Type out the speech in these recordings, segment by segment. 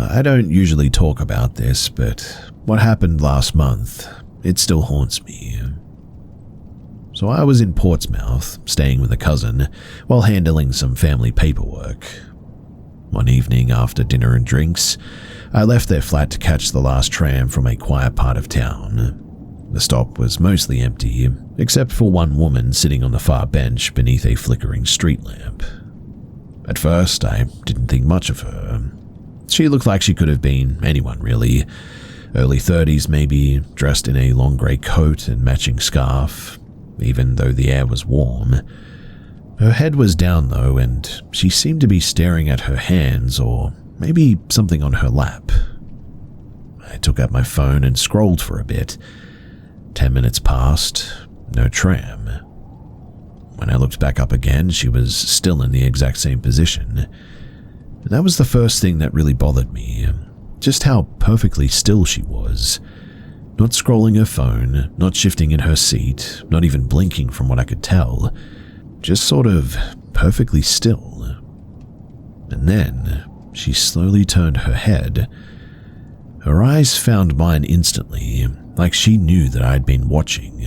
I don't usually talk about this, but what happened last month, it still haunts me. So I was in Portsmouth, staying with a cousin, while handling some family paperwork. One evening after dinner and drinks, I left their flat to catch the last tram from a quiet part of town. The stop was mostly empty, except for one woman sitting on the far bench beneath a flickering street lamp. At first, I didn't think much of her. She looked like she could have been anyone, really. Early 30s maybe, dressed in a long grey coat and matching scarf, even though the air was warm. Her head was down though, and she seemed to be staring at her hands or maybe something on her lap. I took out my phone and scrolled for a bit. 10 minutes passed, no tram. When I looked back up again, she was still in the exact same position. And that was the first thing that really bothered me, just how perfectly still she was. Not scrolling her phone, not shifting in her seat, not even blinking from what I could tell. Just sort of perfectly still. And then she slowly turned her head. Her eyes found mine instantly, like she knew that I'd been watching.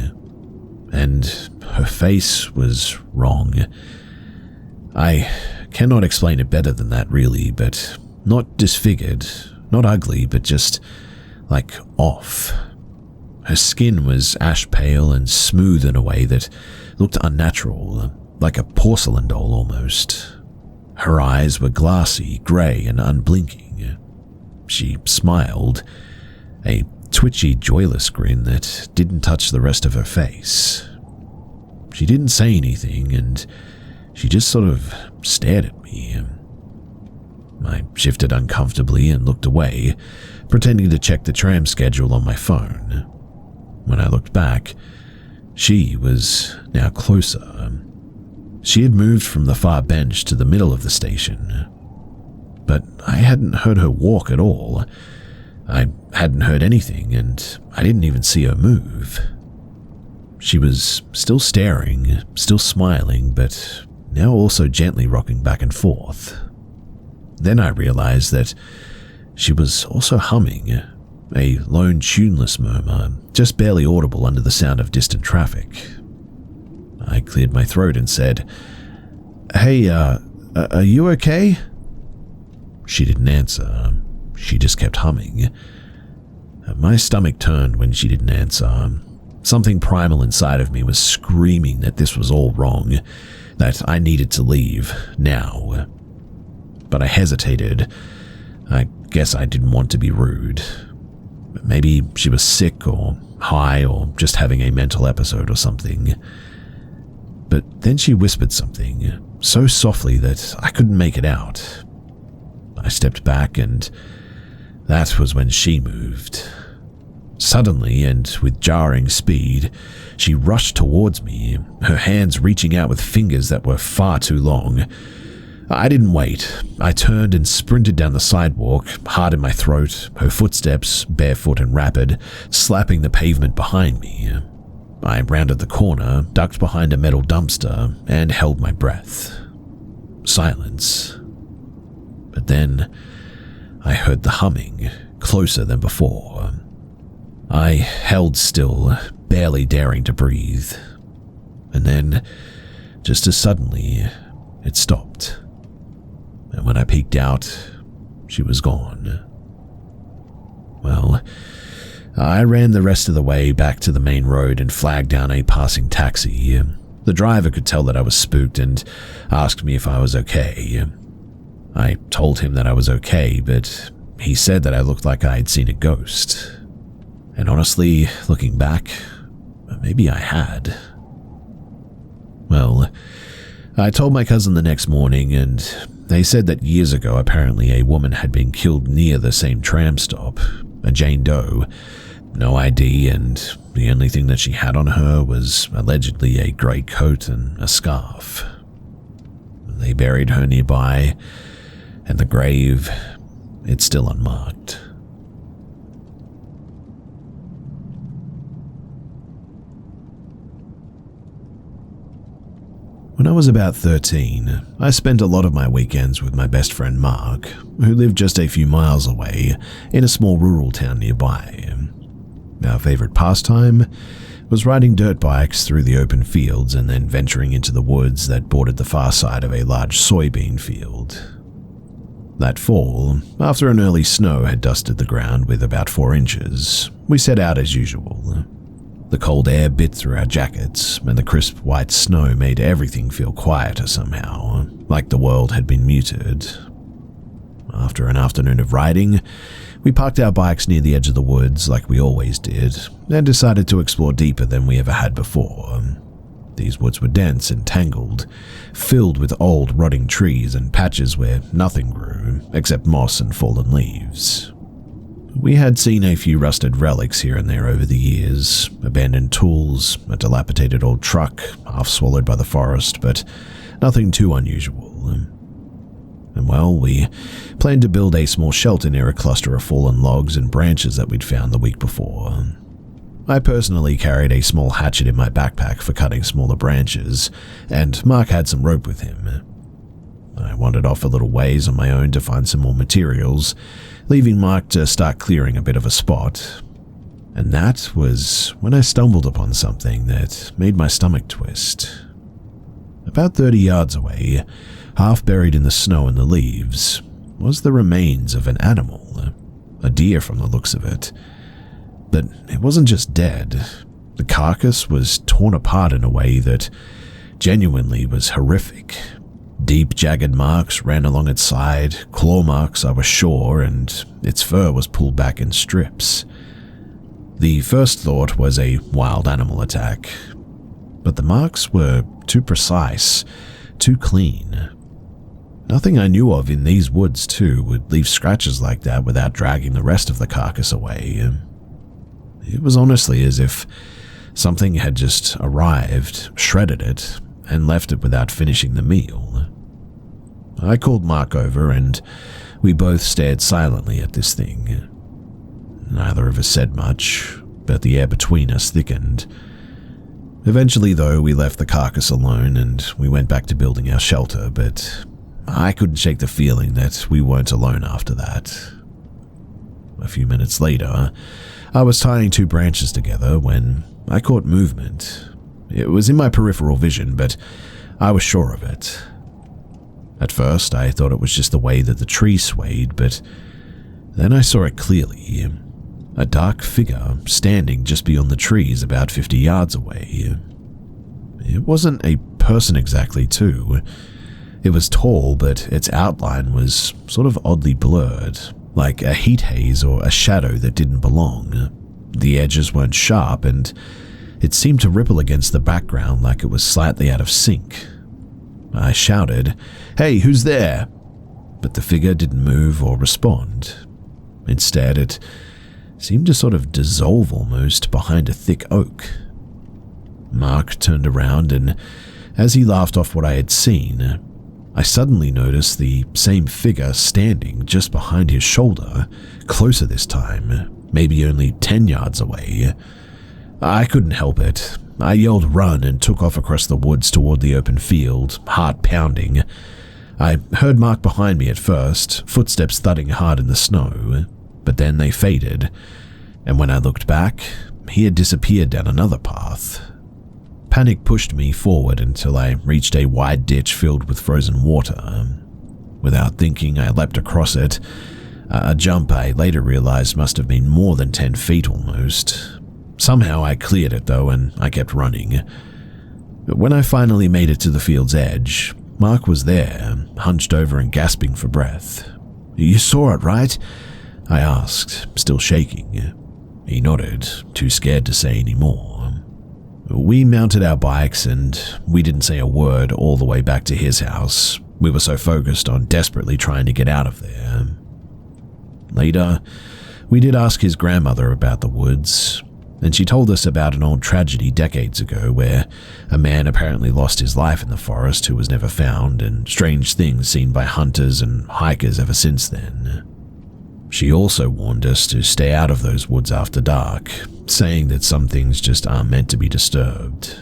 And her face was wrong. I cannot explain it better than that, really, but not disfigured, not ugly, but just like off. Her skin was ash pale and smooth in a way that looked unnatural, like a porcelain doll almost. Her eyes were glassy, grey and unblinking. She smiled, a twitchy, joyless grin that didn't touch the rest of her face. She didn't say anything, and she just sort of stared at me. I shifted uncomfortably and looked away, pretending to check the tram schedule on my phone. When I looked back, she was now closer. She had moved from the far bench to the middle of the station. But I hadn't heard her walk at all. I hadn't heard anything, and I didn't even see her move. She was still staring, still smiling, but now also gently rocking back and forth. Then I realized that she was also humming, a lone tuneless murmur, just barely audible under the sound of distant traffic. I cleared my throat and said, "Hey, are you okay?" She didn't answer. She just kept humming. My stomach turned when she didn't answer. Something primal inside of me was screaming that this was all wrong, that I needed to leave, now. But I hesitated. I guess I didn't want to be rude. Maybe she was sick or high or just having a mental episode or something. But then she whispered something, so softly that I couldn't make it out. I stepped back, and that was when she moved. Suddenly, and with jarring speed, she rushed towards me, her hands reaching out with fingers that were far too long. I didn't wait. I turned and sprinted down the sidewalk, heart in my throat, her footsteps, barefoot and rapid, slapping the pavement behind me. I rounded the corner, ducked behind a metal dumpster, and held my breath. Silence. But then I heard the humming, closer than before. I held still, barely daring to breathe. And then, just as suddenly, it stopped. And when I peeked out, she was gone. Well, I ran the rest of the way back to the main road and flagged down a passing taxi. The driver could tell that I was spooked and asked me if I was okay. I told him that I was okay, but he said that I looked like I had seen a ghost. And honestly, looking back, maybe I had. Well, I told my cousin the next morning, and they said that years ago apparently a woman had been killed near the same tram stop, a Jane Doe. No ID, and the only thing that she had on her was allegedly a grey coat and a scarf. They buried her nearby, and the grave, it's still unmarked. When When I was about 13, I spent a lot of my weekends with my best friend Mark, who lived just a few miles away in a small rural town nearby. Our favorite pastime was riding dirt bikes through the open fields and then venturing into the woods that bordered the far side of a large soybean field. That fall, after an early snow had dusted the ground with about 4 inches, we set out as usual. The cold air bit through our jackets, and the crisp white snow made everything feel quieter somehow, like the world had been muted. After an afternoon of riding, we parked our bikes near the edge of the woods like we always did, and decided to explore deeper than we ever had before. These woods were dense and tangled, filled with old rotting trees and patches where nothing grew except moss and fallen leaves. We had seen a few rusted relics here and there over the years, abandoned tools, a dilapidated old truck, half swallowed by the forest, but nothing too unusual. And well, we planned to build a small shelter near a cluster of fallen logs and branches that we'd found the week before. I personally carried a small hatchet in my backpack for cutting smaller branches, and Mark had some rope with him. I wandered off a little ways on my own to find some more materials, leaving Mark to start clearing a bit of a spot. And that was when I stumbled upon something that made my stomach twist. About 30 yards away, half buried in the snow and the leaves, was the remains of an animal, a deer from the looks of it. But it wasn't just dead. The carcass was torn apart in a way that genuinely was horrific. Deep, jagged marks ran along its side, claw marks I was sure, and its fur was pulled back in strips. The first thought was a wild animal attack, but the marks were too precise, too clean. Nothing I knew of in these woods, too, would leave scratches like that without dragging the rest of the carcass away. It was honestly as if something had just arrived, shredded it, and left it without finishing the meal. I called Mark over, and we both stared silently at this thing. Neither of us said much, but the air between us thickened. Eventually, though, we left the carcass alone, and we went back to building our shelter, but I couldn't shake the feeling that we weren't alone after that. A few minutes later, I was tying 2 branches together when I caught movement. It was in my peripheral vision, but I was sure of it. At first, I thought it was just the way that the tree swayed, but then I saw it clearly. A dark figure standing just beyond the trees about 50 yards away. It wasn't a person exactly, too. It was tall, but its outline was sort of oddly blurred, like a heat haze or a shadow that didn't belong. The edges weren't sharp, and it seemed to ripple against the background like it was slightly out of sync. I shouted, "Hey, who's there?" But the figure didn't move or respond. Instead, it seemed to sort of dissolve almost behind a thick oak. Mark turned around, and as he laughed off what I had seen, I suddenly noticed the same figure standing just behind his shoulder, closer this time, maybe only 10 yards away. I couldn't help it. I yelled run and took off across the woods toward the open field, heart pounding. I heard Mark behind me at first, footsteps thudding hard in the snow, but then they faded, and when I looked back, he had disappeared down another path. Panic pushed me forward until I reached a wide ditch filled with frozen water. Without thinking, I leapt across it, a jump I later realized must have been more than 10 feet almost. Somehow I cleared it though, and I kept running. But when I finally made it to the field's edge, Mark was there, hunched over and gasping for breath. "You saw it, right?" I asked, still shaking. He nodded, too scared to say any more. We mounted our bikes and we didn't say a word all the way back to his house. We were so focused on desperately trying to get out of there. Later, we did ask his grandmother about the woods, and she told us about an old tragedy decades ago where a man apparently lost his life in the forest who was never found, and strange things seen by hunters and hikers ever since then. She also warned us to stay out of those woods after dark, saying that some things just aren't meant to be disturbed.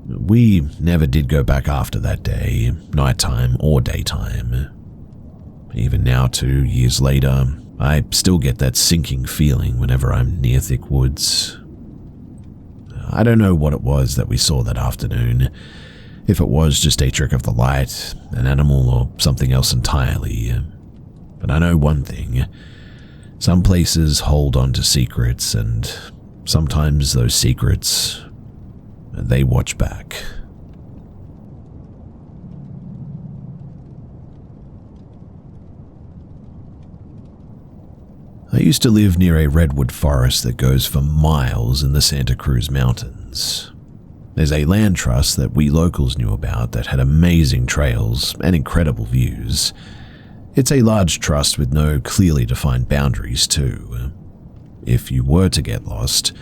We never did go back after that day, nighttime or daytime. Even now, 2 years later, I still get that sinking feeling whenever I'm near thick woods. I don't know what it was that we saw that afternoon, if it was just a trick of the light, an animal, or something else entirely. But I know one thing. Some places hold on to secrets, and sometimes those secrets, they watch back. I used to live near a redwood forest that goes for miles in the Santa Cruz Mountains. There's a land trust that we locals knew about that had amazing trails and incredible views. It's a large trust with no clearly defined boundaries too. If you were to get lost,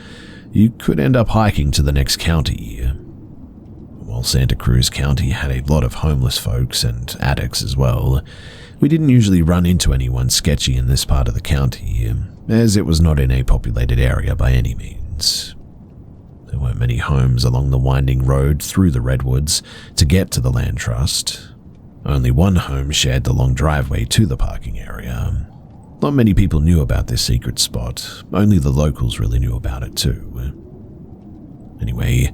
you could end up hiking to the next county. While Santa Cruz County had a lot of homeless folks and addicts as well, we didn't usually run into anyone sketchy in this part of the county, as it was not in a populated area by any means. There weren't many homes along the winding road through the redwoods to get to the land trust. Only one home shared the long driveway to the parking area. Not many people knew about this secret spot, only the locals really knew about it too. Anyway,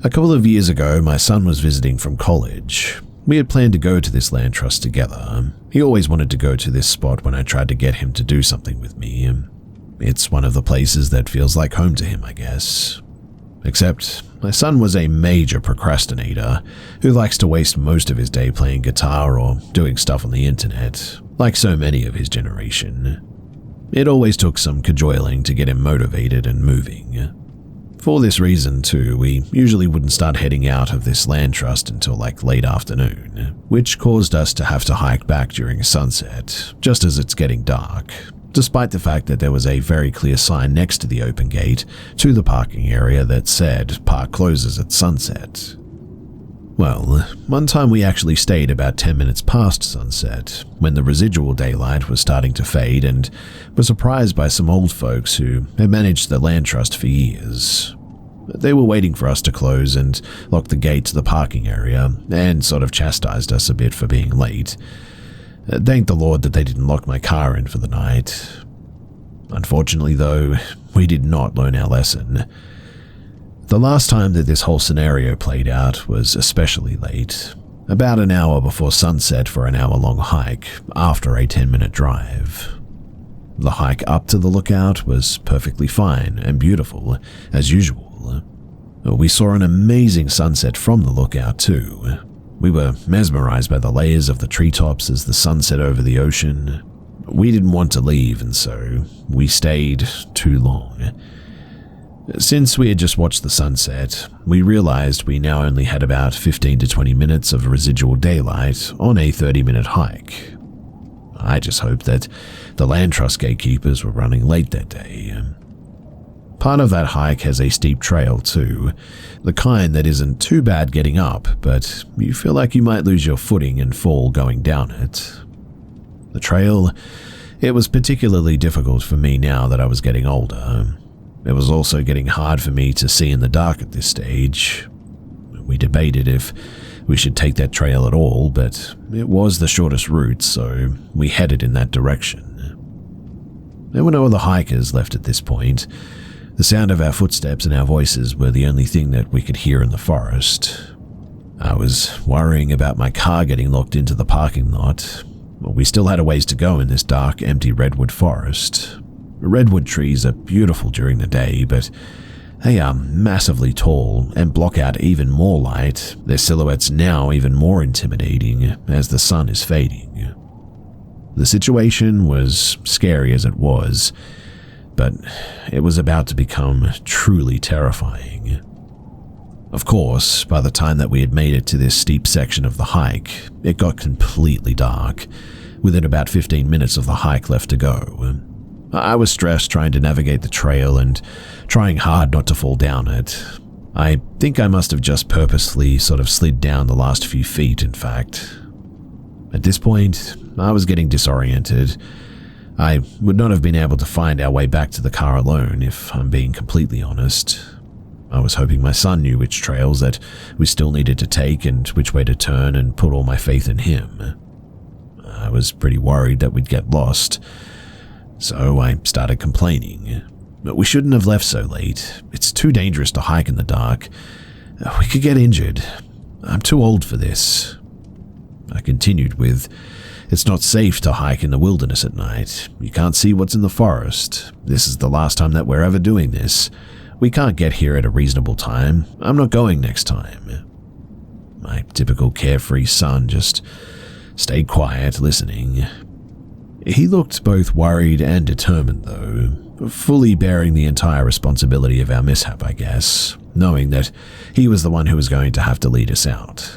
a couple of years ago, my son was visiting from college. We had planned to go to this land trust together. He always wanted to go to this spot when I tried to get him to do something with me. It's one of the places that feels like home to him, I guess. Except, my son was a major procrastinator who likes to waste most of his day playing guitar or doing stuff on the internet, like so many of his generation. It always took some cajoling to get him motivated and moving. For this reason, too, we usually wouldn't start heading out of this land trust until like late afternoon, which caused us to have to hike back during sunset, just as it's getting dark, despite the fact that there was a very clear sign next to the open gate to the parking area that said park closes at sunset. Well, one time we actually stayed about 10 minutes past sunset, when the residual daylight was starting to fade, and were surprised by some old folks who had managed the land trust for years. They were waiting for us to close and lock the gate to the parking area, and sort of chastised us a bit for being late. Thank the Lord that they didn't lock my car in for the night. Unfortunately, though, we did not learn our lesson. The last time that this whole scenario played out was especially late, about an hour before sunset for an hour-long hike after a 10-minute drive. The hike up to the lookout was perfectly fine and beautiful, as usual. We saw an amazing sunset from the lookout too. We were mesmerized by the layers of the treetops as the sun set over the ocean. We didn't want to leave, and so we stayed too long. Since we had just watched the sunset, we realized we now only had about 15 to 20 minutes of residual daylight on a 30-minute hike. I just hoped that the land trust gatekeepers were running late that day. Part of that hike has a steep trail too, the kind that isn't too bad getting up, but you feel like you might lose your footing and fall going down it. The trail, it was particularly difficult for me now that I was getting older. It was also getting hard for me to see in the dark at this stage. We debated if we should take that trail at all, but it was the shortest route, so we headed in that direction. There were no other hikers left at this point. The sound of our footsteps and our voices were the only thing that we could hear in the forest. I was worrying about my car getting locked into the parking lot. We still had a ways to go in this dark, empty redwood forest. Redwood trees are beautiful during the day, but they are massively tall and block out even more light, their silhouettes now even more intimidating as the sun is fading. The situation was scary as it was, but it was about to become truly terrifying. Of course, by the time that we had made it to this steep section of the hike, it got completely dark, within about 15 minutes of the hike left to go. I was stressed trying to navigate the trail and trying hard not to fall down it. I think I must have just purposely sort of slid down the last few feet, in fact. At this point, I was getting disoriented. I would not have been able to find our way back to the car alone, if I'm being completely honest. I was hoping my son knew which trails that we still needed to take and which way to turn, and put all my faith in him. I was pretty worried that we'd get lost, so I started complaining. But we shouldn't have left so late. It's too dangerous to hike in the dark. We could get injured. I'm too old for this. I continued with, "It's not safe to hike in the wilderness at night. You can't see what's in the forest. This is the last time that we're ever doing this. We can't get here at a reasonable time. I'm not going next time." My typical carefree son just stayed quiet, listening. He looked both worried and determined, though, fully bearing the entire responsibility of our mishap, I guess, knowing that he was the one who was going to have to lead us out.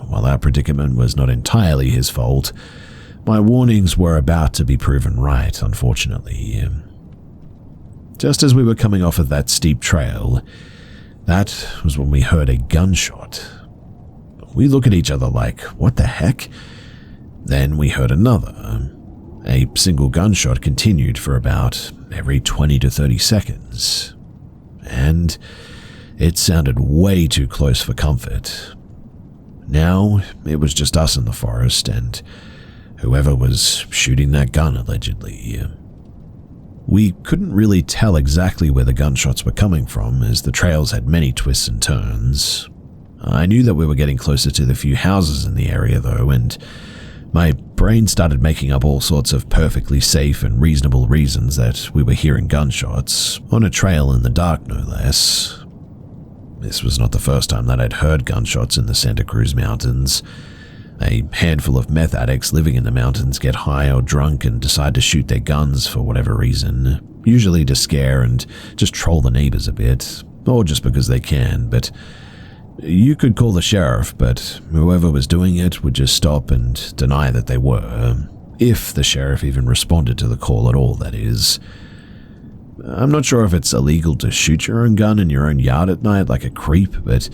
While our predicament was not entirely his fault, my warnings were about to be proven right, unfortunately. Just as we were coming off of that steep trail, that was when we heard a gunshot. We look at each other like, what the heck? Then we heard another. A single gunshot continued for about every 20 to 30 seconds. And it sounded way too close for comfort. Now, it was just us in the forest and whoever was shooting that gun, allegedly. We couldn't really tell exactly where the gunshots were coming from, as the trails had many twists and turns. I knew that we were getting closer to the few houses in the area, though, and my brain started making up all sorts of perfectly safe and reasonable reasons that we were hearing gunshots, on a trail in the dark, no less. This was not the first time that I'd heard gunshots in the Santa Cruz Mountains. A handful of meth addicts living in the mountains get high or drunk and decide to shoot their guns for whatever reason, usually to scare and just troll the neighbors a bit, or just because they can, but you could call the sheriff, but whoever was doing it would just stop and deny that they were, if the sheriff even responded to the call at all, that is. I'm not sure if it's illegal to shoot your own gun in your own yard at night like a creep, but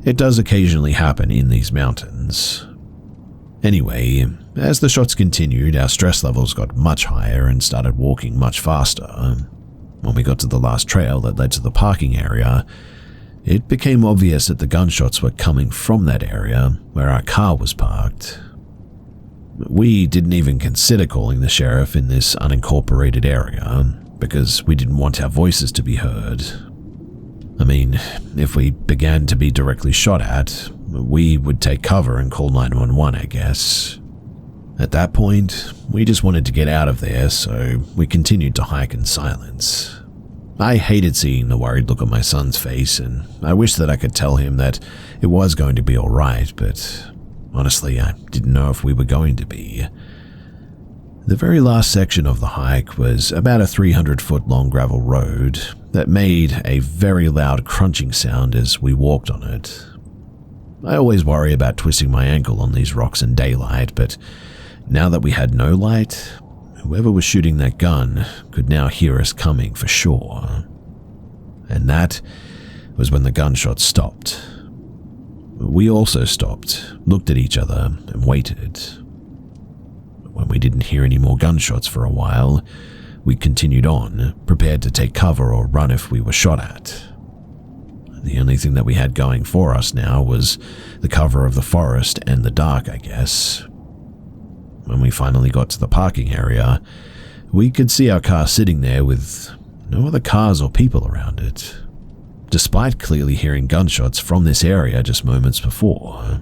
it does occasionally happen in these mountains. Anyway, as the shots continued, our stress levels got much higher and started walking much faster. When we got to the last trail that led to the parking area, it became obvious that the gunshots were coming from that area where our car was parked. We didn't even consider calling the sheriff in this unincorporated area because we didn't want our voices to be heard. I mean, if we began to be directly shot at, we would take cover and call 911, I guess. At that point, we just wanted to get out of there, so we continued to hike in silence. I hated seeing the worried look on my son's face, and I wished that I could tell him that it was going to be alright, but honestly, I didn't know if we were going to be. The very last section of the hike was about a 300-foot-long gravel road that made a very loud crunching sound as we walked on it. I always worry about twisting my ankle on these rocks in daylight, but now that we had no light, whoever was shooting that gun could now hear us coming for sure. And that was when the gunshot stopped. We also stopped, looked at each other, and waited. When we didn't hear any more gunshots for a while, we continued on, prepared to take cover or run if we were shot at. The only thing that we had going for us now was the cover of the forest and the dark, I guess. When we finally got to the parking area, we could see our car sitting there with no other cars or people around it, despite clearly hearing gunshots from this area just moments before.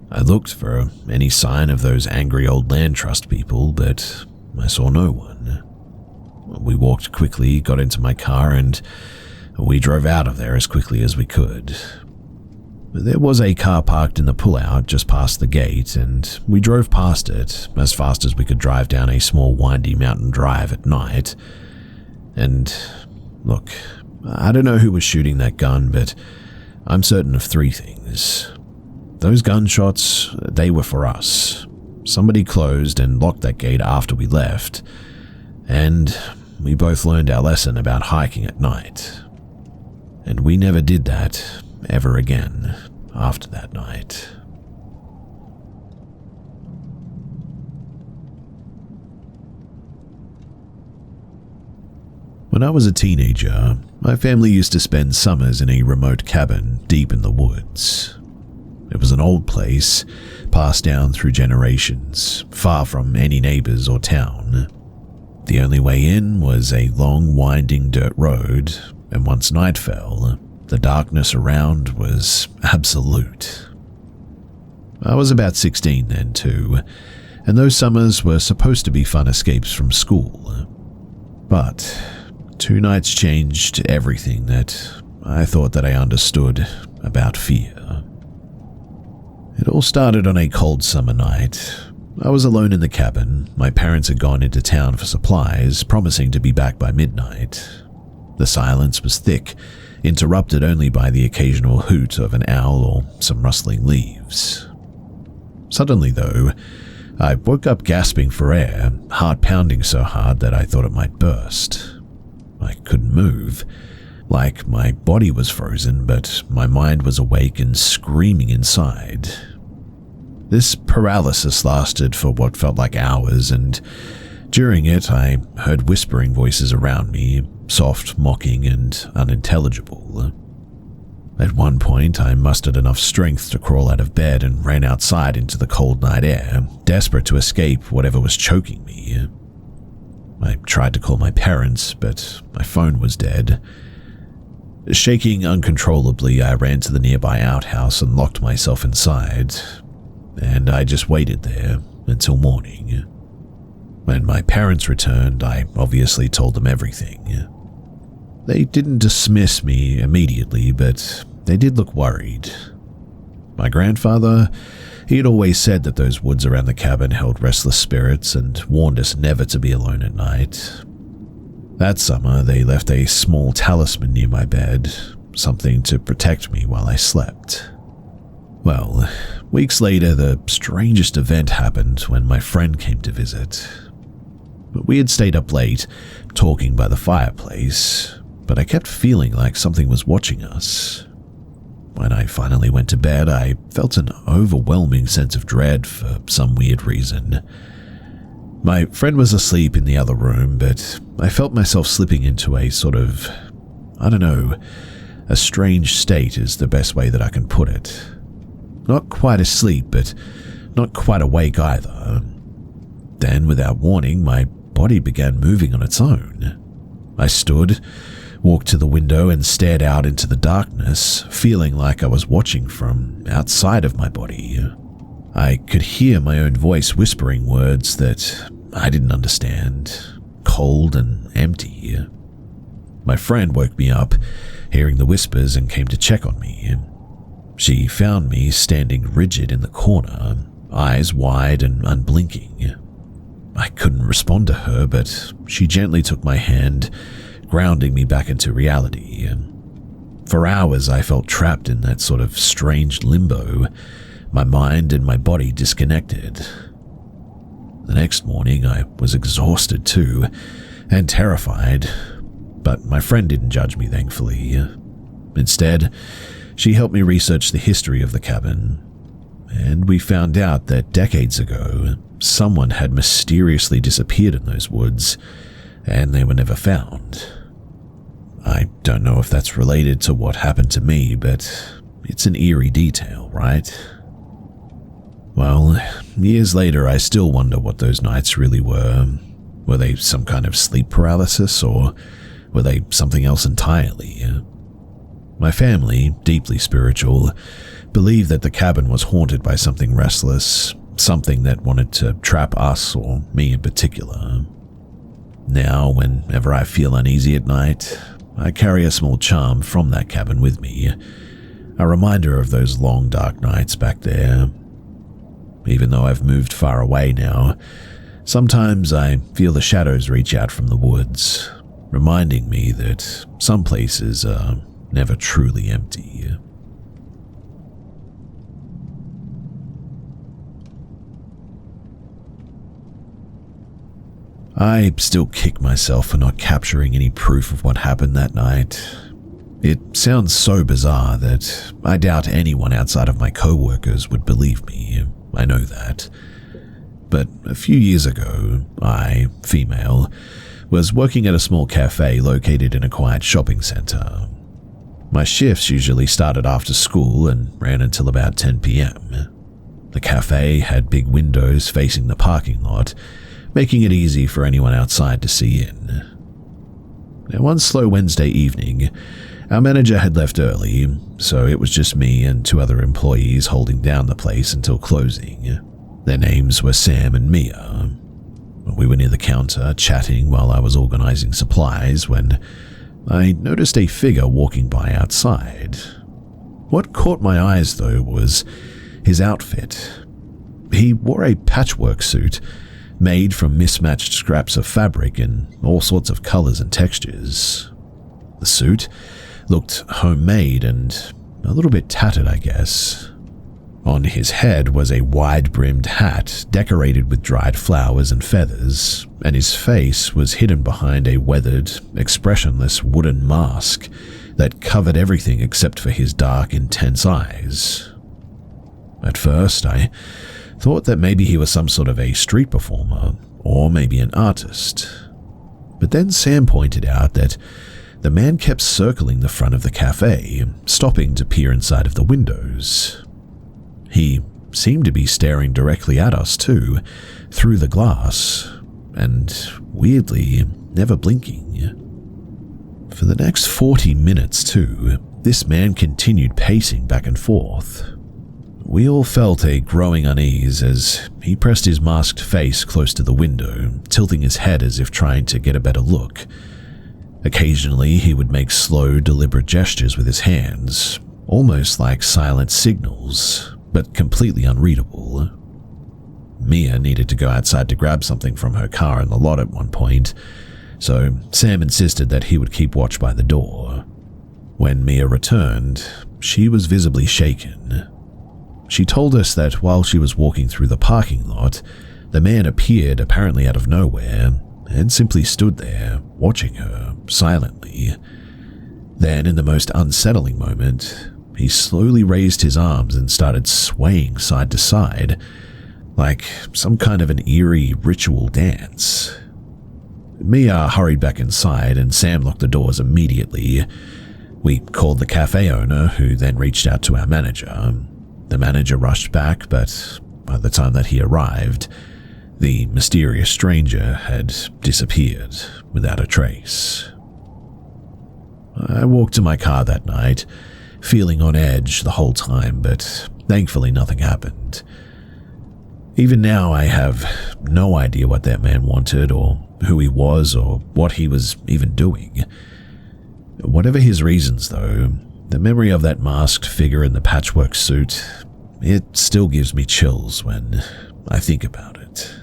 I looked for any sign of those angry old land trust people, but I saw no one. We walked quickly, got into my car, and we drove out of there as quickly as we could. There was a car parked in the pullout just past the gate, and we drove past it as fast as we could drive down a small windy mountain drive at night. And look, I don't know who was shooting that gun, but I'm certain of three things. Those gunshots, they were for us. Somebody closed and locked that gate after we left, and we both learned our lesson about hiking at night. And we never did that ever again after that night. When I was a teenager, my family used to spend summers in a remote cabin deep in the woods. It was an old place, passed down through generations, far from any neighbors or town. The only way in was a long, winding dirt road, and once night fell, the darkness around was absolute. I was about 16 then too, and those summers were supposed to be fun escapes from school. But 2 nights changed everything that I thought that I understood about fear. It all started on a cold summer night. I was alone in the cabin. My parents had gone into town for supplies, promising to be back by midnight. The silence was thick, interrupted only by the occasional hoot of an owl or some rustling leaves. Suddenly, though, I woke up gasping for air, heart pounding so hard that I thought it might burst. I couldn't move, like my body was frozen, but my mind was awake and screaming inside. This paralysis lasted for what felt like hours, and during it I heard whispering voices around me, soft, mocking, and unintelligible. At one point, I mustered enough strength to crawl out of bed and ran outside into the cold night air, desperate to escape whatever was choking me. I tried to call my parents, but my phone was dead. Shaking uncontrollably, I ran to the nearby outhouse and locked myself inside, and I just waited there until morning. When my parents returned, I obviously told them everything. They didn't dismiss me immediately, but they did look worried. My grandfather, he had always said that those woods around the cabin held restless spirits and warned us never to be alone at night. That summer, they left a small talisman near my bed, something to protect me while I slept. Well, weeks later, the strangest event happened when my friend came to visit. We had stayed up late, talking by the fireplace, but I kept feeling like something was watching us. When I finally went to bed, I felt an overwhelming sense of dread for some weird reason. My friend was asleep in the other room, but I felt myself slipping into a sort of, a strange state is the best way that I can put it. Not quite asleep, but not quite awake either. Then, without warning, my body began moving on its own. I stood, walked to the window and stared out into the darkness, feeling like I was watching from outside of my body. I could hear my own voice whispering words that I didn't understand, cold and empty. My friend woke me up, hearing the whispers, and came to check on me. She found me standing rigid in the corner, eyes wide and unblinking. I couldn't respond to her, but she gently took my hand, grounding me back into reality. For hours, I felt trapped in that sort of strange limbo, my mind and my body disconnected. The next morning, I was exhausted too, and terrified, but my friend didn't judge me, thankfully. Instead, she helped me research the history of the cabin, and we found out that decades ago, someone had mysteriously disappeared in those woods, and they were never found. I don't know if that's related to what happened to me, but it's an eerie detail, right? Well, years later, I still wonder what those nights really were. Were they some kind of sleep paralysis, or were they something else entirely? My family, deeply spiritual, believed that the cabin was haunted by something restless, something that wanted to trap us, or me in particular. Now, whenever I feel uneasy at night, I carry a small charm from that cabin with me, a reminder of those long dark nights back there. Even though I've moved far away now, sometimes I feel the shadows reach out from the woods, reminding me that some places are never truly empty. I still kick myself for not capturing any proof of what happened that night. It sounds so bizarre that I doubt anyone outside of my co-workers would believe me. I know that. But a few years ago, I, female, was working at a small cafe located in a quiet shopping center. My shifts usually started after school and ran until about 10 p.m. The cafe had big windows facing the parking lot, making it easy for anyone outside to see in. Now, one slow Wednesday evening, our manager had left early, so it was just me and 2 other employees holding down the place until closing. Their names were Sam and Mia. We were near the counter, chatting while I was organizing supplies, when I noticed a figure walking by outside. What caught my eyes, though, was his outfit. He wore a patchwork suit made from mismatched scraps of fabric in all sorts of colors and textures. The suit looked homemade and a little bit tattered, I guess. On his head was a wide-brimmed hat decorated with dried flowers and feathers, and his face was hidden behind a weathered, expressionless wooden mask that covered everything except for his dark, intense eyes. At first, I thought that maybe he was some sort of a street performer, or maybe an artist. But then Sam pointed out that the man kept circling the front of the cafe, stopping to peer inside of the windows. He seemed to be staring directly at us too, through the glass, and weirdly, never blinking. For the next 40 minutes too, this man continued pacing back and forth. We all felt a growing unease as he pressed his masked face close to the window, tilting his head as if trying to get a better look. Occasionally, he would make slow, deliberate gestures with his hands, almost like silent signals, but completely unreadable. Mia needed to go outside to grab something from her car in the lot at one point, so Sam insisted that he would keep watch by the door. When Mia returned, she was visibly shaken. She told us that while she was walking through the parking lot, the man appeared apparently out of nowhere and simply stood there, watching her silently. Then, in the most unsettling moment, he slowly raised his arms and started swaying side to side, like some kind of an eerie ritual dance. Mia hurried back inside and Sam locked the doors immediately. We called the cafe owner, who then reached out to our manager. The manager rushed back, but by the time that he arrived, the mysterious stranger had disappeared without a trace. I walked to my car that night, feeling on edge the whole time, but thankfully nothing happened. Even now, I have no idea what that man wanted, or who he was, or what he was even doing. Whatever his reasons, though, the memory of that masked figure in the patchwork suit, it still gives me chills when I think about it.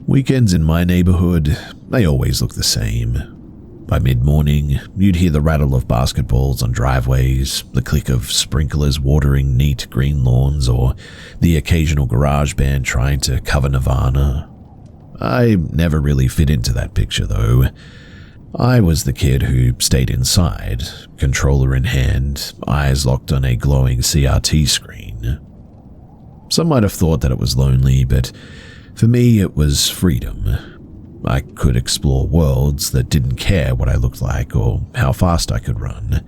Weekends in my neighborhood, they always look the same. By mid-morning, you'd hear the rattle of basketballs on driveways, the click of sprinklers watering neat green lawns, or the occasional garage band trying to cover Nirvana. I never really fit into that picture, though. I was the kid who stayed inside, controller in hand, eyes locked on a glowing CRT screen. Some might have thought that it was lonely, but for me it was freedom. I could explore worlds that didn't care what I looked like or how fast I could run.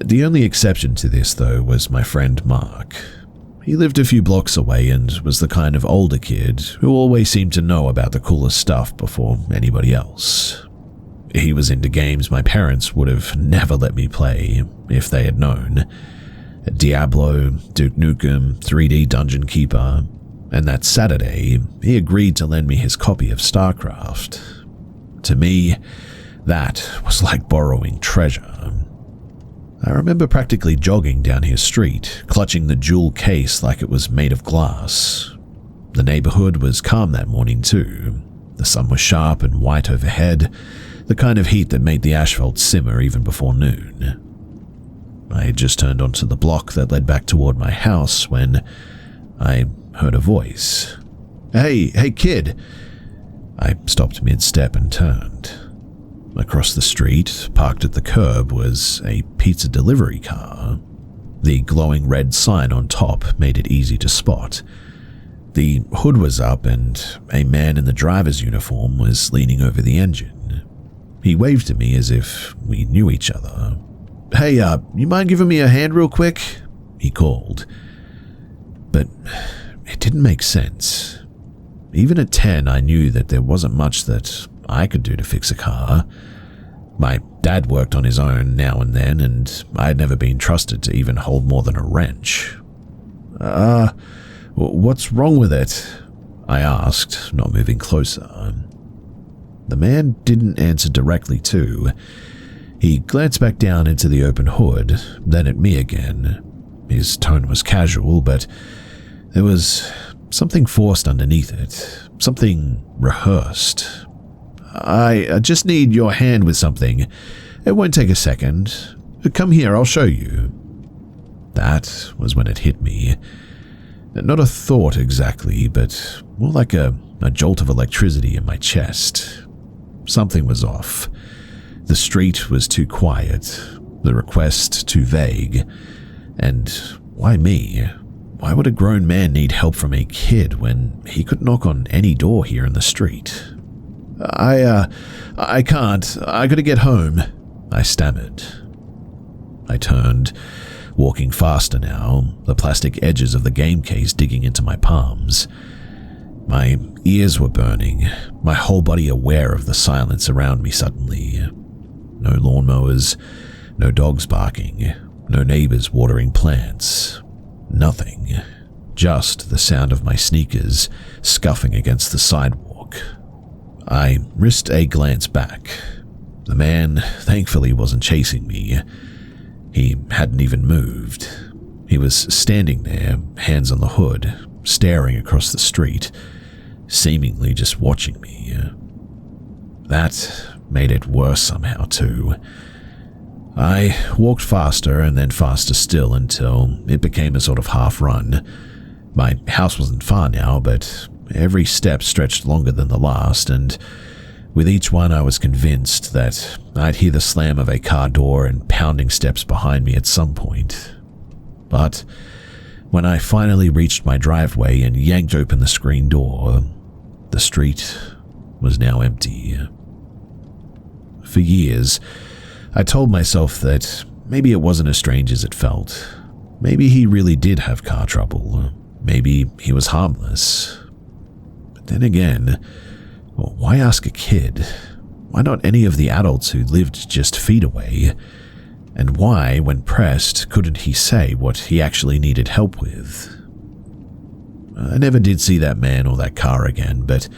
The only exception to this, though, was my friend Mark. He lived a few blocks away and was the kind of older kid who always seemed to know about the coolest stuff before anybody else. He was into games my parents would have never let me play if they had known. Diablo, Duke Nukem, 3D Dungeon Keeper, and that Saturday, he agreed to lend me his copy of StarCraft. To me, that was like borrowing treasure. I remember practically jogging down his street, clutching the jewel case like it was made of glass. The neighborhood was calm that morning too. The sun was sharp and white overhead, the kind of heat that made the asphalt simmer even before noon. I had just turned onto the block that led back toward my house when I heard a voice. Hey kid! I stopped mid-step and turned. Across the street, parked at the curb, was a pizza delivery car. The glowing red sign on top made it easy to spot. The hood was up and a man in the driver's uniform was leaning over the engine. He waved to me as if we knew each other. "Hey, you mind giving me a hand real quick?" he called. But it didn't make sense. Even at 10, I knew that there wasn't much that I could do to fix a car. My dad worked on his own now and then, and I had never been trusted to even hold more than a wrench. What's wrong with it?" I asked, not moving closer. The man didn't answer directly too. He glanced back down into the open hood, then at me again. His tone was casual, but there was something forced underneath it, something rehearsed. I just need your hand with something. It won't take a second. Come here, I'll show you." That was when it hit me. Not a thought exactly, but more like a jolt of electricity in my chest. Something was off. The street was too quiet, the request too vague, and why me? Why would a grown man need help from a kid when he could knock on any door here in the street? I can't. I gotta get home," I stammered. I turned, walking faster now, the plastic edges of the game case digging into my palms. My ears were burning, my whole body aware of the silence around me suddenly. No lawnmowers, no dogs barking, no neighbors watering plants. Nothing. Just the sound of my sneakers scuffing against the sidewalk. I risked a glance back. The man thankfully wasn't chasing me. He hadn't even moved. He was standing there, hands on the hood, staring across the street, seemingly just watching me. That made it worse somehow too. I walked faster and then faster still until it became a sort of half-run. My house wasn't far now, but every step stretched longer than the last, and with each one I was convinced that I'd hear the slam of a car door and pounding steps behind me at some point. But when I finally reached my driveway and yanked open the screen door, the street was now empty. For years, I told myself that maybe it wasn't as strange as it felt. Maybe he really did have car trouble. Maybe he was harmless. But then again, why ask a kid? Why not any of the adults who lived just feet away? And why, when pressed, couldn't he say what he actually needed help with? I never did see that man or that car again, but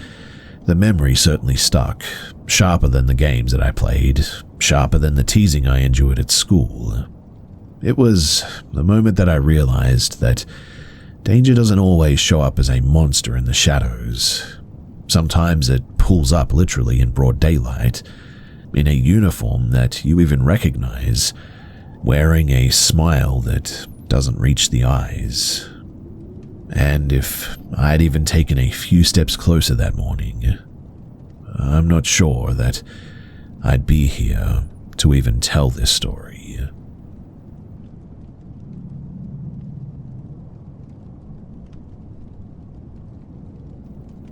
the memory certainly stuck, sharper than the games that I played, sharper than the teasing I endured at school. It was the moment that I realized that danger doesn't always show up as a monster in the shadows. Sometimes it pulls up literally in broad daylight, in a uniform that you even recognize, wearing a smile that doesn't reach the eyes. And if I'd even taken a few steps closer that morning, I'm not sure that I'd be here to even tell this story.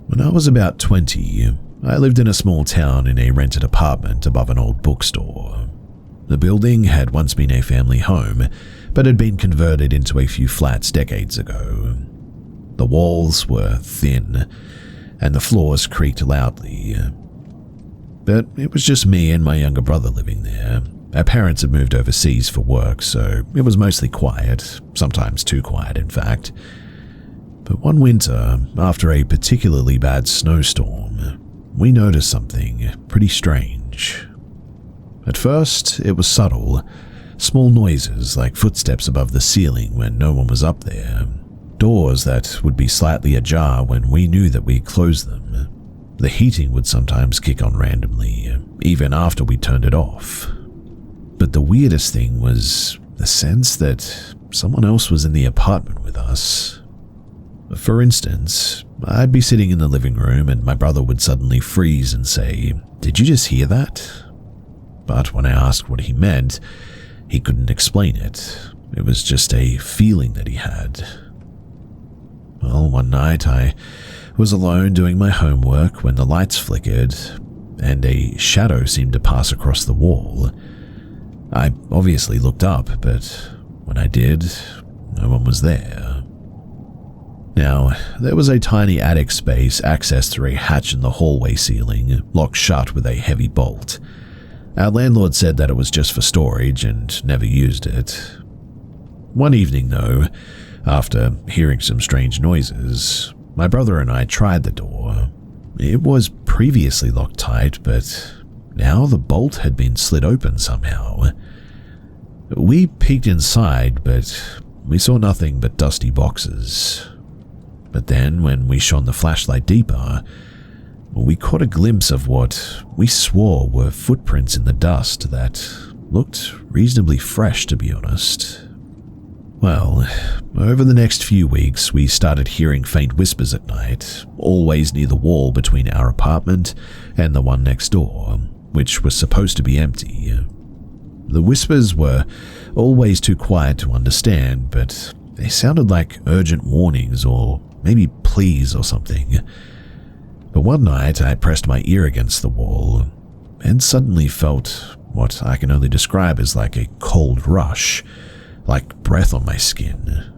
When I was about 20, I lived in a small town in a rented apartment above an old bookstore. The building had once been a family home, but had been converted into a few flats decades ago. The walls were thin, and the floors creaked loudly. But it was just me and my younger brother living there. Our parents had moved overseas for work, so it was mostly quiet, sometimes too quiet in fact. But one winter, after a particularly bad snowstorm, we noticed something pretty strange. At first, it was subtle, small noises like footsteps above the ceiling when no one was up there, doors that would be slightly ajar when we knew that we closed them. The heating would sometimes kick on randomly, even after we turned it off. But the weirdest thing was the sense that someone else was in the apartment with us. For instance, I'd be sitting in the living room and my brother would suddenly freeze and say, "Did you just hear that?" But when I asked what he meant, he couldn't explain it. It was just a feeling that he had. Well, one night I was alone doing my homework when the lights flickered and a shadow seemed to pass across the wall. I obviously looked up, but when I did, no one was there. Now, there was a tiny attic space accessed through a hatch in the hallway ceiling, locked shut with a heavy bolt. Our landlord said that it was just for storage and never used it. One evening, though, after hearing some strange noises, my brother and I tried the door. It was previously locked tight, but now the bolt had been slid open somehow. We peeked inside, but we saw nothing but dusty boxes. But then, when we shone the flashlight deeper, we caught a glimpse of what we swore were footprints in the dust that looked reasonably fresh, to be honest. Well, over the next few weeks, we started hearing faint whispers at night, always near the wall between our apartment and the one next door, which was supposed to be empty. The whispers were always too quiet to understand, but they sounded like urgent warnings or maybe pleas or something. But one night I pressed my ear against the wall and suddenly felt what I can only describe as like a cold rush, like breath on my skin.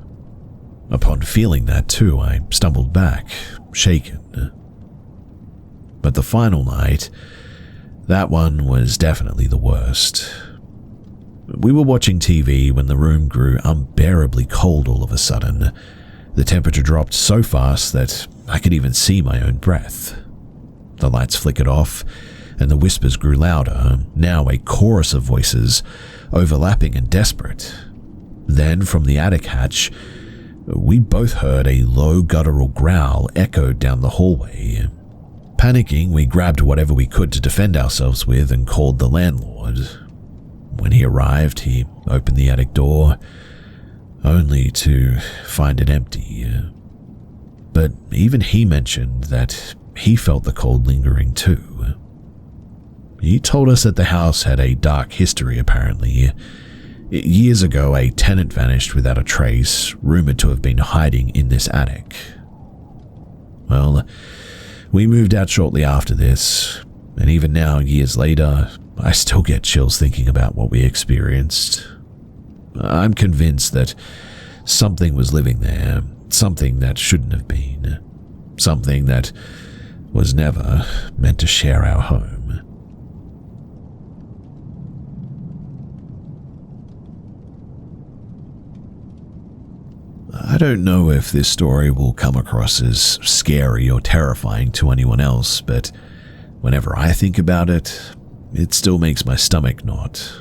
Upon feeling that too, I stumbled back, shaken. But the final night, that one was definitely the worst. We were watching TV when the room grew unbearably cold all of a sudden. The temperature dropped so fast that I could even see my own breath. The lights flickered off, and the whispers grew louder, now a chorus of voices, overlapping and desperate. Then, from the attic hatch, we both heard a low guttural growl echoed down the hallway. Panicking, we grabbed whatever we could to defend ourselves with and called the landlord. When he arrived, he opened the attic door, only to find it empty. But even he mentioned that he felt the cold lingering too. He told us that the house had a dark history apparently. Years ago, a tenant vanished without a trace, rumored to have been hiding in this attic. Well, we moved out shortly after this, and even now, years later, I still get chills thinking about what we experienced. I'm convinced that something was living there, something that shouldn't have been, something that was never meant to share our home. I don't know if this story will come across as scary or terrifying to anyone else, but whenever I think about it, it still makes my stomach knot.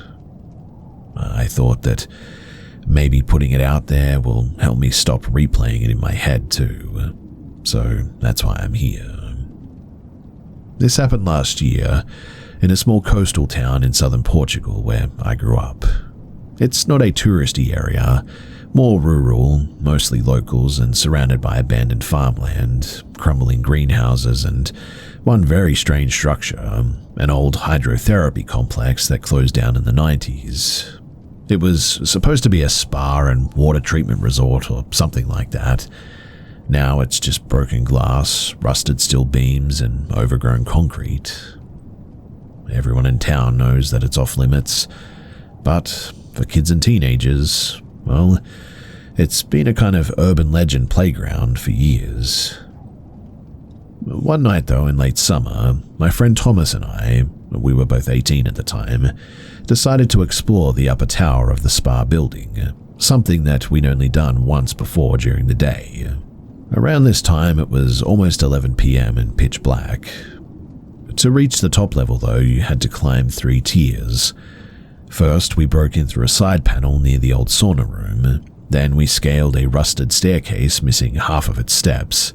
I thought that maybe putting it out there will help me stop replaying it in my head too, so that's why I'm here. This happened last year in a small coastal town in southern Portugal where I grew up. It's not a touristy area, more rural, mostly locals, and surrounded by abandoned farmland, crumbling greenhouses, and one very strange structure, an old hydrotherapy complex that closed down in the 90s. It was supposed to be a spa and water treatment resort or something like that. Now it's just broken glass, rusted steel beams, and overgrown concrete. Everyone in town knows that it's off limits, but for kids and teenagers, well, it's been a kind of urban legend playground for years. One night, though, in late summer, my friend Thomas and I, we were both 18 at the time, decided to explore the upper tower of the spa building, something that we'd only done once before during the day. Around this time, it was almost 11 p.m. and pitch black. To reach the top level, though, you had to climb 3 tiers. First, we broke in through a side panel near the old sauna room. Then we scaled a rusted staircase missing half of its steps.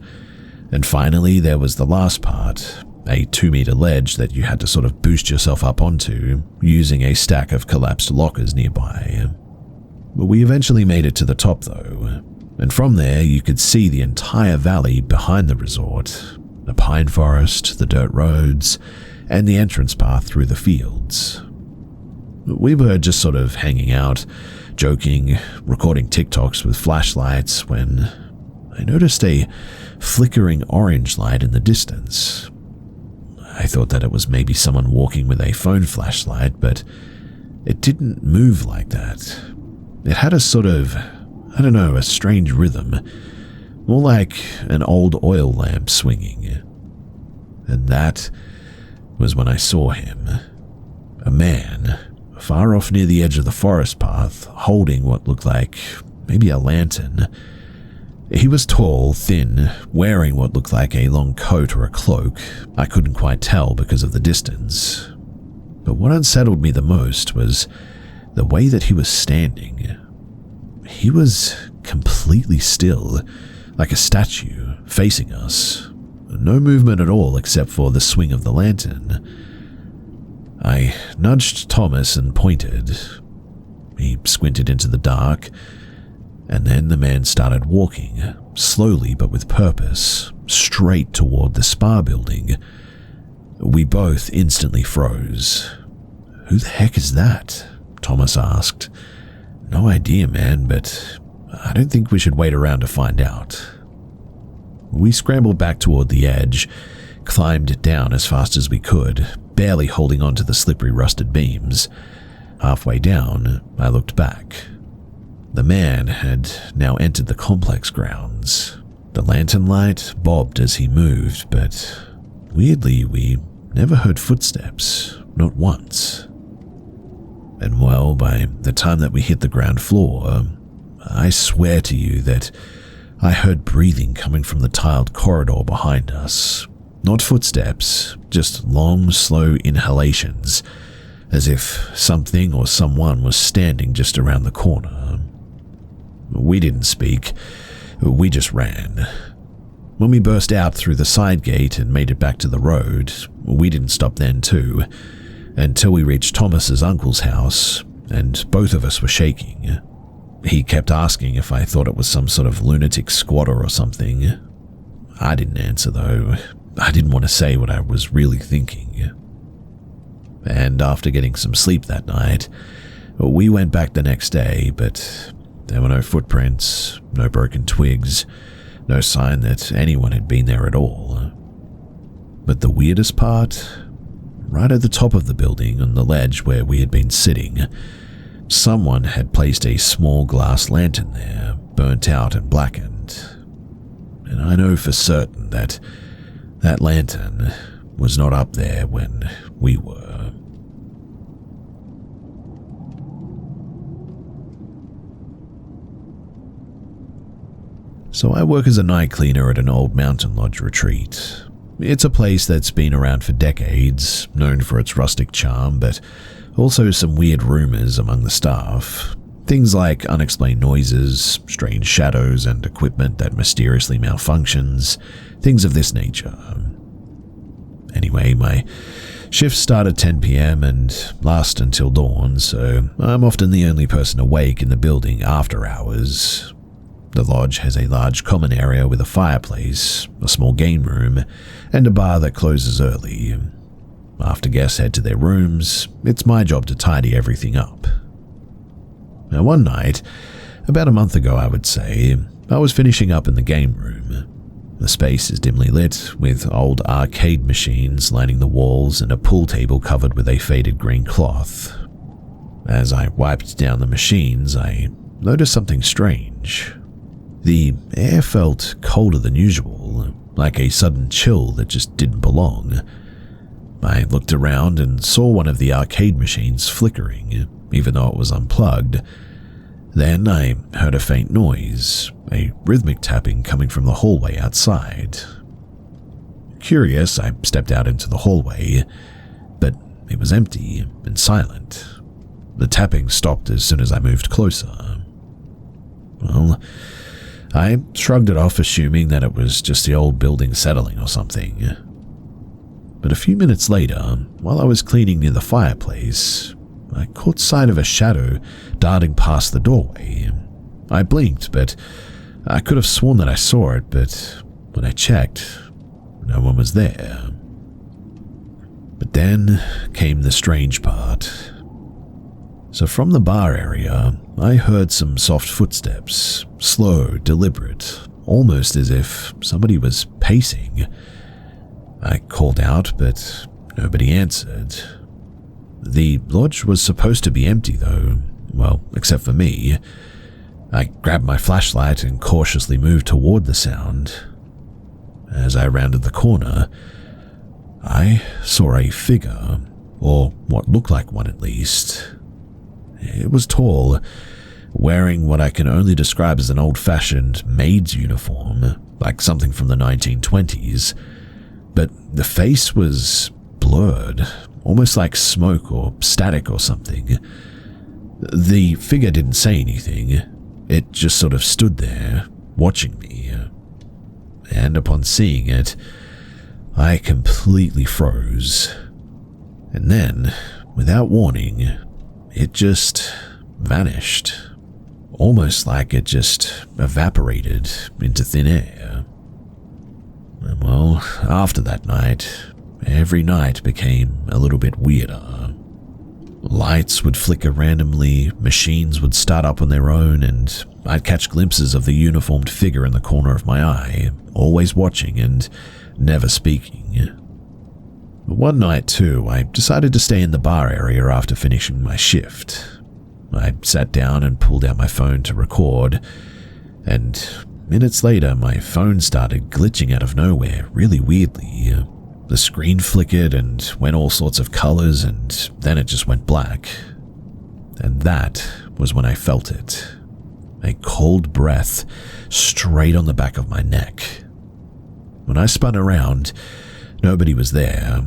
And finally, there was the last part, a 2-meter ledge that you had to sort of boost yourself up onto, using a stack of collapsed lockers nearby. But we eventually made it to the top, though, and from there you could see the entire valley behind the resort, the pine forest, the dirt roads, and the entrance path through the fields. We were just sort of hanging out, joking, recording TikToks with flashlights when I noticed a flickering orange light in the distance. I thought that it was maybe someone walking with a phone flashlight, but it didn't move like that. It had a sort of, a strange rhythm, more like an old oil lamp swinging. And that was when I saw him. A man, far off near the edge of the forest path, holding what looked like maybe a lantern. He was tall, thin, wearing what looked like a long coat or a cloak. I couldn't quite tell because of the distance. But what unsettled me the most was the way that he was standing. He was completely still, like a statue, facing us. No movement at all except for the swing of the lantern. I nudged Thomas and pointed. He squinted into the dark, and then the man started walking, slowly but with purpose, straight toward the spa building. We both instantly froze. "Who the heck is that?" Thomas asked. "No idea, man, but I don't think we should wait around to find out." We scrambled back toward the edge, climbed down as fast as we could, barely holding on to the slippery rusted beams. Halfway down, I looked back. The man had now entered the complex grounds. The lantern light bobbed as he moved, but weirdly, we never heard footsteps, not once. And well, by the time that we hit the ground floor, I swear to you that I heard breathing coming from the tiled corridor behind us. Not footsteps, just long, slow inhalations, as if something or someone was standing just around the corner. We didn't speak, we just ran. When we burst out through the side gate and made it back to the road, we didn't stop then too, until we reached Thomas's uncle's house, and both of us were shaking. He kept asking if I thought it was some sort of lunatic squatter or something. I didn't answer though. I didn't want to say what I was really thinking. And after getting some sleep that night, we went back the next day, but there were no footprints, no broken twigs, no sign that anyone had been there at all. But the weirdest part? Right at the top of the building, on the ledge where we had been sitting, someone had placed a small glass lantern there, burnt out and blackened. And I know for certain that that lantern was not up there when we were. So I work as a night cleaner at an old mountain lodge retreat. It's a place that's been around for decades, known for its rustic charm, but also some weird rumors among the staff. Things like unexplained noises, strange shadows, and equipment that mysteriously malfunctions, things of this nature. Anyway, my shifts start at 10 p.m. and last until dawn, so I'm often the only person awake in the building after hours. The lodge has a large common area with a fireplace, a small game room, and a bar that closes early. After guests head to their rooms, it's my job to tidy everything up. Now, one night, about a month ago I would say, I was finishing up in the game room. The space is dimly lit, with old arcade machines lining the walls and a pool table covered with a faded green cloth. As I wiped down the machines, I noticed something strange. The air felt colder than usual, like a sudden chill that just didn't belong. I looked around and saw one of the arcade machines flickering, even though it was unplugged. Then I heard a faint noise, a rhythmic tapping coming from the hallway outside. Curious, I stepped out into the hallway, but it was empty and silent. The tapping stopped as soon as I moved closer. Well, I shrugged it off, assuming that it was just the old building settling or something. But a few minutes later, while I was cleaning near the fireplace, I caught sight of a shadow darting past the doorway. I blinked, but I could have sworn that I saw it, but when I checked, no one was there. But then came the strange part. So from the bar area, I heard some soft footsteps, slow, deliberate, almost as if somebody was pacing. I called out, but nobody answered. The lodge was supposed to be empty though, well, except for me. I grabbed my flashlight and cautiously moved toward the sound. As I rounded the corner, I saw a figure, or what looked like one at least. It was tall, wearing what I can only describe as an old-fashioned maid's uniform, like something from the 1920s, but the face was blurred, almost like smoke or static or something. The figure didn't say anything. It just sort of stood there, watching me. And upon seeing it, I completely froze. And then, without warning, it just vanished. Almost like it just evaporated into thin air. And well, after that night, every night became a little bit weirder. Lights would flicker randomly, machines would start up on their own, and I'd catch glimpses of the uniformed figure in the corner of my eye, always watching and never speaking. But one night too, I decided to stay in the bar area after finishing my shift. I sat down and pulled out my phone to record, and minutes later my phone started glitching out of nowhere really weirdly. The screen flickered and went all sorts of colors, and then it just went black. And that was when I felt it. A cold breath straight on the back of my neck. When I spun around, nobody was there,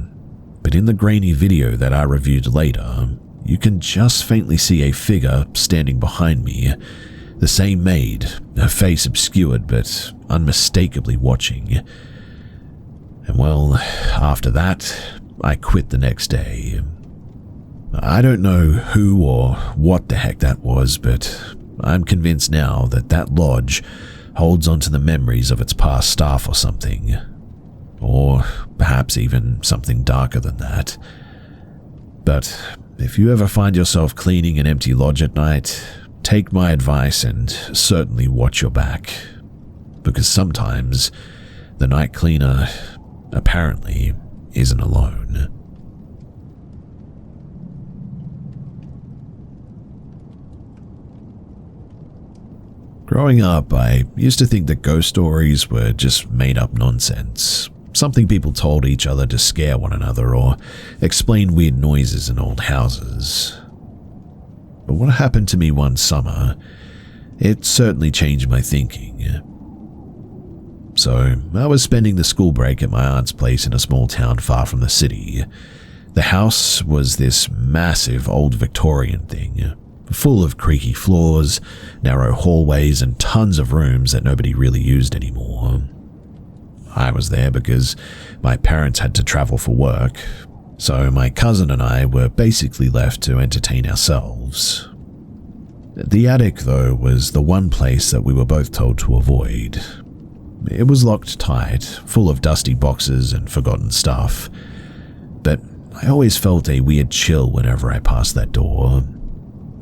but in the grainy video that I reviewed later, you can just faintly see a figure standing behind me, the same maid, her face obscured but unmistakably watching. And well, after that, I quit the next day. I don't know who or what the heck that was, but I'm convinced now that that lodge holds onto the memories of its past staff or something. Or perhaps even something darker than that. But if you ever find yourself cleaning an empty lodge at night, take my advice and certainly watch your back. Because sometimes the night cleaner apparently isn't alone. Growing up, I used to think that ghost stories were just made-up nonsense, something people told each other to scare one another or explain weird noises in old houses. But what happened to me one summer, it certainly changed my thinking. So, I was spending the school break at my aunt's place in a small town far from the city. The house was this massive old Victorian thing, full of creaky floors, narrow hallways, and tons of rooms that nobody really used anymore. I was there because my parents had to travel for work, so my cousin and I were basically left to entertain ourselves. The attic, though, was the one place that we were both told to avoid. It was locked tight, full of dusty boxes and forgotten stuff, but I always felt a weird chill whenever I passed that door,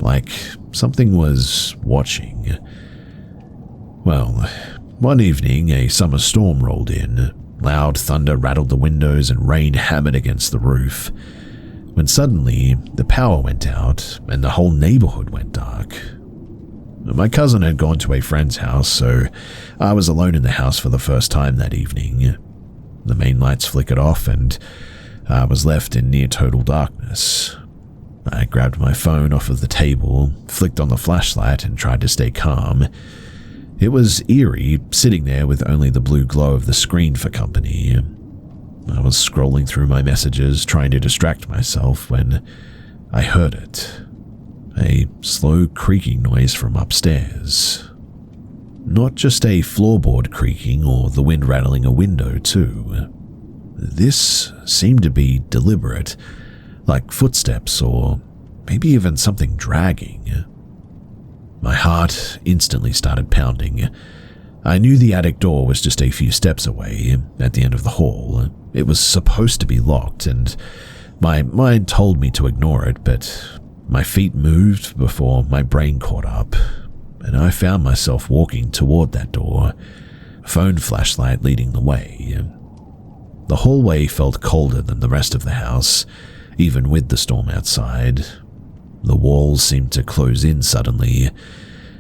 like something was watching. Well, one evening a summer storm rolled in. Loud thunder rattled the windows and rain hammered against the roof, when suddenly the power went out and the whole neighborhood went dark. My cousin had gone to a friend's house, so I was alone in the house for the first time that evening. The main lights flickered off and I was left in near total darkness. I grabbed my phone off of the table, flicked on the flashlight, and tried to stay calm. It was eerie, sitting there with only the blue glow of the screen for company. I was scrolling through my messages, trying to distract myself, when I heard it. A slow creaking noise from upstairs. Not just a floorboard creaking or the wind rattling a window, too. This seemed to be deliberate, like footsteps or maybe even something dragging. My heart instantly started pounding. I knew the attic door was just a few steps away, at the end of the hall. It was supposed to be locked, and my mind told me to ignore it, but My feet moved before my brain caught up, and I found myself walking toward that door, phone flashlight leading the way. The hallway felt colder than the rest of the house, even with the storm outside. The walls seemed to close in suddenly.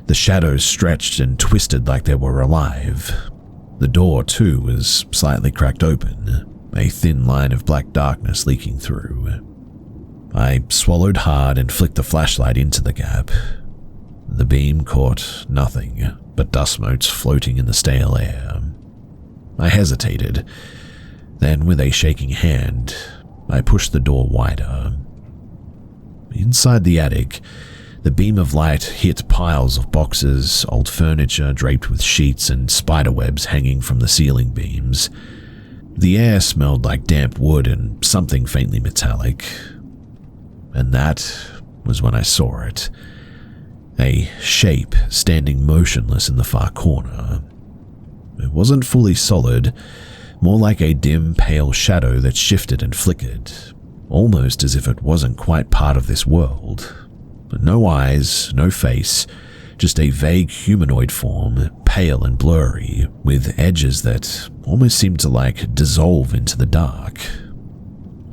The shadows stretched and twisted like they were alive. The door, too, was slightly cracked open, a thin line of black darkness leaking through. I swallowed hard and flicked the flashlight into the gap. The beam caught nothing but dust motes floating in the stale air. I hesitated. Then, with a shaking hand, I pushed the door wider. Inside the attic, the beam of light hit piles of boxes, old furniture draped with sheets, and spiderwebs hanging from the ceiling beams. The air smelled like damp wood and something faintly metallic. And that was when I saw it. A shape standing motionless in the far corner. It wasn't fully solid, more like a dim, pale shadow that shifted and flickered, almost as if it wasn't quite part of this world. No eyes, no face, just a vague humanoid form, pale and blurry, with edges that almost seemed to dissolve into the dark.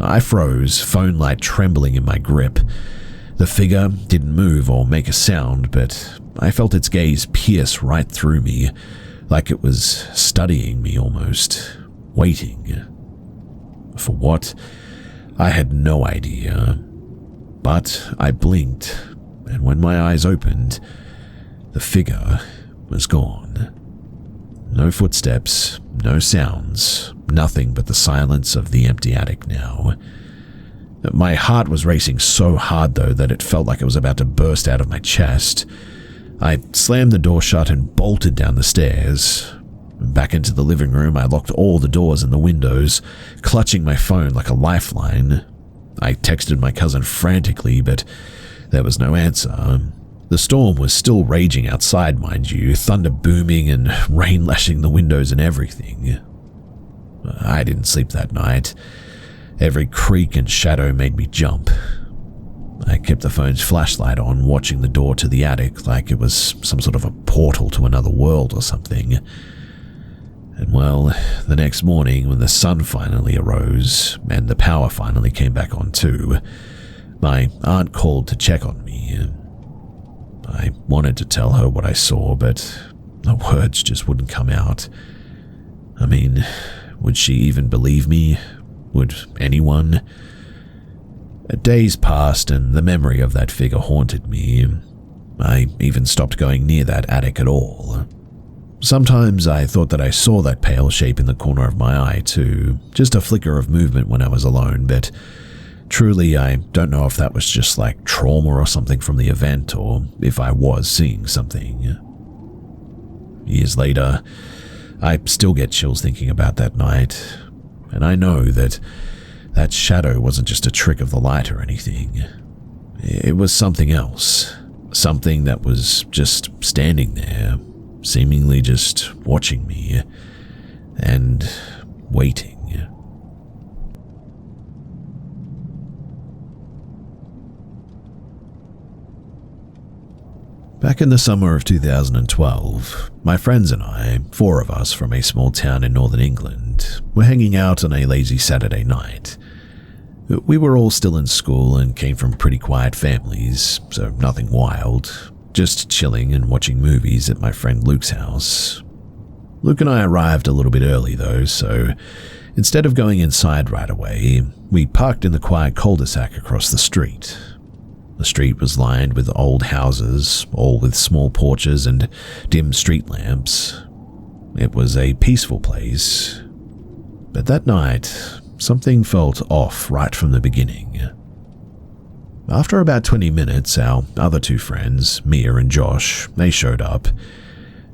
I froze, phone light trembling in my grip. The figure didn't move or make a sound, but I felt its gaze pierce right through me, like it was studying me almost, waiting. For what? I had no idea. But I blinked, and when my eyes opened, the figure was gone. No footsteps, no sounds, nothing but the silence of the empty attic now. My heart was racing so hard, though, that it felt like it was about to burst out of my chest. I slammed the door shut and bolted down the stairs. Back into the living room, I locked all the doors and the windows, clutching my phone like a lifeline. I texted my cousin frantically, but there was no answer. The storm was still raging outside, mind you, thunder booming and rain lashing the windows and everything. I didn't sleep that night. Every creak and shadow made me jump. I kept the phone's flashlight on, watching the door to the attic like it was some sort of a portal to another world or something. And well, the next morning when the sun finally arose and the power finally came back on too, my aunt called to check on me. I wanted to tell her what I saw, but the words just wouldn't come out. I mean, would she even believe me? Would anyone? Days passed and the memory of that figure haunted me. I even stopped going near that attic at all. Sometimes I thought that I saw that pale shape in the corner of my eye too, just a flicker of movement when I was alone, but truly I don't know if that was just like trauma or something from the event, or if I was seeing something. Years later, I still get chills thinking about that night, and I know that that shadow wasn't just a trick of the light or anything. It was something else, something that was just standing there, seemingly just watching me and waiting. Back in the summer of 2012, my friends and I, 4 of us from a small town in northern England, were hanging out on a lazy Saturday night. We were all still in school and came from pretty quiet families, so nothing wild, just chilling and watching movies at my friend Luke's house. Luke and I arrived a little bit early though, so instead of going inside right away, we parked in the quiet cul-de-sac across the street. The street was lined with old houses, all with small porches and dim street lamps. It was a peaceful place. But that night, something felt off right from the beginning. After about 20 minutes, our other 2 friends, Mia and Josh, they showed up.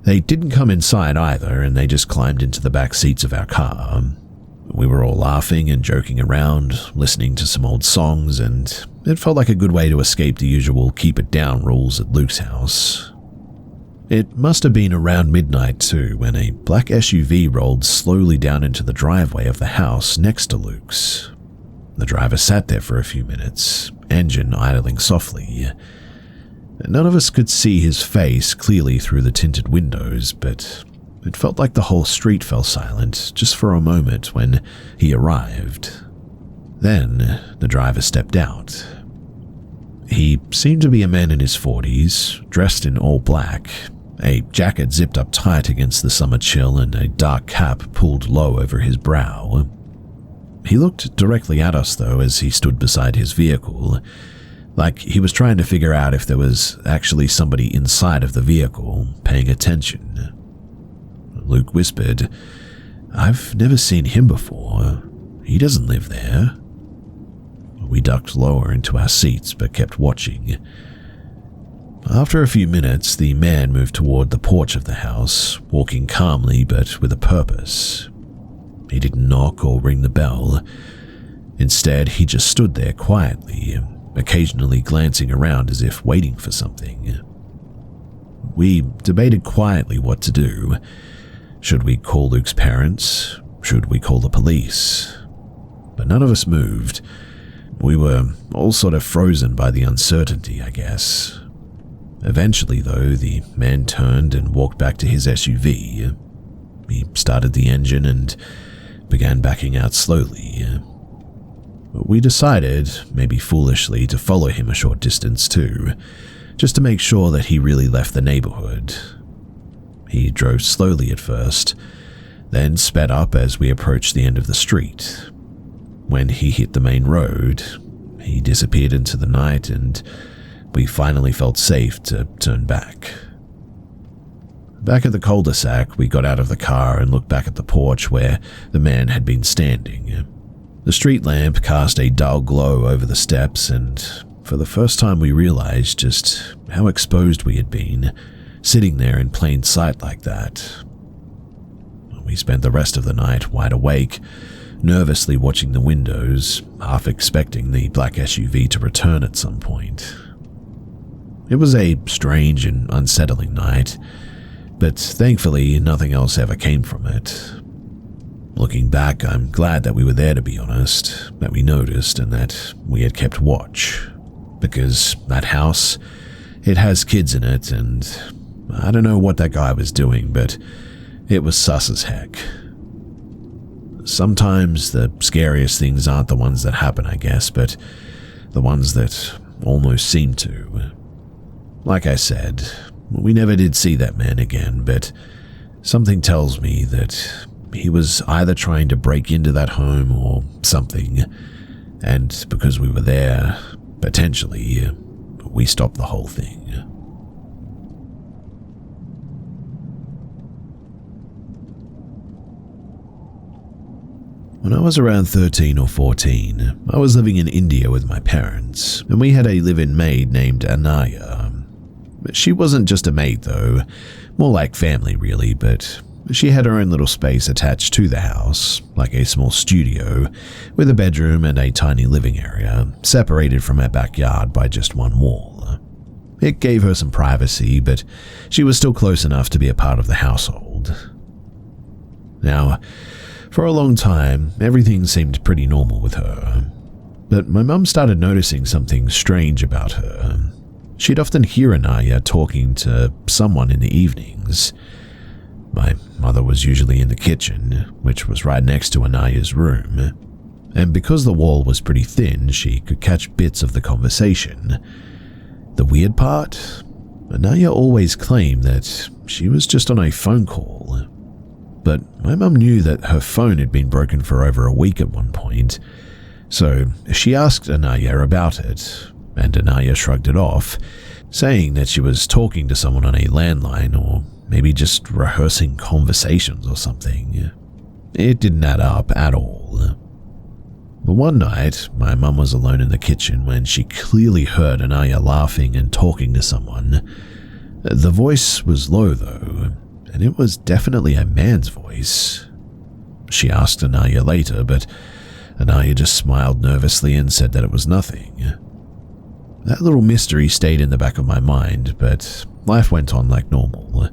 They didn't come inside either, and they just climbed into the back seats of our car. We were all laughing and joking around, listening to some old songs, and it felt like a good way to escape the usual keep it down rules at Luke's house. It must have been around midnight too when a black SUV rolled slowly down into the driveway of the house next to Luke's. The driver sat there for a few minutes, engine idling softly. None of us could see his face clearly through the tinted windows, but it felt like the whole street fell silent just for a moment when he arrived. Then the driver stepped out. He seemed to be a man in his 40s, dressed in all black, a jacket zipped up tight against the summer chill and a dark cap pulled low over his brow. He looked directly at us, though, as he stood beside his vehicle, like he was trying to figure out if there was actually somebody inside of the vehicle paying attention. Luke whispered, "I've never seen him before. He doesn't live there." We ducked lower into our seats but kept watching. After a few minutes, the man moved toward the porch of the house, walking calmly but with a purpose. He didn't knock or ring the bell. Instead, he just stood there quietly, occasionally glancing around as if waiting for something. We debated quietly what to do. Should we call Luke's parents? Should we call the police? But none of us moved. We were all sort of frozen by the uncertainty, I guess. Eventually, though, the man turned and walked back to his SUV. He started the engine and began backing out slowly. We decided, maybe foolishly, to follow him a short distance too, just to make sure that he really left the neighborhood. He drove slowly at first, then sped up as we approached the end of the street. When he hit the main road, he disappeared into the night and we finally felt safe to turn back. Back at the cul-de-sac, we got out of the car and looked back at the porch where the man had been standing. The street lamp cast a dull glow over the steps, and for the first time we realized just how exposed we had been, sitting there in plain sight like that. We spent the rest of the night wide awake, nervously watching the windows, half expecting the black SUV to return at some point. It was a strange and unsettling night, but thankfully nothing else ever came from it. Looking back, I'm glad that we were there, to be honest, that we noticed and that we had kept watch, because that house, it has kids in it, and I don't know what that guy was doing, but it was sus as heck. Sometimes the scariest things aren't the ones that happen, I guess, but the ones that almost seem to. Like I said, we never did see that man again, but something tells me that he was either trying to break into that home or something, and because we were there, potentially, we stopped the whole thing. When I was around 13 or 14, I was living in India with my parents, and we had a live-in maid named Anaya. She wasn't just a maid though, more like family really, but she had her own little space attached to the house, like a small studio, with a bedroom and a tiny living area, separated from our backyard by just one wall. It gave her some privacy, but she was still close enough to be a part of the household. Now, for a long time, everything seemed pretty normal with her, but my mum started noticing something strange about her. She'd often hear Anaya talking to someone in the evenings. My mother was usually in the kitchen, which was right next to Anaya's room, and because the wall was pretty thin, she could catch bits of the conversation. The weird part? Anaya always claimed that she was just on a phone call, but my mum knew that her phone had been broken for over a week at one point, so she asked Anaya about it, and Anaya shrugged it off, saying that she was talking to someone on a landline or maybe just rehearsing conversations or something. It didn't add up at all. But one night, my mum was alone in the kitchen when she clearly heard Anaya laughing and talking to someone. The voice was low though, and it was definitely a man's voice. She asked Anaya later, but Anaya just smiled nervously and said that it was nothing. That little mystery stayed in the back of my mind, but life went on like normal.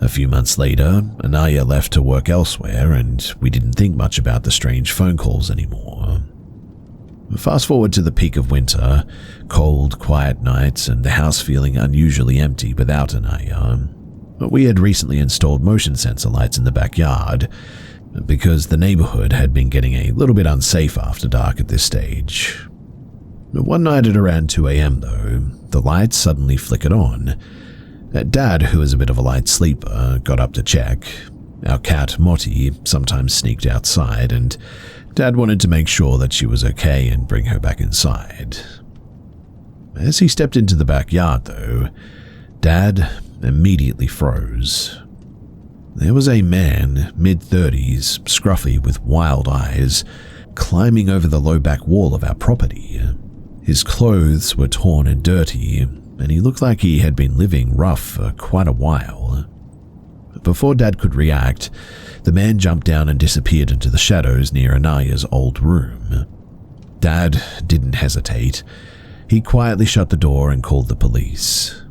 A few months later, Anaya left to work elsewhere, and we didn't think much about the strange phone calls anymore. Fast forward to the peak of winter, cold, quiet nights, and the house feeling unusually empty without Anaya. We had recently installed motion sensor lights in the backyard, because the neighborhood had been getting a little bit unsafe after dark at this stage. One night at around 2 a.m. though, the lights suddenly flickered on. Dad, who is a bit of a light sleeper, got up to check. Our cat, Motti, sometimes sneaked outside, and Dad wanted to make sure that she was okay and bring her back inside. As he stepped into the backyard though, Dad immediately froze. There was a man, mid-30s, scruffy with wild eyes, climbing over the low back wall of our property. His clothes were torn and dirty, and he looked like he had been living rough for quite a while. Before Dad could react, the man jumped down and disappeared into the shadows near Anaya's old room. Dad didn't hesitate. He quietly shut the door and called the police.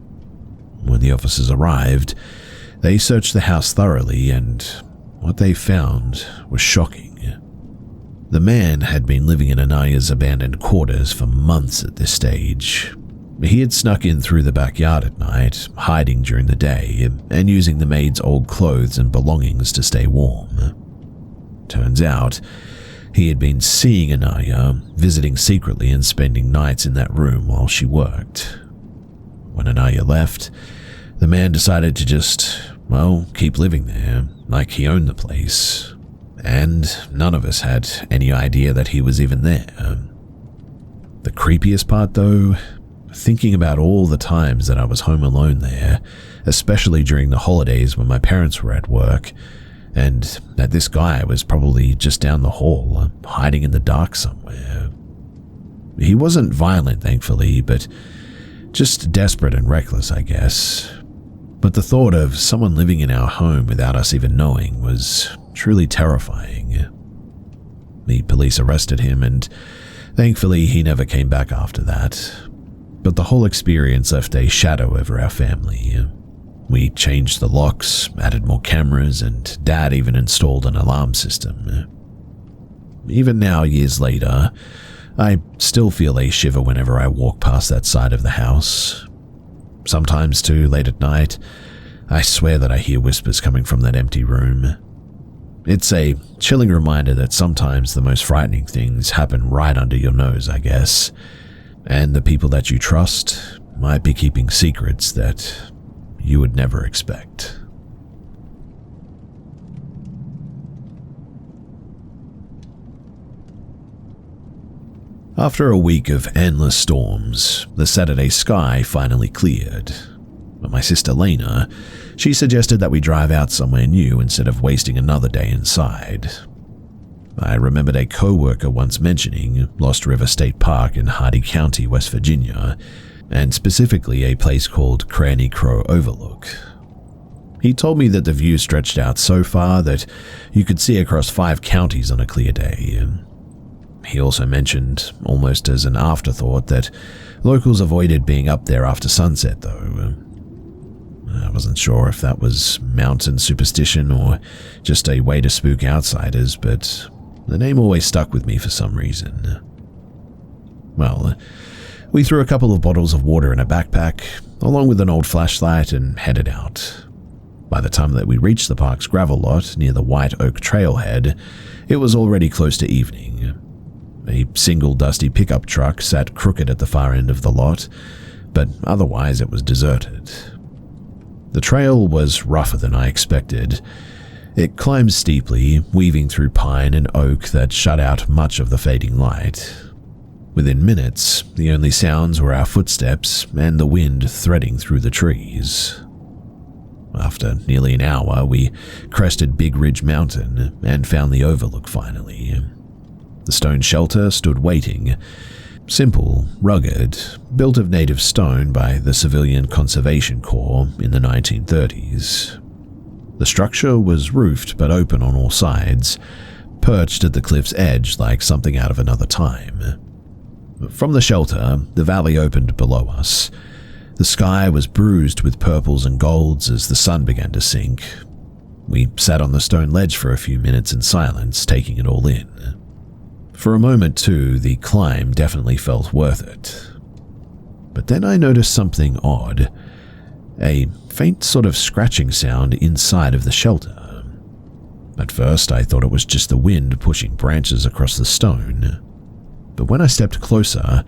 When the officers arrived, they searched the house thoroughly, and what they found was shocking. The man had been living in Anaya's abandoned quarters for months at this stage. He had snuck in through the backyard at night, hiding during the day, and using the maid's old clothes and belongings to stay warm. Turns out, he had been seeing Anaya, visiting secretly and spending nights in that room while she worked. When Anaya left, the man decided to just, keep living there, like he owned the place. And none of us had any idea that he was even there. The creepiest part though, thinking about all the times that I was home alone there, especially during the holidays when my parents were at work, and that this guy was probably just down the hall, hiding in the dark somewhere. He wasn't violent, thankfully, but just desperate and reckless, I guess. But the thought of someone living in our home without us even knowing was truly terrifying. The police arrested him, and thankfully he never came back after that. But the whole experience left a shadow over our family. We changed the locks, added more cameras, and Dad even installed an alarm system. Even now, years later, I still feel a shiver whenever I walk past that side of the house. Sometimes too, late at night, I swear that I hear whispers coming from that empty room. It's a chilling reminder that sometimes the most frightening things happen right under your nose, I guess, and the people that you trust might be keeping secrets that you would never expect. After a week of endless storms, the Saturday sky finally cleared. But my sister Lena, she suggested that we drive out somewhere new instead of wasting another day inside. I remembered a co-worker once mentioning Lost River State Park in Hardy County, West Virginia, and specifically a place called Cranny Crow Overlook. He told me that the view stretched out so far that you could see across 5 counties on a clear day. He also mentioned, almost as an afterthought, that locals avoided being up there after sunset, though. I wasn't sure if that was mountain superstition or just a way to spook outsiders, but the name always stuck with me for some reason. Well, we threw a couple of bottles of water in a backpack, along with an old flashlight, and headed out. By the time that we reached the park's gravel lot near the White Oak Trailhead, it was already close to evening. A single dusty pickup truck sat crooked at the far end of the lot, but otherwise it was deserted. The trail was rougher than I expected. It climbed steeply, weaving through pine and oak that shut out much of the fading light. Within minutes, the only sounds were our footsteps and the wind threading through the trees. After nearly an hour, we crested Big Ridge Mountain and found the overlook finally. The stone shelter stood waiting. Simple, rugged, built of native stone by the Civilian Conservation Corps in the 1930s. The structure was roofed but open on all sides, perched at the cliff's edge like something out of another time. From the shelter, the valley opened below us. The sky was bruised with purples and golds as the sun began to sink. We sat on the stone ledge for a few minutes in silence, taking it all in. For a moment too, the climb definitely felt worth it. But then I noticed something odd, a faint sort of scratching sound inside of the shelter. At first I thought it was just the wind pushing branches across the stone, but when I stepped closer,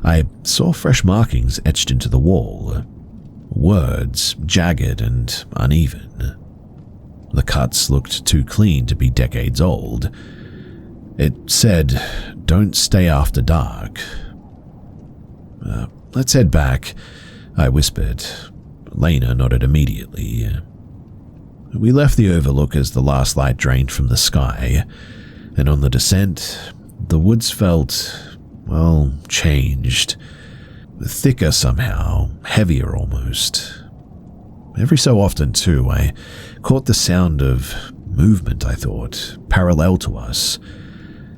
I saw fresh markings etched into the wall, words jagged and uneven. The cuts looked too clean to be decades old. It said, "Don't stay after dark." Let's head back, I whispered. Lena nodded immediately. We left the overlook as the last light drained from the sky, and on the descent, the woods felt, well, changed. Thicker somehow, heavier almost. Every so often, too, I caught the sound of movement, I thought, parallel to us.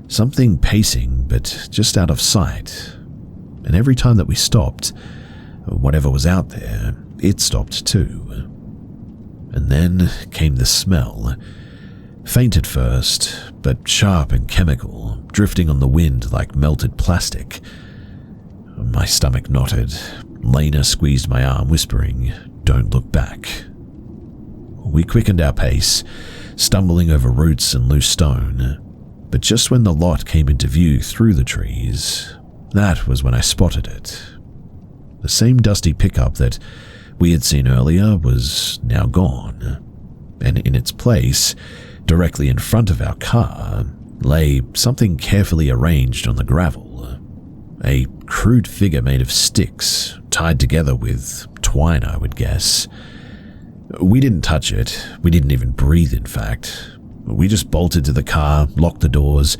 Something pacing, but just out of sight. And every time that we stopped, whatever was out there, it stopped too. And then came the smell. Faint at first, but sharp and chemical, drifting on the wind like melted plastic. My stomach knotted. Lena squeezed my arm, whispering, "Don't look back." We quickened our pace, stumbling over roots and loose stone. But just when the lot came into view through the trees, that was when I spotted it. The same dusty pickup that we had seen earlier was now gone, and in its place, directly in front of our car, lay something carefully arranged on the gravel. A crude figure made of sticks, tied together with twine, I would guess. We didn't touch it. We didn't even breathe, in fact. We just bolted to the car, locked the doors,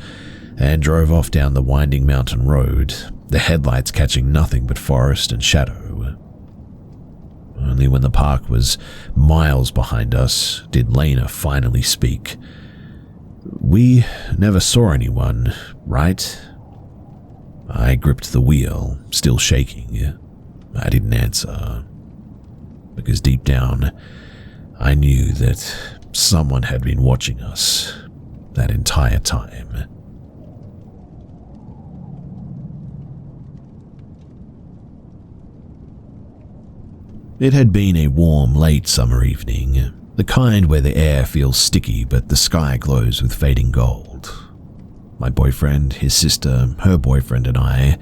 and drove off down the winding mountain road, the headlights catching nothing but forest and shadow. Only when the park was miles behind us did Lena finally speak. "We never saw anyone, right?" I gripped the wheel, still shaking. I didn't answer, because deep down, I knew that someone had been watching us that entire time. It had been a warm, late summer evening, the kind where the air feels sticky but the sky glows with fading gold. My boyfriend, his sister, her boyfriend, and I,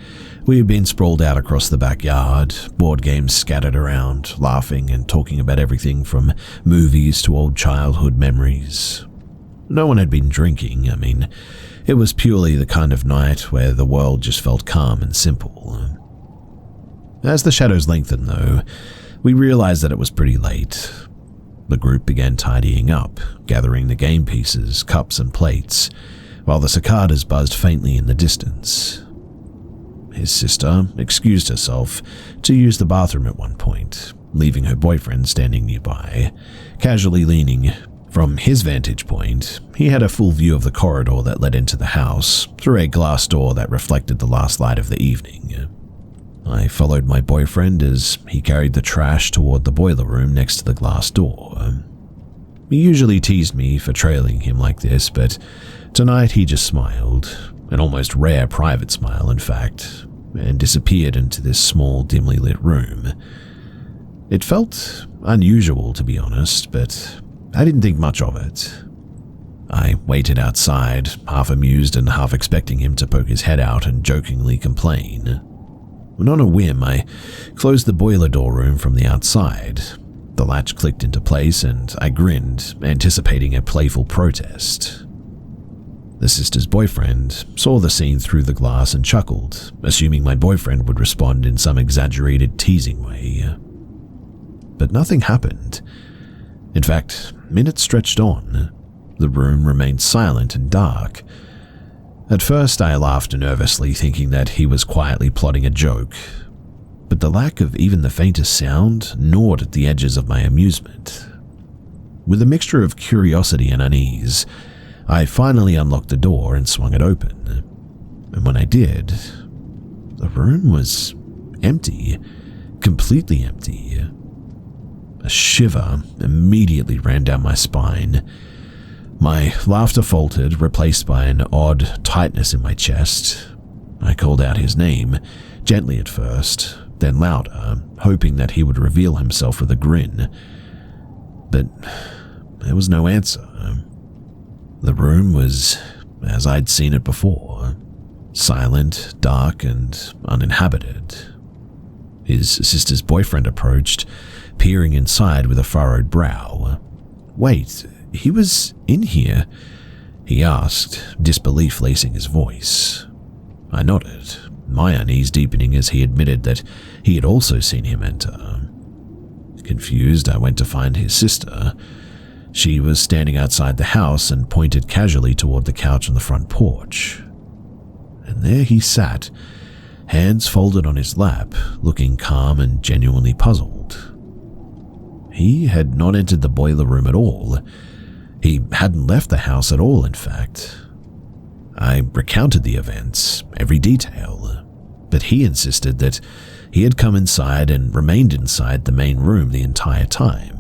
we had been sprawled out across the backyard, board games scattered around, laughing and talking about everything from movies to old childhood memories. No one had been drinking. It was purely the kind of night where the world just felt calm and simple. As the shadows lengthened, though, we realized that it was pretty late. The group began tidying up, gathering the game pieces, cups and plates, while the cicadas buzzed faintly in the distance. His sister excused herself to use the bathroom at one point, leaving her boyfriend standing nearby, casually leaning. From his vantage point, he had a full view of the corridor that led into the house, through a glass door that reflected the last light of the evening. I followed my boyfriend as he carried the trash toward the boiler room next to the glass door. He usually teased me for trailing him like this, but tonight he just smiled, an almost rare private smile in fact, and disappeared into this small, dimly lit room. It felt unusual, to be honest, but I didn't think much of it. I waited outside, half amused and half expecting him to poke his head out and jokingly complain. When on a whim, I closed the boiler door room from the outside. The latch clicked into place and I grinned, anticipating a playful protest. The sister's boyfriend saw the scene through the glass and chuckled, assuming my boyfriend would respond in some exaggerated, teasing way. But nothing happened. In fact, minutes stretched on. The room remained silent and dark. At first, I laughed nervously, thinking that he was quietly plotting a joke, but the lack of even the faintest sound gnawed at the edges of my amusement. With a mixture of curiosity and unease, I finally unlocked the door and swung it open, and when I did, the room was empty, completely empty. A shiver immediately ran down my spine. My laughter faltered, replaced by an odd tightness in my chest. I called out his name, gently at first, then louder, hoping that he would reveal himself with a grin. But there was no answer. The room was as I'd seen it before, silent, dark, and uninhabited. His sister's boyfriend approached, peering inside with a furrowed brow. "Wait, he was in here?" he asked, disbelief lacing his voice. I nodded, my unease deepening as he admitted that he had also seen him enter. Confused, I went to find his sister. She was standing outside the house and pointed casually toward the couch on the front porch. And there he sat, hands folded on his lap, looking calm and genuinely puzzled. He had not entered the boiler room at all. He hadn't left the house at all, in fact. I recounted the events, every detail, but he insisted that he had come inside and remained inside the main room the entire time.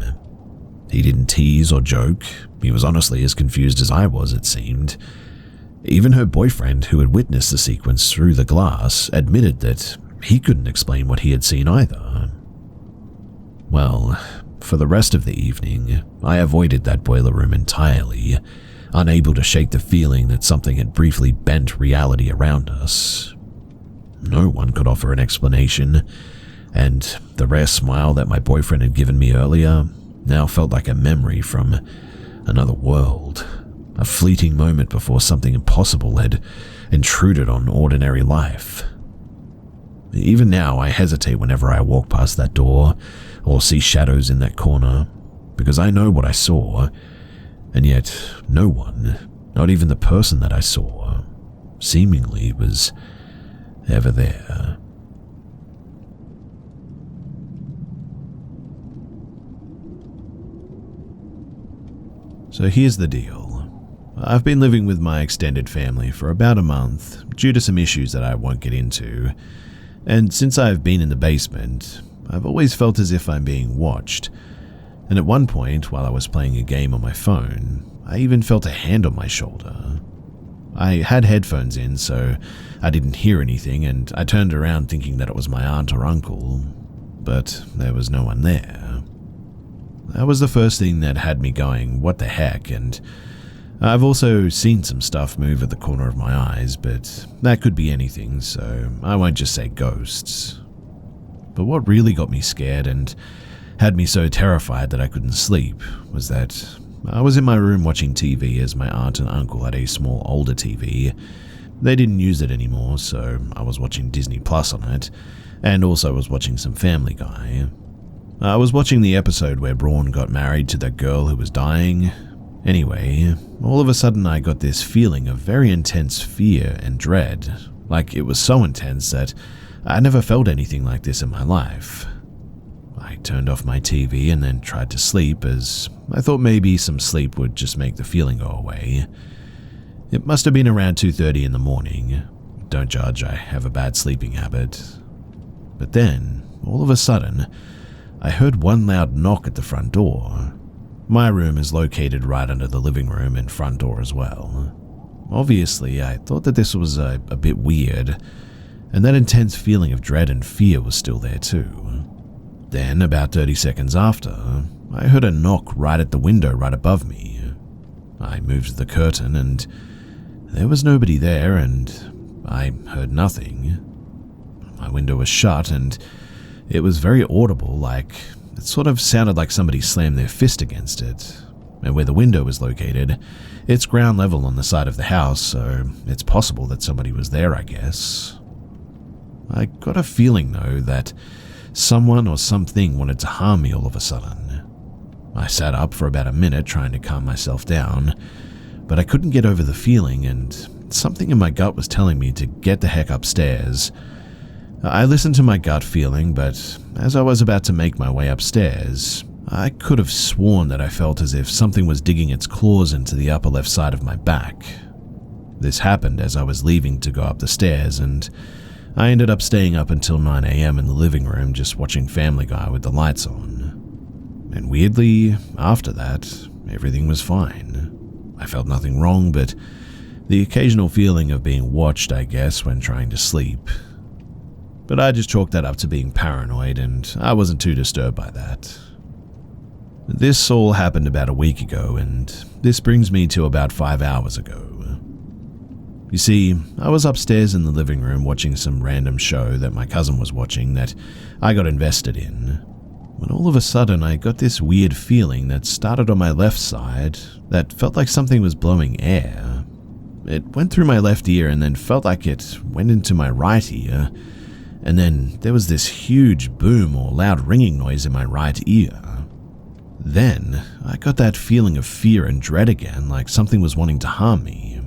He didn't tease or joke. He was honestly as confused as I was, it seemed. Even her boyfriend, who had witnessed the sequence through the glass, admitted that he couldn't explain what he had seen either. Well, for the rest of the evening, I avoided that boiler room entirely, unable to shake the feeling that something had briefly bent reality around us. No one could offer an explanation, and the rare smile that my boyfriend had given me earlier now felt like a memory from another world, a fleeting moment before something impossible had intruded on ordinary life. Even now, I hesitate whenever I walk past that door or see shadows in that corner, because I know what I saw, and yet no one, not even the person that I saw, seemingly was ever there. So here's the deal. I've been living with my extended family for about a month due to some issues that I won't get into, and since I've been in the basement, I've always felt as if I'm being watched. And at one point, while I was playing a game on my phone, I even felt a hand on my shoulder. I had headphones in, so I didn't hear anything, and I turned around thinking that it was my aunt or uncle, but there was no one there. That was the first thing that had me going, what the heck, and I've also seen some stuff move at the corner of my eyes, but that could be anything, so I won't just say ghosts. But what really got me scared and had me so terrified that I couldn't sleep was that I was in my room watching TV as my aunt and uncle had a small older TV. They didn't use it anymore, so I was watching Disney Plus on it, and also was watching some Family Guy. I was watching the episode where Braun got married to that girl who was dying. Anyway, all of a sudden I got this feeling of very intense fear and dread, like it was so intense that I never felt anything like this in my life. I turned off my TV and then tried to sleep, as I thought maybe some sleep would just make the feeling go away. It must have been around 2:30 in the morning. Don't judge, I have a bad sleeping habit. But then, all of a sudden, I heard one loud knock at the front door. My room is located right under the living room and front door as well. Obviously, I thought that this was a bit weird, and that intense feeling of dread and fear was still there too. Then, about 30 seconds after, I heard a knock right at the window right above me. I moved the curtain and there was nobody there, and I heard nothing. My window was shut and it was very audible, like it sort of sounded like somebody slammed their fist against it. And where the window was located, it's ground level on the side of the house, so it's possible that somebody was there, I guess. I got a feeling, though, that someone or something wanted to harm me all of a sudden. I sat up for about a minute trying to calm myself down, but I couldn't get over the feeling, and something in my gut was telling me to get the heck upstairs. I listened to my gut feeling, but as I was about to make my way upstairs, I could have sworn that I felt as if something was digging its claws into the upper left side of my back. This happened as I was leaving to go up the stairs, and I ended up staying up until 9 a.m. in the living room just watching Family Guy with the lights on. And weirdly, after that, everything was fine. I felt nothing wrong, but the occasional feeling of being watched, I guess, when trying to sleep. But I just chalked that up to being paranoid, and I wasn't too disturbed by that. This all happened about a week ago, and this brings me to about 5 hours ago. You see, I was upstairs in the living room watching some random show that my cousin was watching that I got invested in, when all of a sudden I got this weird feeling that started on my left side that felt like something was blowing air. It went through my left ear and then felt like it went into my right ear, and then there was this huge boom or loud ringing noise in my right ear. Then I got that feeling of fear and dread again, like something was wanting to harm me.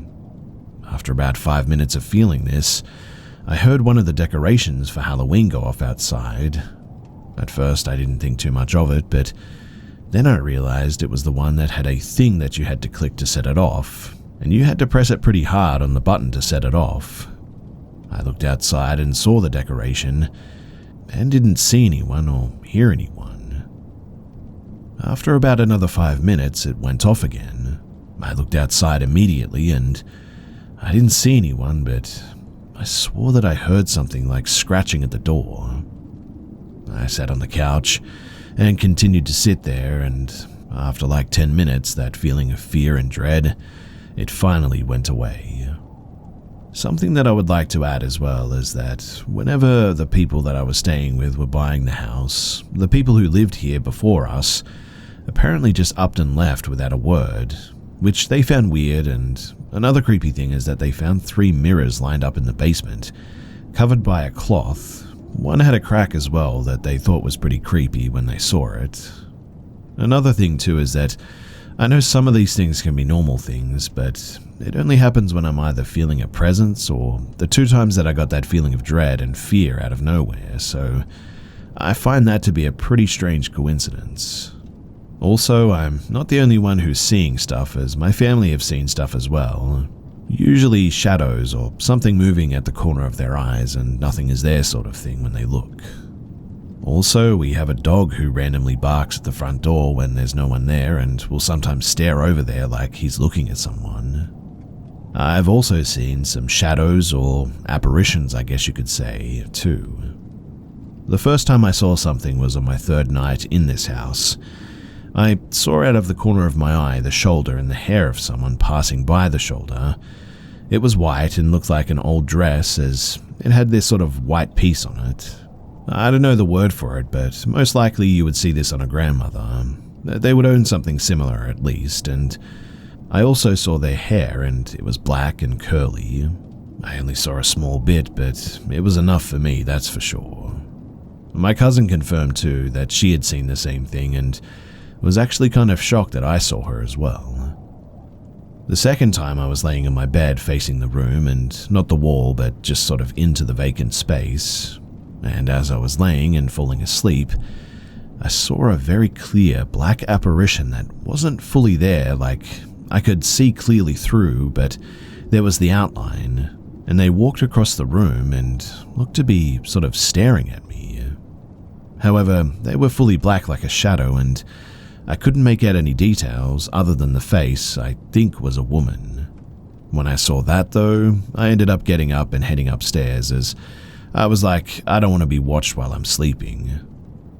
After about 5 minutes of feeling this, I heard one of the decorations for Halloween go off outside. At first I didn't think too much of it, but then I realized it was the one that had a thing that you had to click to set it off, and you had to press it pretty hard on the button to set it off. I looked outside and saw the decoration, and didn't see anyone or hear anyone. After about another 5 minutes, it went off again. I looked outside immediately, and I didn't see anyone, but I swore that I heard something like scratching at the door. I sat on the couch and continued to sit there, and after like 10 minutes, that feeling of fear and dread, it finally went away. Something that I would like to add as well is that whenever the people that I was staying with were buying the house, the people who lived here before us apparently just upped and left without a word, which they found weird. And another creepy thing is that they found 3 mirrors lined up in the basement, covered by a cloth. One had a crack as well that they thought was pretty creepy when they saw it. Another thing too is that I know some of these things can be normal things, but it only happens when I'm either feeling a presence or the 2 times that I got that feeling of dread and fear out of nowhere, so I find that to be a pretty strange coincidence. Also, I'm not the only one who's seeing stuff, as my family have seen stuff as well. Usually shadows or something moving at the corner of their eyes and nothing is there sort of thing when they look. Also, we have a dog who randomly barks at the front door when there's no one there and will sometimes stare over there like he's looking at someone. I've also seen some shadows or apparitions, I guess you could say, too. The first time I saw something was on my 3rd night in this house. I saw out of the corner of my eye the shoulder and the hair of someone passing by the shoulder. It was white and looked like an old dress, as it had this sort of white piece on it. I don't know the word for it, but most likely you would see this on a grandmother. They would own something similar at least, and I also saw their hair and it was black and curly. I only saw a small bit, but it was enough for me, that's for sure. My cousin confirmed too that she had seen the same thing and was actually kind of shocked that I saw her as well. The second time I was laying in my bed facing the room, and not the wall but just sort of into the vacant space, and as I was laying and falling asleep, I saw a very clear black apparition that wasn't fully there, like I could see clearly through, but there was the outline, and they walked across the room and looked to be sort of staring at me. However, they were fully black like a shadow, and I couldn't make out any details other than the face I think was a woman. When I saw that though, I ended up getting up and heading upstairs, as I was like, I don't want to be watched while I'm sleeping.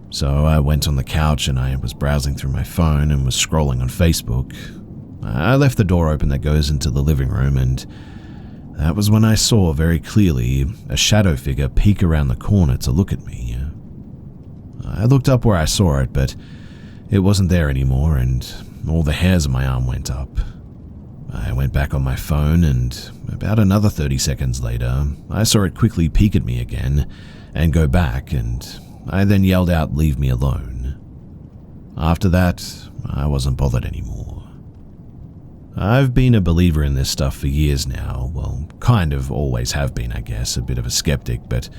So I went on the couch and I was browsing through my phone and was scrolling on Facebook. I left the door open that goes into the living room, and that was when I saw very clearly a shadow figure peek around the corner to look at me. I looked up where I saw it, but it wasn't there anymore, and all the hairs on my arm went up. I went back on my phone, and about another 30 seconds later, I saw it quickly peek at me again and go back, and I then yelled out, "Leave me alone." After that, I wasn't bothered anymore. I've been a believer in this stuff for years now, well, kind of always have been, I guess, a bit of a skeptic, but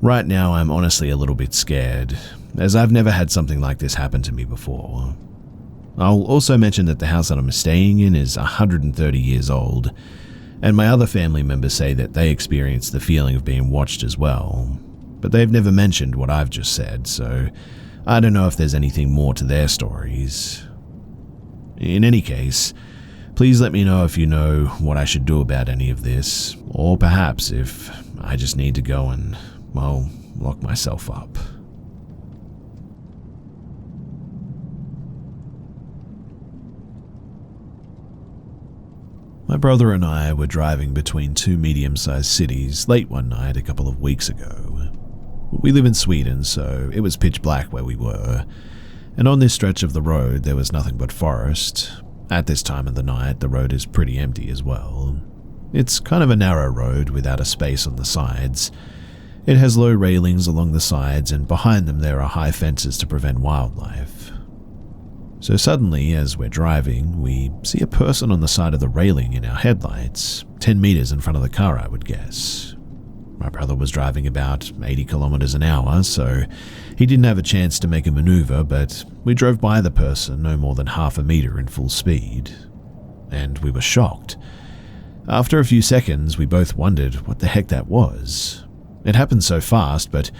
right now I'm honestly a little bit scared, as I've never had something like this happen to me before. I'll also mention that the house that I'm staying in is 130 years old, and my other family members say that they experienced the feeling of being watched as well, but they've never mentioned what I've just said, so I don't know if there's anything more to their stories. In any case, Please let me know if you know what I should do about any of this, or perhaps if I just need to go and, well, lock myself up. My brother and I were driving between two medium-sized cities late one night a couple of weeks ago. We live in Sweden, so it was pitch black where we were, and on this stretch of the road there was nothing but forest. At this time of the night, the road is pretty empty as well. It's kind of a narrow road without a space on the sides. It has low railings along the sides, and behind them there are high fences to prevent wildlife. So suddenly, as we're driving, we see a person on the side of the railing in our headlights, 10 meters in front of the car, I would guess. My brother was driving about 80 kilometers an hour, so he didn't have a chance to make a maneuver, but we drove by the person no more than half a meter in full speed. And we were shocked. After a few seconds, we both wondered what the heck that was. It happened so fast, but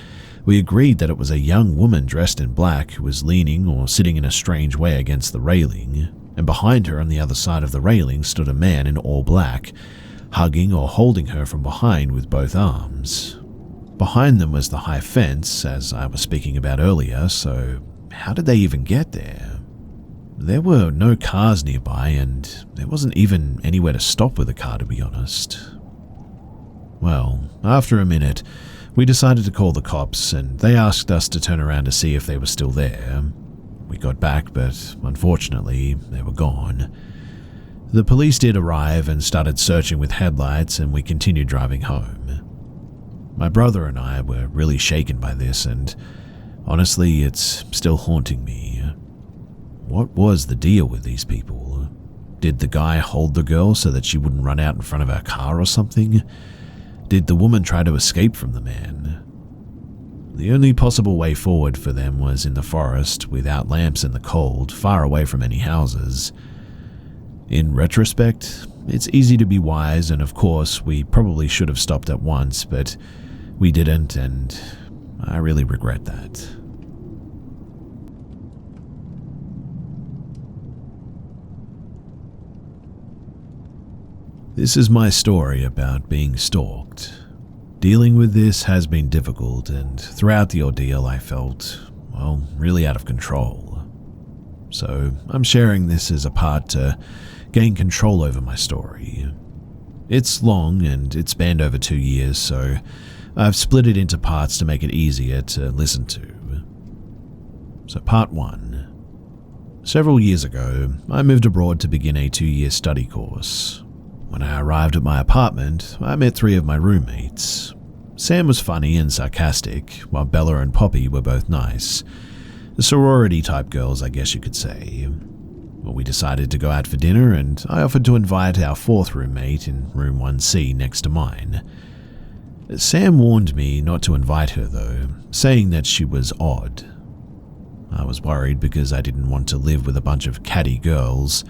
we agreed that it was a young woman dressed in black who was leaning or sitting in a strange way against the railing, and behind her on the other side of the railing stood a man in all black, hugging or holding her from behind with both arms. Behind them was the high fence, as I was speaking about earlier, so how did they even get there? There were no cars nearby, and there wasn't even anywhere to stop with a car, to be honest. Well, after a minute, we decided to call the cops, and they asked us to turn around to see if they were still there. We got back, but unfortunately, they were gone. The police did arrive and started searching with headlights, and we continued driving home. My brother and I were really shaken by this, and honestly, it's still haunting me. What was the deal with these people? Did the guy hold the girl so that she wouldn't run out in front of our car or something? Did the woman try to escape from the man? The only possible way forward for them was in the forest, without lamps in the cold, far away from any houses. In retrospect, it's easy to be wise, and of course, we probably should have stopped at once, but we didn't, and I really regret that. This is my story about being stalked. Dealing with this has been difficult, and throughout the ordeal I felt, well, really out of control. So I'm sharing this as a part to gain control over my story. It's long and it spanned over 2 years, so I've split it into parts to make it easier to listen to. So part 1. Several years ago, I moved abroad to begin a 2-year study course. When I arrived at my apartment, I met 3 of my roommates. Sam was funny and sarcastic, while Bella and Poppy were both nice. Sorority-type girls, I guess you could say. Well, we decided to go out for dinner, and I offered to invite our 4th roommate in room 1C next to mine. Sam warned me not to invite her, though, saying that she was odd. I was worried because I didn't want to live with a bunch of catty girls.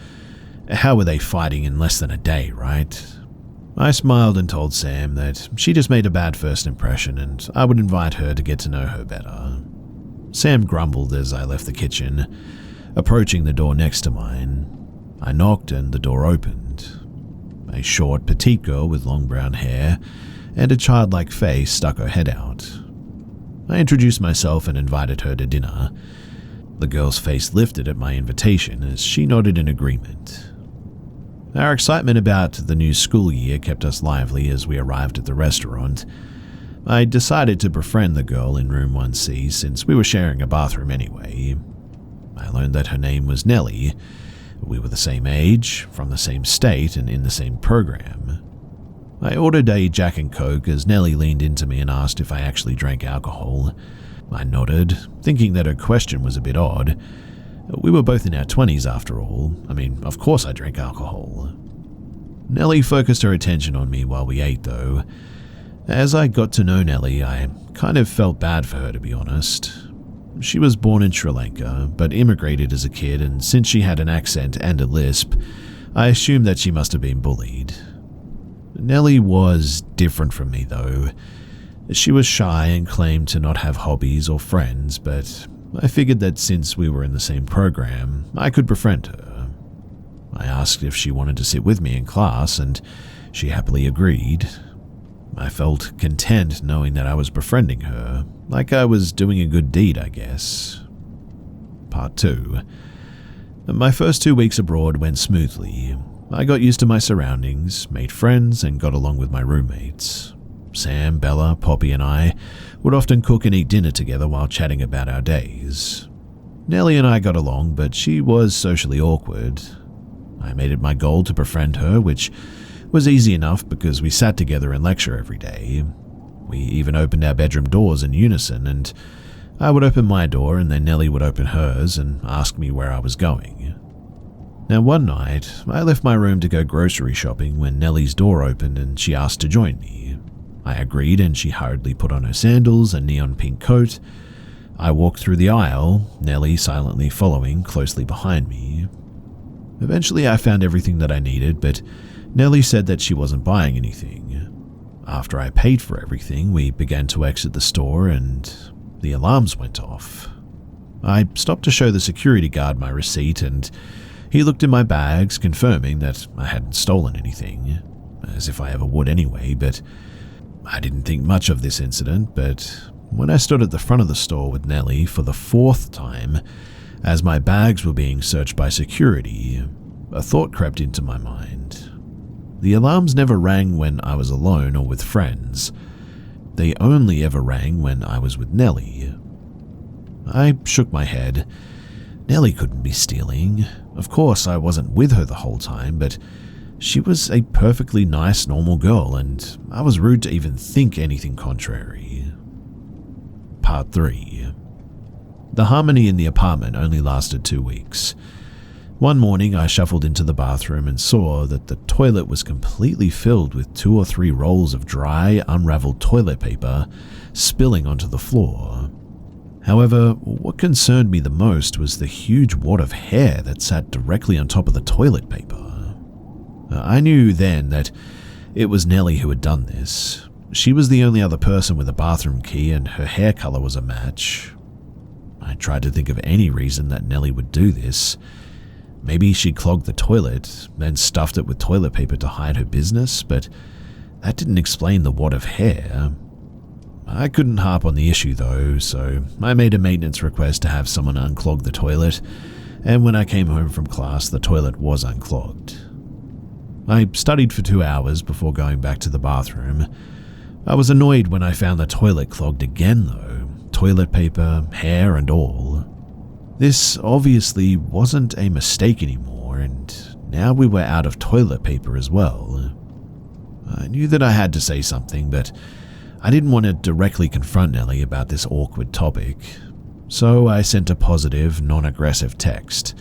How were they fighting in less than a day, right? I smiled and told Sam that she just made a bad first impression and I would invite her to get to know her better. Sam grumbled as I left the kitchen, approaching the door next to mine. I knocked and the door opened. A short, petite girl with long brown hair and a childlike face stuck her head out. I introduced myself and invited her to dinner. The girl's face lifted at my invitation as she nodded in agreement. Our excitement about the new school year kept us lively as we arrived at the restaurant. I decided to befriend the girl in room 1C since we were sharing a bathroom anyway. I learned that her name was Nellie. We were the same age, from the same state, and in the same program. I ordered a Jack and Coke as Nellie leaned into me and asked if I actually drank alcohol. I nodded, thinking that her question was a bit odd. We were both in our 20s after all. I mean, of course I drank alcohol. Nellie focused her attention on me while we ate, though. As I got to know Nellie, I kind of felt bad for her, to be honest. She was born in Sri Lanka, but immigrated as a kid, and since she had an accent and a lisp, I assumed that she must have been bullied. Nellie was different from me, though. She was shy and claimed to not have hobbies or friends, but I figured that since we were in the same program, I could befriend her. I asked if she wanted to sit with me in class, and she happily agreed. I felt content knowing that I was befriending her, like I was doing a good deed, I guess. Part 2. My first 2 weeks abroad went smoothly. I got used to my surroundings, made friends, and got along with my roommates. Sam, Bella, Poppy, and I would often cook and eat dinner together while chatting about our days. Nellie and I got along, but she was socially awkward. I made it my goal to befriend her, which was easy enough because we sat together in lecture every day. We even opened our bedroom doors in unison, and I would open my door and then Nellie would open hers and ask me where I was going. Now one night, I left my room to go grocery shopping when Nellie's door opened and she asked to join me. I agreed and she hurriedly put on her sandals and neon pink coat. I walked through the aisle, Nellie silently following closely behind me. Eventually I found everything that I needed, but Nellie said that she wasn't buying anything. After I paid for everything, we began to exit the store and the alarms went off. I stopped to show the security guard my receipt and he looked in my bags, confirming that I hadn't stolen anything, as if I ever would anyway, but I didn't think much of this incident. But when I stood at the front of the store with Nellie for the 4th time, as my bags were being searched by security, a thought crept into my mind. The alarms never rang when I was alone or with friends. They only ever rang when I was with Nellie. I shook my head. Nellie couldn't be stealing. Of course, I wasn't with her the whole time, but she was a perfectly nice, normal girl, and I was rude to even think anything contrary. Part 3. The harmony in the apartment only lasted 2 weeks. One morning, I shuffled into the bathroom and saw that the toilet was completely filled with 2 or 3 rolls of dry, unraveled toilet paper spilling onto the floor. However, what concerned me the most was the huge wad of hair that sat directly on top of the toilet paper. I knew then that it was Nellie who had done this. She was the only other person with a bathroom key and her hair color was a match. I tried to think of any reason that Nellie would do this. Maybe she clogged the toilet, then stuffed it with toilet paper to hide her business, but that didn't explain the wad of hair. I couldn't harp on the issue though, so I made a maintenance request to have someone unclog the toilet, and when I came home from class, the toilet was unclogged. I studied for 2 hours before going back to the bathroom. I was annoyed when I found the toilet clogged again though, toilet paper, hair and all. This obviously wasn't a mistake anymore, and now we were out of toilet paper as well. I knew that I had to say something, but I didn't want to directly confront Nellie about this awkward topic, so I sent a positive, non-aggressive text.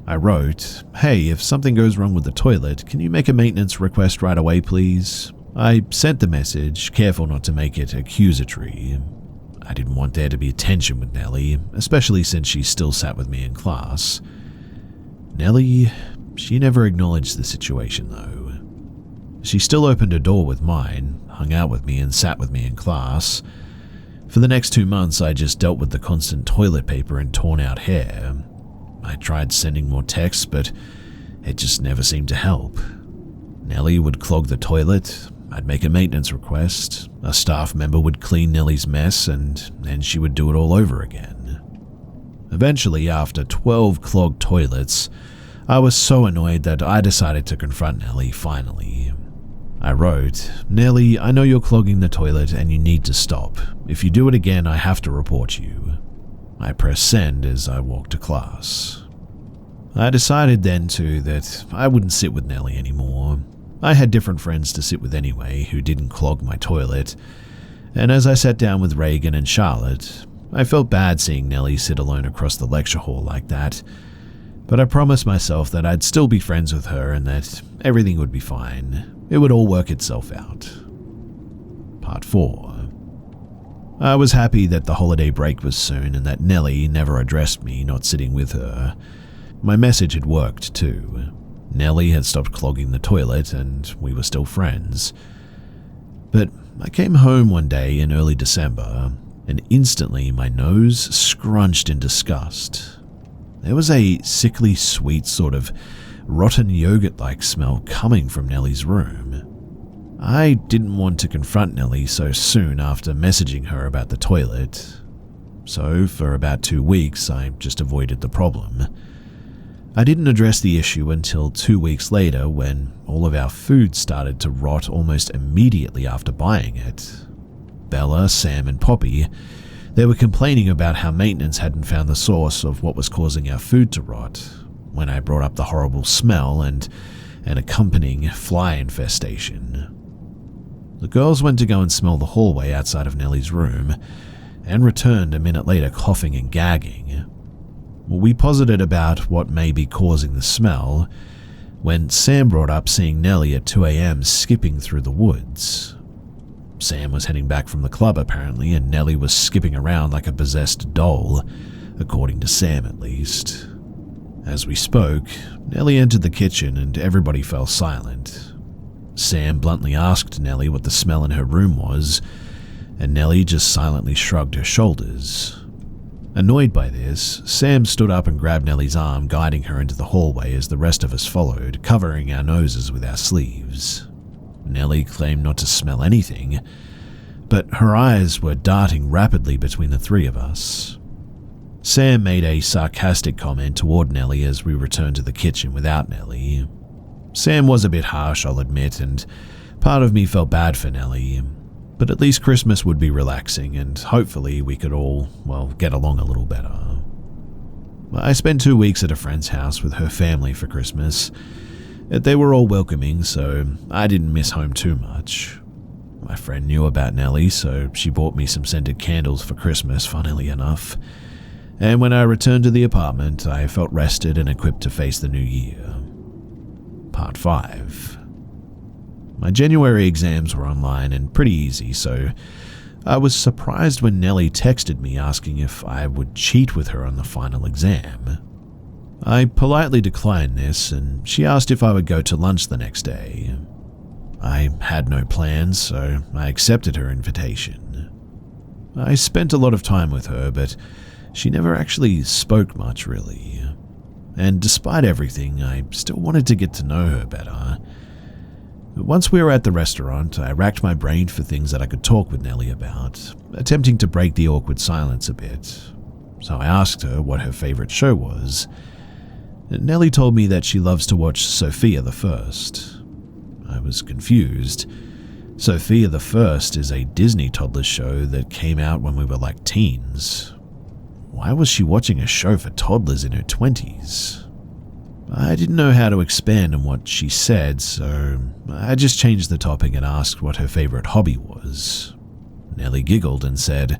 I wrote, "Hey, if something goes wrong with the toilet, can you make a maintenance request right away, please?" I sent the message, careful not to make it accusatory. I didn't want there to be tension with Nellie, especially since she still sat with me in class. Nellie, she never acknowledged the situation though. She still opened her door with mine, hung out with me and sat with me in class. For the next 2 months, I just dealt with the constant toilet paper and torn out hair. I tried sending more texts, but it just never seemed to help. Nellie would clog the toilet, I'd make a maintenance request, a staff member would clean Nellie's mess, and then she would do it all over again. Eventually, after 12 clogged toilets, I was so annoyed that I decided to confront Nellie finally. I wrote, "Nellie, I know you're clogging the toilet and you need to stop. If you do it again, I have to report you." I pressed send as I walked to class. I decided then too that I wouldn't sit with Nellie anymore. I had different friends to sit with anyway who didn't clog my toilet, and as I sat down with Reagan and Charlotte, I felt bad seeing Nellie sit alone across the lecture hall like that, but I promised myself that I'd still be friends with her and that everything would be fine. It would all work itself out. Part 4. I was happy that the holiday break was soon and that Nellie never addressed me not sitting with her. My message had worked too. Nellie had stopped clogging the toilet and we were still friends. But I came home one day in early December and instantly my nose scrunched in disgust. There was a sickly sweet sort of rotten yogurt-like smell coming from Nellie's room. I didn't want to confront Nellie so soon after messaging her about the toilet, so for about 2 weeks I just avoided the problem. I didn't address the issue until 2 weeks later when all of our food started to rot almost immediately after buying it. Bella, Sam, and Poppy, they were complaining about how maintenance hadn't found the source of what was causing our food to rot when I brought up the horrible smell and an accompanying fly infestation. The girls went to go and smell the hallway outside of Nellie's room and returned a minute later coughing and gagging. We posited about what may be causing the smell when Sam brought up seeing Nellie at 2 a.m. skipping through the woods. Sam was heading back from the club apparently, and Nellie was skipping around like a possessed doll, according to Sam at least. As we spoke, Nellie entered the kitchen and everybody fell silent. Sam bluntly asked Nellie what the smell in her room was, and Nellie just silently shrugged her shoulders. Annoyed by this, Sam stood up and grabbed Nellie's arm, guiding her into the hallway as the rest of us followed, covering our noses with our sleeves. Nellie claimed not to smell anything, but her eyes were darting rapidly between the three of us. Sam made a sarcastic comment toward Nellie as we returned to the kitchen without Nellie. Sam was a bit harsh, I'll admit, and part of me felt bad for Nellie. But at least Christmas would be relaxing and hopefully we could all, get along a little better. I spent 2 weeks at a friend's house with her family for Christmas. They were all welcoming, so I didn't miss home too much. My friend knew about Nellie, so she bought me some scented candles for Christmas, funnily enough. And when I returned to the apartment, I felt rested and equipped to face the new year. Part 5. My January exams were online and pretty easy, so I was surprised when Nellie texted me asking if I would cheat with her on the final exam. I politely declined this, and she asked if I would go to lunch the next day. I had no plans, so I accepted her invitation. I spent a lot of time with her, but she never actually spoke much, really. And despite everything, I still wanted to get to know her better. Once we were at the restaurant, I racked my brain for things that I could talk with Nellie about, attempting to break the awkward silence a bit. So I asked her what her favorite show was. Nellie told me that she loves to watch Sophia the First. I was confused. Sophia the First is a Disney toddler show that came out when we were like teens. Why was she watching a show for toddlers in her 20s? I didn't know how to expand on what she said, so I just changed the topic and asked what her favorite hobby was. Nellie giggled and said,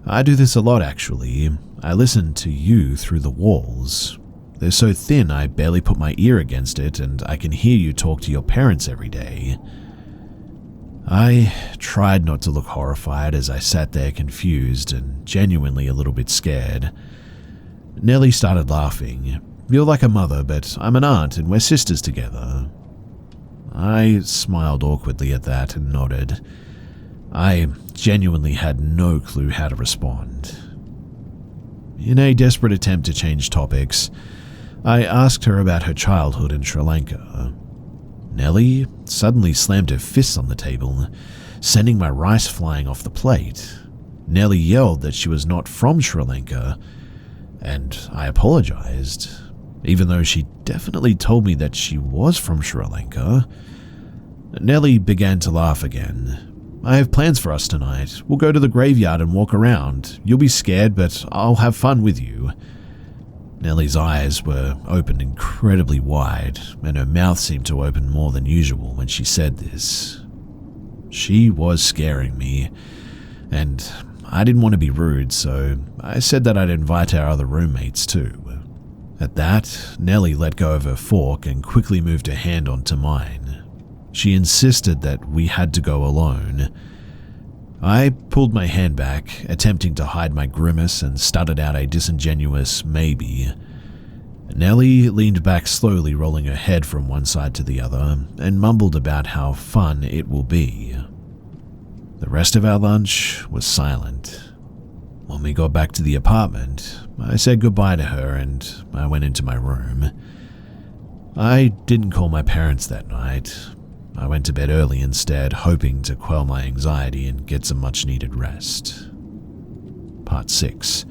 "I do this a lot actually. I listen to you through the walls. They're so thin I barely put my ear against it and I can hear you talk to your parents every day." I tried not to look horrified as I sat there confused and genuinely a little bit scared. Nellie started laughing. "You're like a mother, but I'm an aunt and we're sisters together." I smiled awkwardly at that and nodded. I genuinely had no clue how to respond. In a desperate attempt to change topics, I asked her about her childhood in Sri Lanka. Nellie suddenly slammed her fists on the table, sending my rice flying off the plate. Nellie yelled that she was not from Sri Lanka, and I apologized, even though she definitely told me that she was from Sri Lanka. Nellie began to laugh again. "I have plans for us tonight. We'll go to the graveyard and walk around. You'll be scared, but I'll have fun with you." Nellie's eyes were opened incredibly wide, and her mouth seemed to open more than usual when she said this. She was scaring me, and I didn't want to be rude, so I said that I'd invite our other roommates too. At that, Nellie let go of her fork and quickly moved her hand onto mine. She insisted that we had to go alone. I pulled my hand back, attempting to hide my grimace, and stuttered out a disingenuous maybe. Nellie leaned back slowly, rolling her head from one side to the other, and mumbled about how fun it will be. The rest of our lunch was silent. When we got back to the apartment, I said goodbye to her and I went into my room. I didn't call my parents that night. I went to bed early instead, hoping to quell my anxiety and get some much-needed rest. Part 6.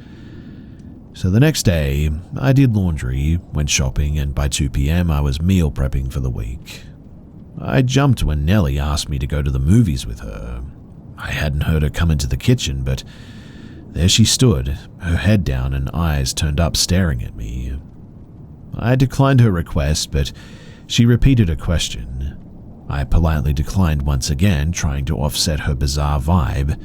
So the next day, I did laundry, went shopping, and by 2 p.m. I was meal prepping for the week. I jumped when Nellie asked me to go to the movies with her. I hadn't heard her come into the kitchen, but there she stood, her head down and eyes turned up staring at me. I declined her request, but she repeated her question. I politely declined once again, trying to offset her bizarre vibe.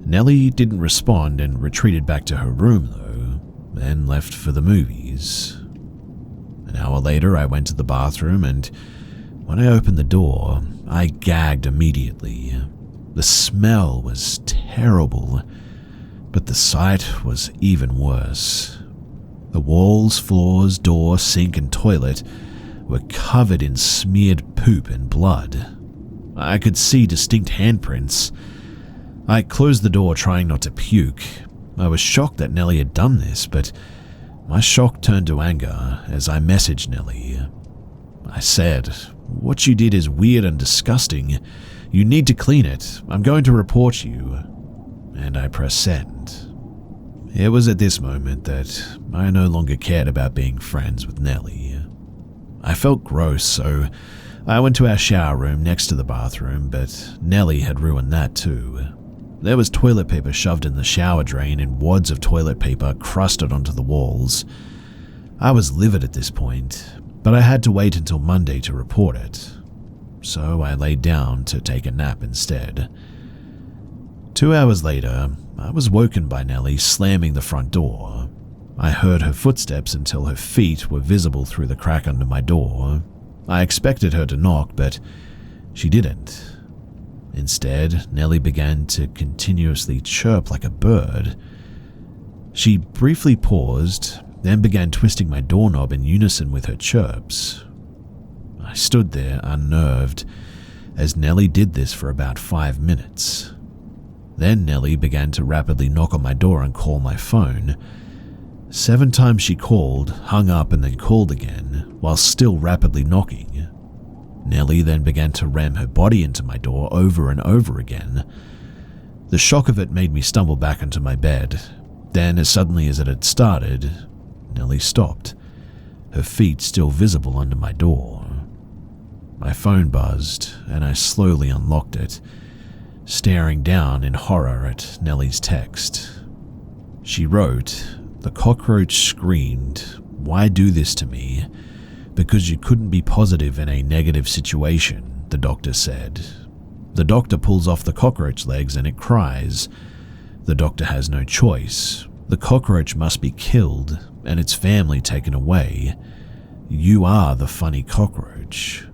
Nellie didn't respond and retreated back to her room, though, then left for the movies. An hour later, I went to the bathroom, and when I opened the door, I gagged immediately. The smell was terrible, but the sight was even worse. The walls, floors, door, sink, and toilet were covered in smeared poop and blood. I could see distinct handprints. I closed the door, trying not to puke. I was shocked that Nellie had done this, but my shock turned to anger as I messaged Nellie. I said, "What you did is weird and disgusting. You need to clean it. I'm going to report you." And I pressed send. It was at this moment that I no longer cared about being friends with Nellie. I felt gross, so I went to our shower room next to the bathroom, but Nellie had ruined that too. There was toilet paper shoved in the shower drain and wads of toilet paper crusted onto the walls. I was livid at this point, but I had to wait until Monday to report it. So I laid down to take a nap instead. 2 hours later, I was woken by Nellie slamming the front door. I heard her footsteps until her feet were visible through the crack under my door. I expected her to knock, but she didn't. Instead, Nellie began to continuously chirp like a bird. She briefly paused, then began twisting my doorknob in unison with her chirps. I stood there unnerved as Nellie did this for about 5 minutes. Then Nellie began to rapidly knock on my door and call my phone. 7 times she called, hung up, and then called again, while still rapidly knocking. Nellie then began to ram her body into my door over and over again. The shock of it made me stumble back into my bed. Then, as suddenly as it had started, Nellie stopped, her feet still visible under my door. My phone buzzed, and I slowly unlocked it, staring down in horror at Nellie's text. She wrote, "The cockroach screamed, 'Why do this to me? Because you couldn't be positive in a negative situation,' the doctor said. The doctor pulls off the cockroach legs and it cries. The doctor has no choice. The cockroach must be killed and its family taken away. You are the funny cockroach."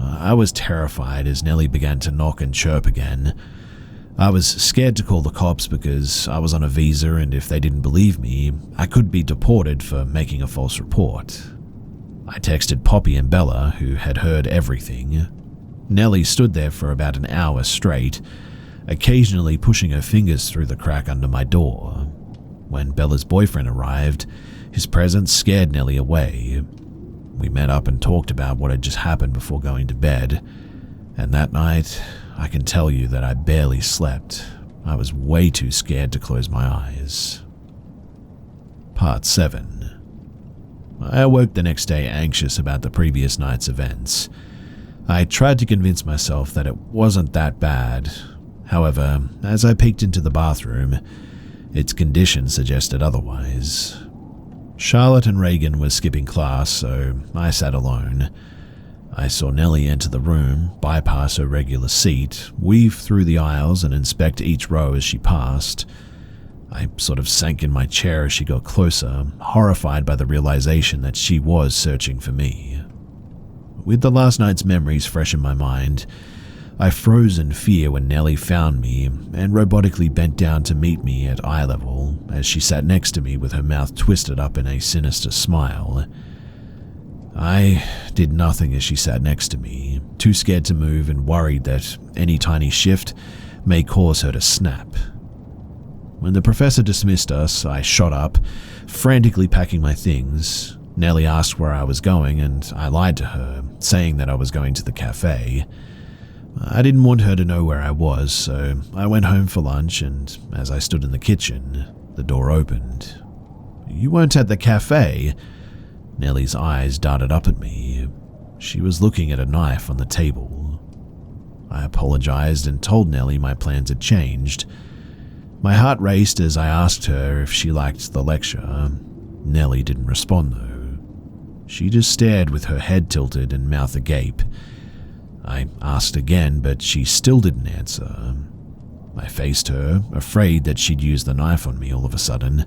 I was terrified as Nellie began to knock and chirp again. I was scared to call the cops because I was on a visa, and if they didn't believe me, I could be deported for making a false report. I texted Poppy and Bella, who had heard everything. Nellie stood there for about an hour straight, occasionally pushing her fingers through the crack under my door. When Bella's boyfriend arrived, his presence scared Nellie away. We met up and talked about what had just happened before going to bed, and that night, I can tell you that I barely slept. I was way too scared to close my eyes. Part 7. I awoke the next day anxious about the previous night's events. I tried to convince myself that it wasn't that bad. However, as I peeked into the bathroom, its condition suggested otherwise. Charlotte and Reagan were skipping class, so I sat alone. I saw Nellie enter the room, bypass her regular seat, weave through the aisles and inspect each row as she passed. I sort of sank in my chair as she got closer, horrified by the realization that she was searching for me. With the last night's memories fresh in my mind, I froze in fear when Nellie found me and robotically bent down to meet me at eye level as she sat next to me with her mouth twisted up in a sinister smile. I did nothing as she sat next to me, too scared to move and worried that any tiny shift may cause her to snap. When the professor dismissed us, I shot up, frantically packing my things. Nellie asked where I was going, and I lied to her, saying that I was going to the cafe. I didn't want her to know where I was, so I went home for lunch, and as I stood in the kitchen, the door opened. "You weren't at the cafe?" Nellie's eyes darted up at me. She was looking at a knife on the table. I apologized and told Nellie my plans had changed. My heart raced as I asked her if she liked the lecture. Nellie didn't respond though. She just stared with her head tilted and mouth agape. I asked again, but she still didn't answer. I faced her, afraid that she'd use the knife on me all of a sudden.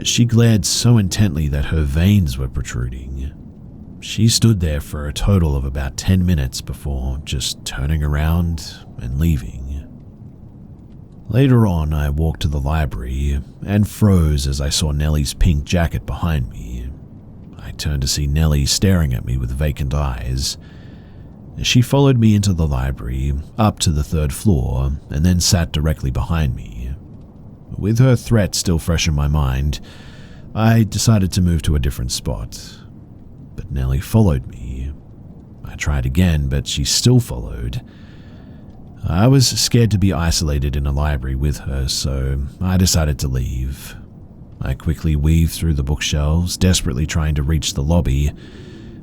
She glared so intently that her veins were protruding. She stood there for a total of about 10 minutes before just turning around and leaving. Later on, I walked to the library and froze as I saw Nellie's pink jacket behind me. I turned to see Nellie staring at me with vacant eyes. She followed me into the library, up to the 3rd floor, and then sat directly behind me. With her threat still fresh in my mind, I decided to move to a different spot. But Nellie followed me. I tried again, but she still followed. I was scared to be isolated in a library with her, so I decided to leave. I quickly weaved through the bookshelves, desperately trying to reach the lobby,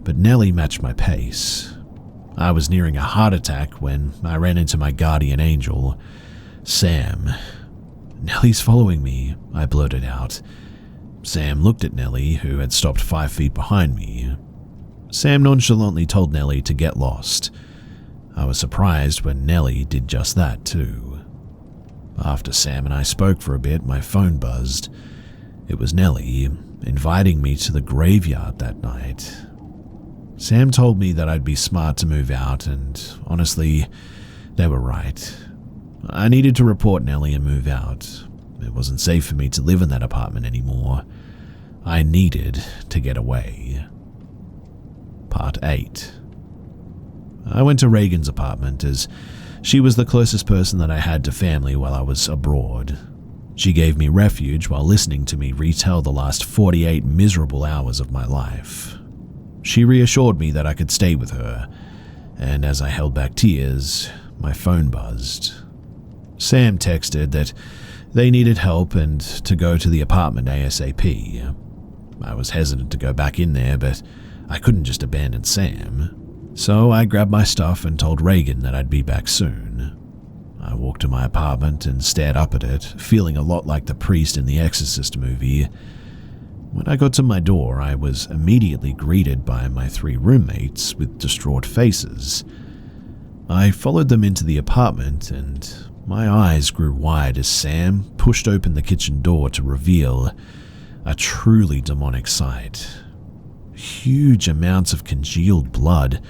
but Nellie matched my pace. I was nearing a heart attack when I ran into my guardian angel, Sam. "Nellie's following me," I blurted out. Sam looked at Nellie, who had stopped 5 feet behind me. Sam nonchalantly told Nellie to get lost. I was surprised when Nellie did just that too. After Sam and I spoke for a bit, my phone buzzed. It was Nellie, inviting me to the graveyard that night. Sam told me that I'd be smart to move out, and honestly, they were right. I needed to report Nellie and move out. It wasn't safe for me to live in that apartment anymore. I needed to get away. Part 8. I went to Reagan's apartment as she was the closest person that I had to family while I was abroad. She gave me refuge while listening to me retell the last 48 miserable hours of my life. She reassured me that I could stay with her, and as I held back tears, my phone buzzed. Sam texted that they needed help and to go to the apartment ASAP. I was hesitant to go back in there, but I couldn't just abandon Sam. So I grabbed my stuff and told Reagan that I'd be back soon. I walked to my apartment and stared up at it, feeling a lot like the priest in the Exorcist movie. When I got to my door, I was immediately greeted by my 3 roommates with distraught faces. I followed them into the apartment, and my eyes grew wide as Sam pushed open the kitchen door to reveal a truly demonic sight. Huge amounts of congealed blood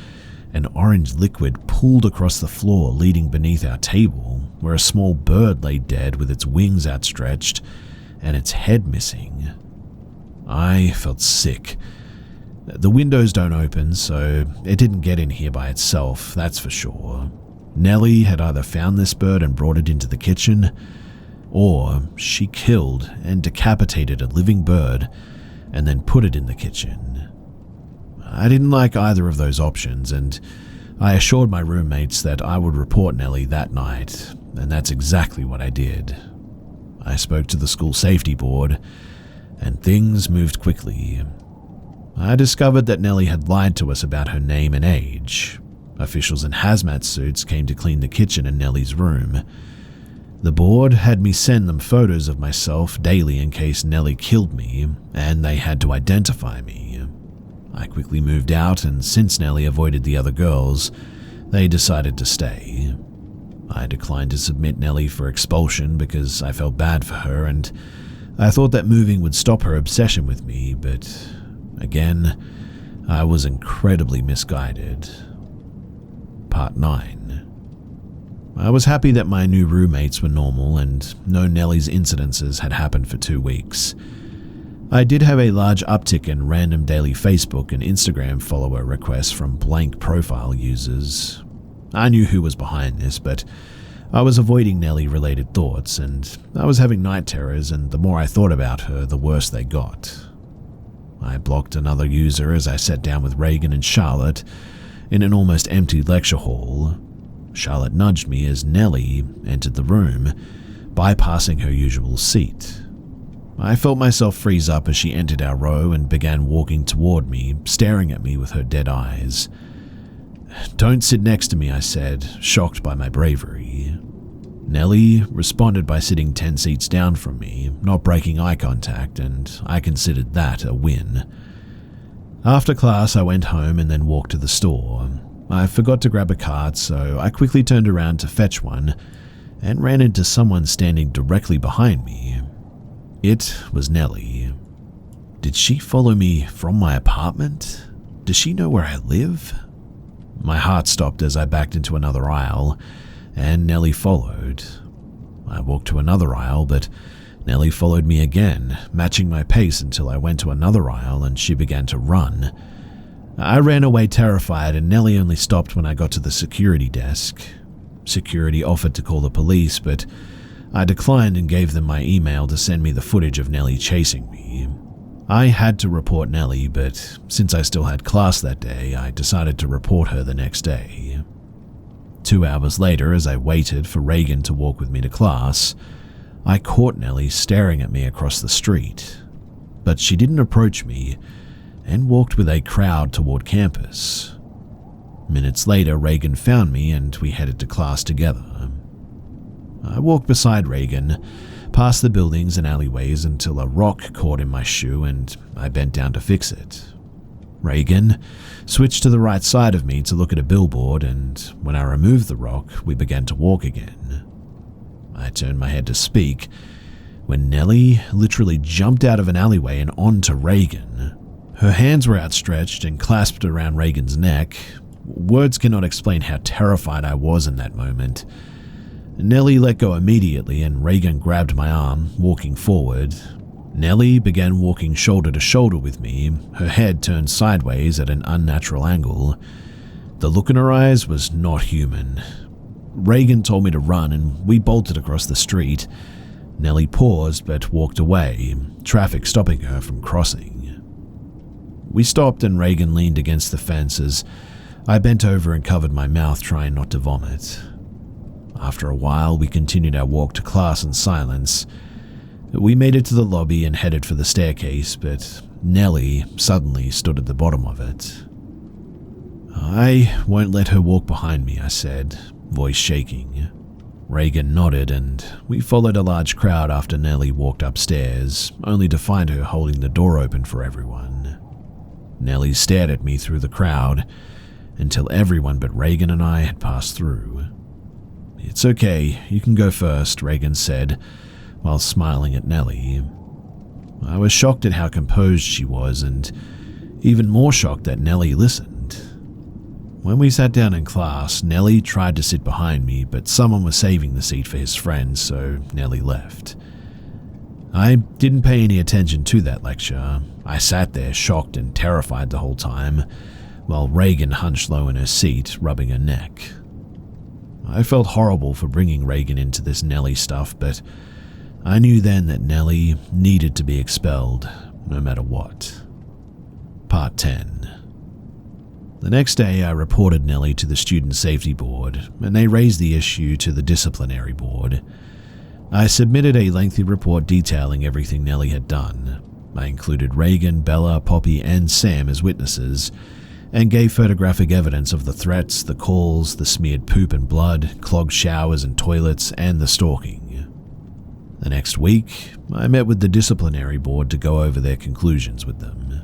and orange liquid pooled across the floor leading beneath our table, where a small bird lay dead with its wings outstretched and its head missing. I felt sick. The windows don't open, so it didn't get in here by itself, that's for sure. Nellie had either found this bird and brought it into the kitchen, or she killed and decapitated a living bird and then put it in the kitchen. I didn't like either of those options, and I assured my roommates that I would report Nellie that night, and that's exactly what I did. I spoke to the school safety board, and things moved quickly. I discovered that Nellie had lied to us about her name and age. Officials in hazmat suits came to clean the kitchen and Nellie's room. The board had me send them photos of myself daily in case Nellie killed me, and they had to identify me. I quickly moved out, and since Nellie avoided the other girls, they decided to stay. I declined to submit Nellie for expulsion because I felt bad for her, and I thought that moving would stop her obsession with me, but again, I was incredibly misguided. Part 9. I was happy that my new roommates were normal and no Nellie's incidences had happened for 2 weeks. I did have a large uptick in random daily Facebook and Instagram follower requests from blank profile users. I knew who was behind this, but I was avoiding Nellie-related thoughts, and I was having night terrors, and the more I thought about her, the worse they got. I blocked another user as I sat down with Reagan and Charlotte in an almost empty lecture hall. Charlotte nudged me as Nellie entered the room, bypassing her usual seat. I felt myself freeze up as she entered our row and began walking toward me, staring at me with her dead eyes. "Don't sit next to me," I said, shocked by my bravery. Nellie responded by sitting 10 seats down from me, not breaking eye contact, and I considered that a win. After class, I went home and then walked to the store. I forgot to grab a cart, so I quickly turned around to fetch one and ran into someone standing directly behind me. It was Nellie. Did she follow me from my apartment? Does she know where I live? My heart stopped as I backed into another aisle, and Nellie followed. I walked to another aisle, but Nellie followed me again, matching my pace until I went to another aisle and she began to run. I ran away terrified, and Nellie only stopped when I got to the security desk. Security offered to call the police, but I declined and gave them my email to send me the footage of Nellie chasing me. I had to report Nellie, but since I still had class that day, I decided to report her the next day. 2 hours later, as I waited for Reagan to walk with me to class, I caught Nellie staring at me across the street. But she didn't approach me and walked with a crowd toward campus. Minutes later, Reagan found me and we headed to class together. I walked beside Reagan, past the buildings and alleyways until a rock caught in my shoe and I bent down to fix it. Reagan switched to the right side of me to look at a billboard, and when I removed the rock, we began to walk again. I turned my head to speak when Nellie literally jumped out of an alleyway and onto Reagan. Her hands were outstretched and clasped around Reagan's neck. Words cannot explain how terrified I was in that moment. Nellie let go immediately and Reagan grabbed my arm, walking forward. Nellie began walking shoulder to shoulder with me, her head turned sideways at an unnatural angle. The look in her eyes was not human. Reagan told me to run and we bolted across the street. Nellie paused but walked away, traffic stopping her from crossing. We stopped and Reagan leaned against the fence as I bent over and covered my mouth, trying not to vomit. After a while, we continued our walk to class in silence. We made it to the lobby and headed for the staircase, but Nellie suddenly stood at the bottom of it. "I won't let her walk behind me," I said, voice shaking. Reagan nodded and we followed a large crowd after Nellie walked upstairs, only to find her holding the door open for everyone. Nellie stared at me through the crowd until everyone but Reagan and I had passed through. "It's okay, you can go first," Reagan said, while smiling at Nellie. I was shocked at how composed she was, and even more shocked that Nellie listened. When we sat down in class, Nellie tried to sit behind me, but someone was saving the seat for his friend, so Nellie left. I didn't pay any attention to that lecture. I sat there shocked and terrified the whole time, while Reagan hunched low in her seat, rubbing her neck. I felt horrible for bringing Reagan into this Nellie stuff, but I knew then that Nellie needed to be expelled, no matter what. Part 10. The next day, I reported Nellie to the Student Safety Board, and they raised the issue to the Disciplinary Board. I submitted a lengthy report detailing everything Nellie had done. I included Reagan, Bella, Poppy, and Sam as witnesses, and gave photographic evidence of the threats, the calls, the smeared poop and blood, clogged showers and toilets, and the stalking. The next week, I met with the disciplinary board to go over their conclusions with them.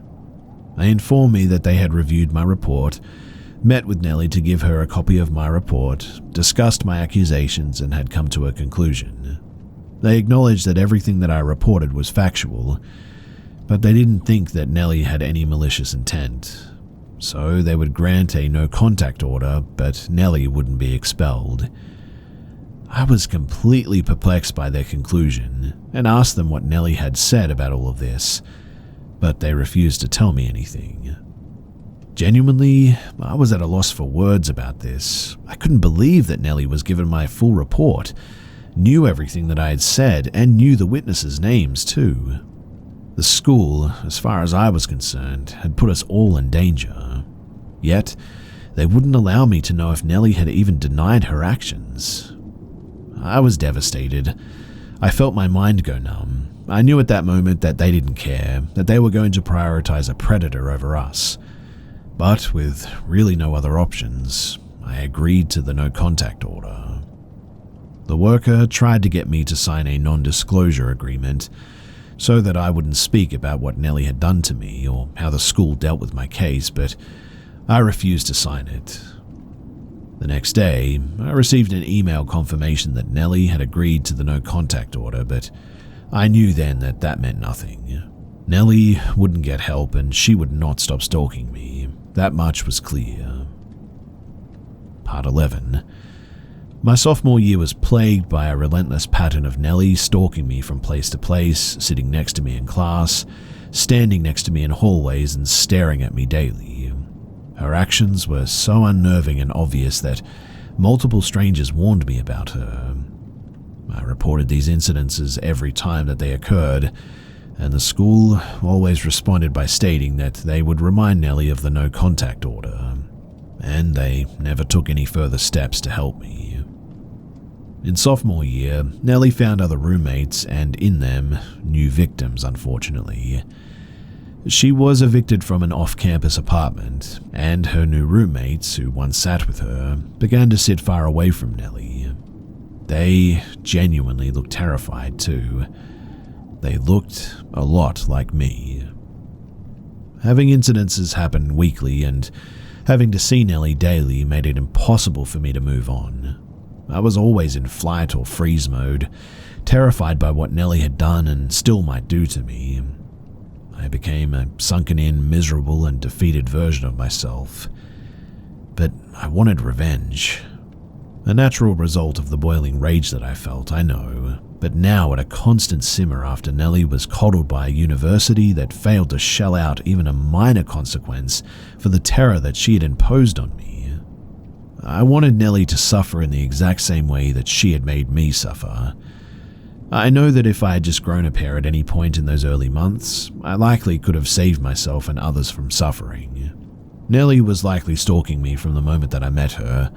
They informed me that they had reviewed my report, met with Nellie to give her a copy of my report, discussed my accusations, and had come to a conclusion. They acknowledged that everything that I reported was factual, but they didn't think that Nellie had any malicious intent. So they would grant a no-contact order, but Nellie wouldn't be expelled. I was completely perplexed by their conclusion, and asked them what Nellie had said about all of this, but they refused to tell me anything. Genuinely, I was at a loss for words about this. I couldn't believe that Nellie was given my full report, knew everything that I had said, and knew the witnesses' names too. The school, as far as I was concerned, had put us all in danger. Yet, they wouldn't allow me to know if Nellie had even denied her actions. I was devastated. I felt my mind go numb. I knew at that moment that they didn't care, that they were going to prioritize a predator over us. But with really no other options, I agreed to the no-contact order. The worker tried to get me to sign a non-disclosure agreement so that I wouldn't speak about what Nellie had done to me or how the school dealt with my case, but I refused to sign it. The next day, I received an email confirmation that Nellie had agreed to the no-contact order, but I knew then that that meant nothing. Nellie wouldn't get help and she would not stop stalking me. That much was clear. Part 11. My sophomore year was plagued by a relentless pattern of Nellie stalking me from place to place, sitting next to me in class, standing next to me in hallways, and staring at me daily. Her actions were so unnerving and obvious that multiple strangers warned me about her. I reported these incidences every time that they occurred, and the school always responded by stating that they would remind Nellie of the no-contact order, and they never took any further steps to help me. In sophomore year, Nellie found other roommates, and in them, new victims, unfortunately. She was evicted from an off-campus apartment, and her new roommates, who once sat with her, began to sit far away from Nellie. They genuinely looked terrified too. They looked a lot like me. Having incidences happen weekly and having to see Nellie daily made it impossible for me to move on. I was always in flight or freeze mode, terrified by what Nellie had done and still might do to me. I became a sunken-in, miserable, and defeated version of myself. But I wanted revenge. A natural result of the boiling rage that I felt, I know, but now at a constant simmer after Nellie was coddled by a university that failed to shell out even a minor consequence for the terror that she had imposed on me. I wanted Nellie to suffer in the exact same way that she had made me suffer. I know that if I had just grown a pair at any point in those early months, I likely could have saved myself and others from suffering. Nellie was likely stalking me from the moment that I met her.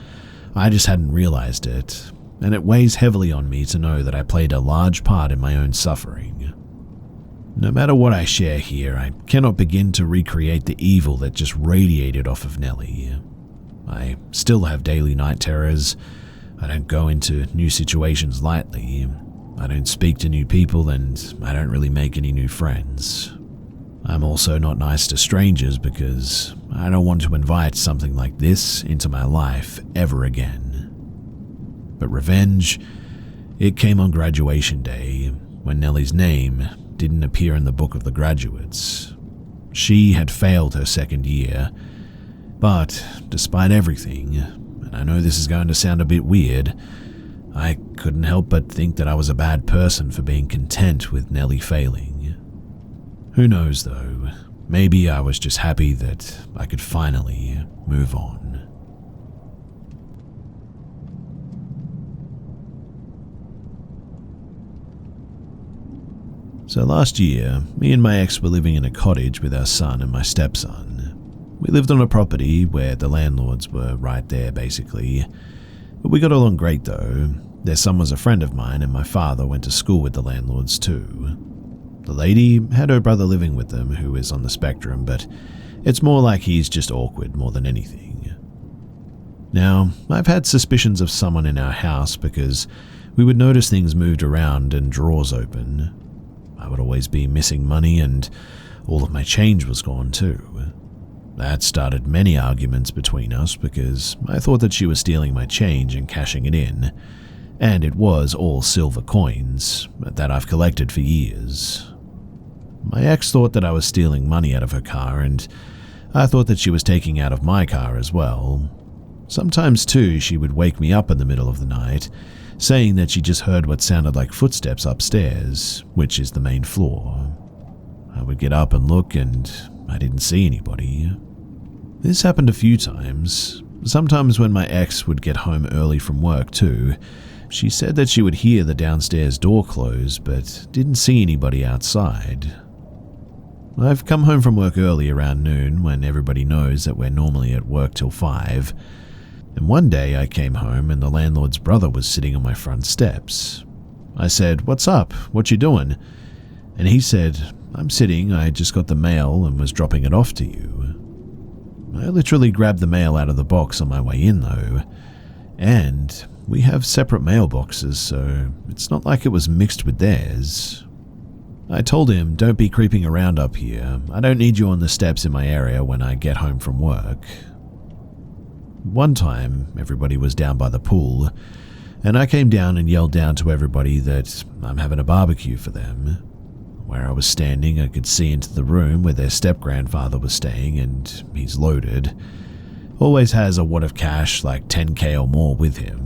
I just hadn't realized it, and it weighs heavily on me to know that I played a large part in my own suffering. No matter what I share here, I cannot begin to recreate the evil that just radiated off of Nellie. I still have daily night terrors. I don't go into new situations lightly. I don't speak to new people, and I don't really make any new friends. I'm also not nice to strangers because I don't want to invite something like this into my life ever again. But revenge, it came on graduation day, when Nellie's name didn't appear in the book of the graduates. She had failed her second year, but despite everything, and I know this is going to sound a bit weird, I couldn't help but think that I was a bad person for being content with Nellie failing. Who knows though, maybe I was just happy that I could finally move on. So last year, me and my ex were living in a cottage with our son and my stepson. We lived on a property where the landlords were right there basically. But we got along great though. Their son was a friend of mine and my father went to school with the landlords too. The lady had her brother living with them who is on the spectrum, but it's more like he's just awkward more than anything. Now, I've had suspicions of someone in our house because we would notice things moved around and drawers open. I would always be missing money and all of my change was gone too. That started many arguments between us because I thought that she was stealing my change and cashing it in, and it was all silver coins that I've collected for years. My ex thought that I was stealing money out of her car, and I thought that she was taking out of my car as well. Sometimes too, she would wake me up in the middle of the night, saying that she just heard what sounded like footsteps upstairs, which is the main floor. I would get up and look, and I didn't see anybody. This happened a few times. Sometimes when my ex would get home early from work too, she said that she would hear the downstairs door close but didn't see anybody outside. I've come home from work early around noon when everybody knows that we're normally at work till 5. And one day I came home and the landlord's brother was sitting on my front steps. I said, "What's up? What you doing?" And he said, "I'm sitting, I just got the mail and was dropping it off to you." I literally grabbed the mail out of the box on my way in though, and we have separate mailboxes, so it's not like it was mixed with theirs. I told him, "Don't be creeping around up here. I don't need you on the steps in my area when I get home from work." One time, everybody was down by the pool, and I came down and yelled down to everybody that I'm having a barbecue for them. Where I was standing, I could see into the room where their step-grandfather was staying, and he's loaded. Always has a wad of cash, like 10K or more with him.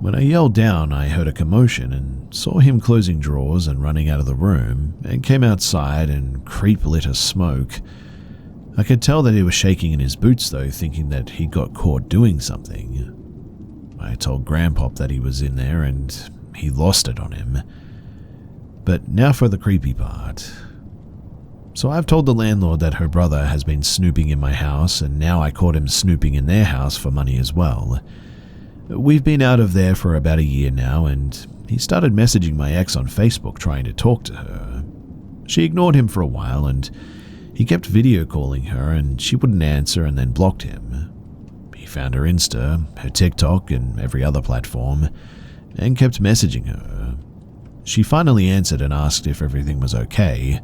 When I yelled down, I heard a commotion and saw him closing drawers and running out of the room, and came outside and creep-lit a smoke. I could tell that he was shaking in his boots though, thinking that he got caught doing something. I told Grandpop that he was in there and he lost it on him. But now for the creepy part. So I've told the landlord that her brother has been snooping in my house, and now I caught him snooping in their house for money as well. We've been out of there for about a year now, and he started messaging my ex on Facebook trying to talk to her. She ignored him for a while, and he kept video calling her, and she wouldn't answer and then blocked him. He found her Insta, her TikTok, and every other platform, and kept messaging her. She finally answered and asked if everything was okay,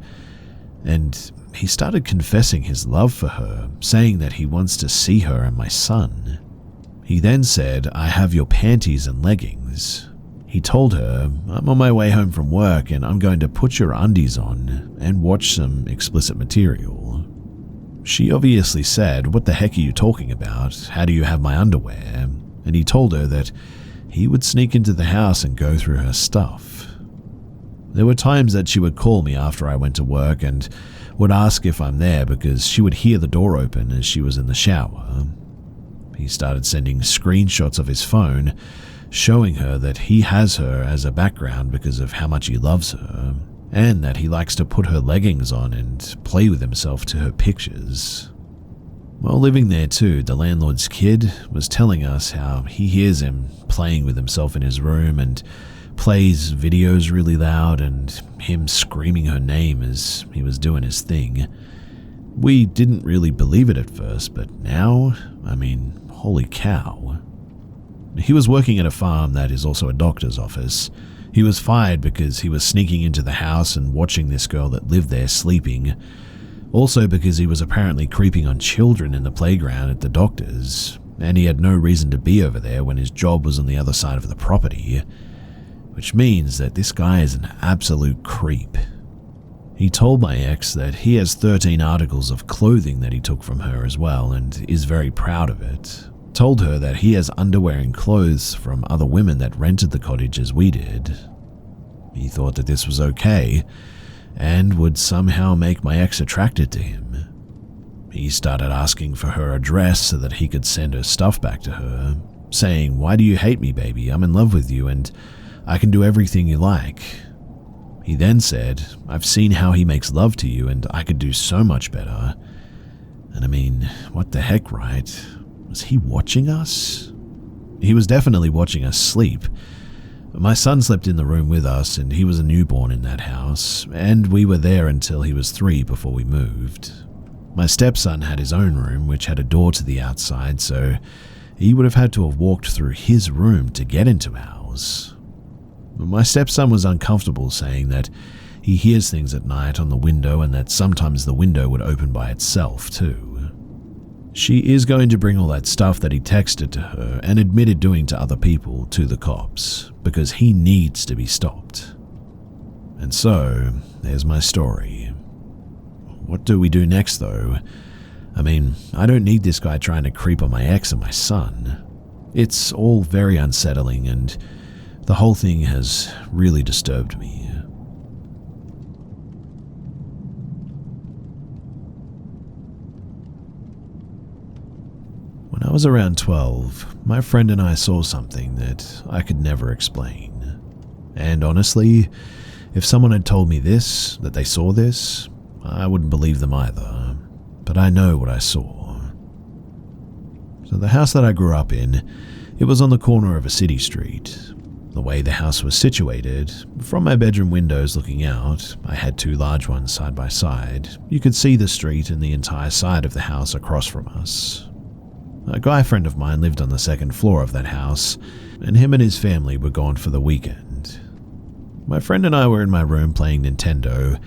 and he started confessing his love for her, saying that he wants to see her and my son. He then said, "I have your panties and leggings." He told her, "I'm on my way home from work and I'm going to put your undies on and watch some explicit material." She obviously said, "What the heck are you talking about? How do you have my underwear?" And he told her that he would sneak into the house and go through her stuff. There were times that she would call me after I went to work and would ask if I'm there because she would hear the door open as she was in the shower. He started sending screenshots of his phone, showing her that he has her as a background because of how much he loves her, and that he likes to put her leggings on and play with himself to her pictures. While living there too, the landlord's kid was telling us how he hears him playing with himself in his room and plays videos really loud, and him screaming her name as he was doing his thing. We didn't really believe it at first, but now, holy cow. He was working at a farm that is also a doctor's office. He was fired because he was sneaking into the house and watching this girl that lived there sleeping. Also because he was apparently creeping on children in the playground at the doctor's, and he had no reason to be over there when his job was on the other side of the property. Which means that this guy is an absolute creep. He told my ex that he has 13 articles of clothing that he took from her as well and is very proud of it. Told her that he has underwear and clothes from other women that rented the cottage as we did. He thought that this was okay and would somehow make my ex attracted to him. He started asking for her address so that he could send her stuff back to her, saying, "Why do you hate me, baby? I'm in love with you and I can do everything you like." He then said, "I've seen how he makes love to you and I could do so much better." And what the heck, right? Was he watching us? He was definitely watching us sleep. My son slept in the room with us and he was a newborn in that house, and we were there until he was 3 before we moved. My stepson had his own room which had a door to the outside, so he would have had to have walked through his room to get into ours. My stepson was uncomfortable, saying that he hears things at night on the window and that sometimes the window would open by itself too. She is going to bring all that stuff that he texted to her and admitted doing to other people to the cops because he needs to be stopped. And so, there's my story. What do we do next though? I don't need this guy trying to creep on my ex and my son. It's all very unsettling and the whole thing has really disturbed me. When I was around 12, my friend and I saw something that I could never explain. And honestly, if someone had told me that they saw this, I wouldn't believe them either, but I know what I saw. So the house that I grew up in, it was on the corner of a city street. The way the house was situated, from my bedroom windows looking out, I had two large ones side by side, you could see the street and the entire side of the house across from us. A guy friend of mine lived on the second floor of that house, and him and his family were gone for the weekend. My friend and I were in my room playing Nintendo,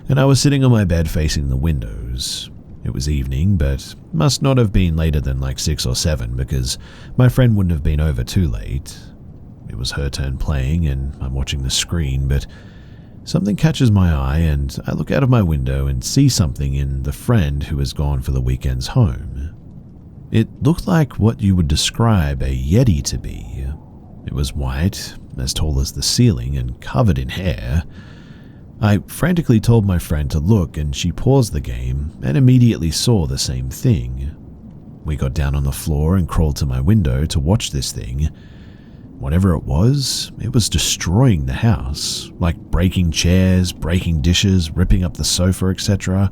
and I was sitting on my bed facing the windows. It was evening, but must not have been later than like 6 or 7 because my friend wouldn't have been over too late. It was her turn playing, and I'm watching the screen, but something catches my eye, and I look out of my window and see something in the friend who has gone for the weekend's home. It looked like what you would describe a Yeti to be. It was white, as tall as the ceiling, and covered in hair. I frantically told my friend to look, and she paused the game and immediately saw the same thing. We got down on the floor and crawled to my window to watch this thing. Whatever it was destroying the house, like breaking chairs, breaking dishes, ripping up the sofa, etc.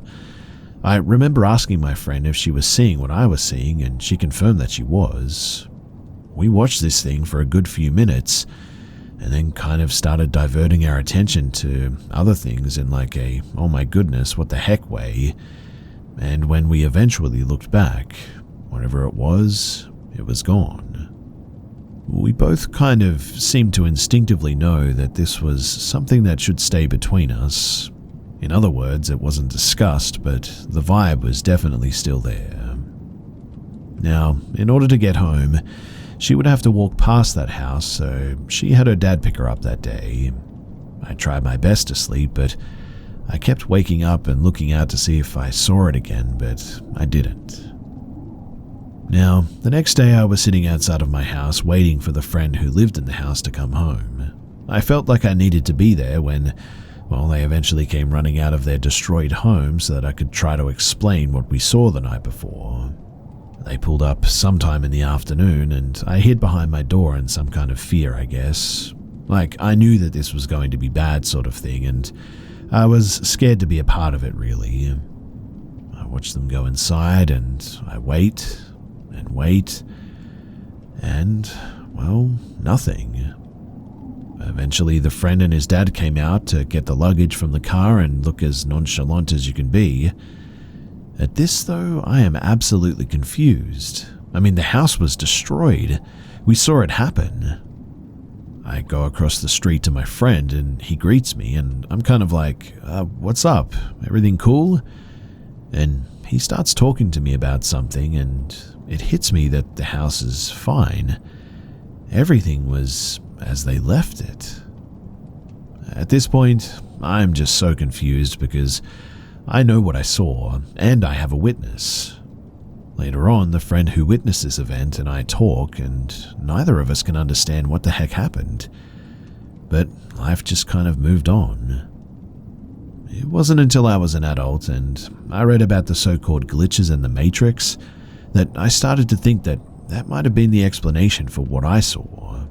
I remember asking my friend if she was seeing what I was seeing, and she confirmed that she was. We watched this thing for a good few minutes, and then kind of started diverting our attention to other things in like a, oh my goodness, what the heck way. And when we eventually looked back, whatever it was gone. We both kind of seemed to instinctively know that this was something that should stay between us. In other words, it wasn't discussed, but the vibe was definitely still there. Now, in order to get home, she would have to walk past that house, so she had her dad pick her up that day. I tried my best to sleep, but I kept waking up and looking out to see if I saw it again, but I didn't. Now, the next day I was sitting outside of my house waiting for the friend who lived in the house to come home. I felt like I needed to be there when, well, they eventually came running out of their destroyed home so that I could try to explain what we saw the night before. They pulled up sometime in the afternoon, and I hid behind my door in some kind of fear, I guess. Like, I knew that this was going to be bad sort of thing, and I was scared to be a part of it, really. I watched them go inside, and I wait, and, well, nothing. Eventually, the friend and his dad came out to get the luggage from the car and look as nonchalant as you can be. At this, though, I am absolutely confused. I mean, the house was destroyed. We saw it happen. I go across the street to my friend, and he greets me, and I'm kind of like, what's up? Everything cool? And he starts talking to me about something, and it hits me that the house is fine. Everything was as they left it. At this point, I'm just so confused because I know what I saw, and I have a witness. Later on, the friend who witnessed this event and I talk, and neither of us can understand what the heck happened. But life just kind of moved on. It wasn't until I was an adult and I read about the so-called glitches in the Matrix that I started to think that that might have been the explanation for what I saw.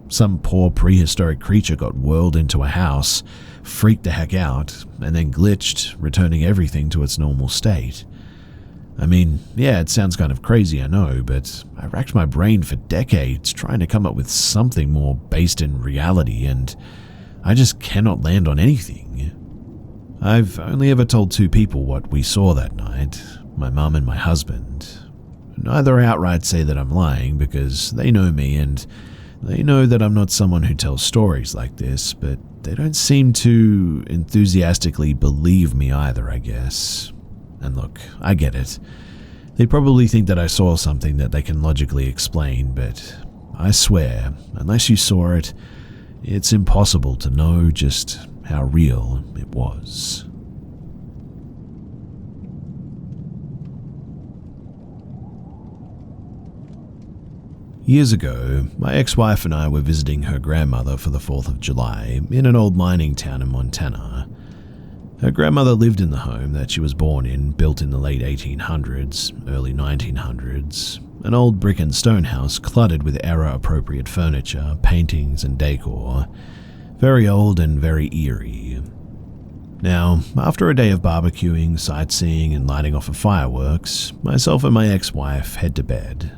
Some poor prehistoric creature got whirled into a house, freaked the heck out, and then glitched, returning everything to its normal state. I mean, yeah, it sounds kind of crazy, I know, but I racked my brain for decades trying to come up with something more based in reality, and I just cannot land on anything. I've only ever told 2 people what we saw that night, my mum and my husband. Neither outright say that I'm lying because they know me and they know that I'm not someone who tells stories like this, but they don't seem to enthusiastically believe me either, I guess. And look, I get it. They probably think that I saw something that they can logically explain, but I swear, unless you saw it, it's impossible to know just how real it was. Years ago, my ex-wife and I were visiting her grandmother for the 4th of July in an old mining town in Montana. Her grandmother lived in the home that she was born in, built in the late 1800s, early 1900s, an old brick and stone house cluttered with era-appropriate furniture, paintings, and decor. Very old and very eerie. Now, after a day of barbecuing, sightseeing, and lighting off of fireworks, myself and my ex-wife head to bed.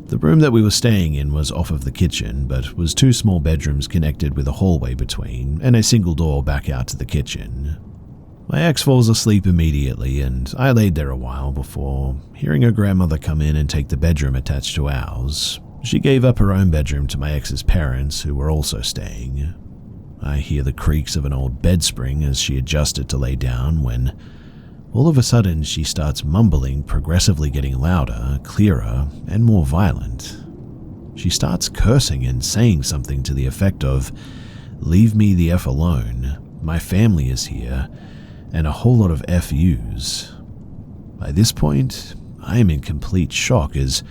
The room that we were staying in was off of the kitchen, but was 2 small bedrooms connected with a hallway between and a single door back out to the kitchen. My ex falls asleep immediately, and I laid there a while before hearing her grandmother come in and take the bedroom attached to ours. She gave up her own bedroom to my ex's parents, who were also staying. I hear the creaks of an old bed spring as she adjusted to lay down when, all of a sudden, she starts mumbling, progressively getting louder, clearer, and more violent. She starts cursing and saying something to the effect of, "Leave me the F alone, my family is here," and a whole lot of FUs. By this point, I am in complete shock as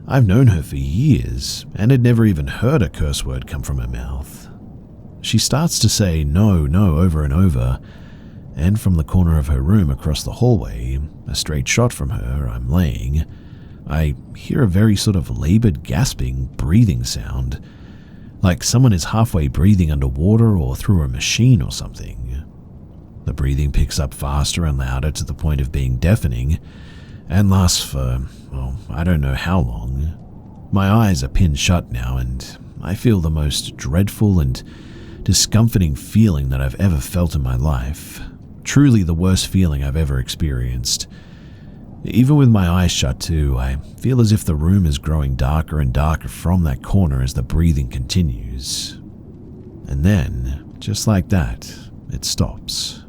I've known her for years and had never even heard a curse word come from her mouth. She starts to say no, no over and over, and from the corner of her room across the hallway, a straight shot from her, I'm laying, I hear a very sort of labored gasping, breathing sound, like someone is halfway breathing underwater or through a machine or something. The breathing picks up faster and louder to the point of being deafening, and lasts for, well, I don't know how long. My eyes are pinned shut now, and I feel the most dreadful and discomforting feeling that I've ever felt in my life. Truly the worst feeling I've ever experienced. Even with my eyes shut too, I feel as if the room is growing darker and darker from that corner as the breathing continues. And then, just like that, it stops.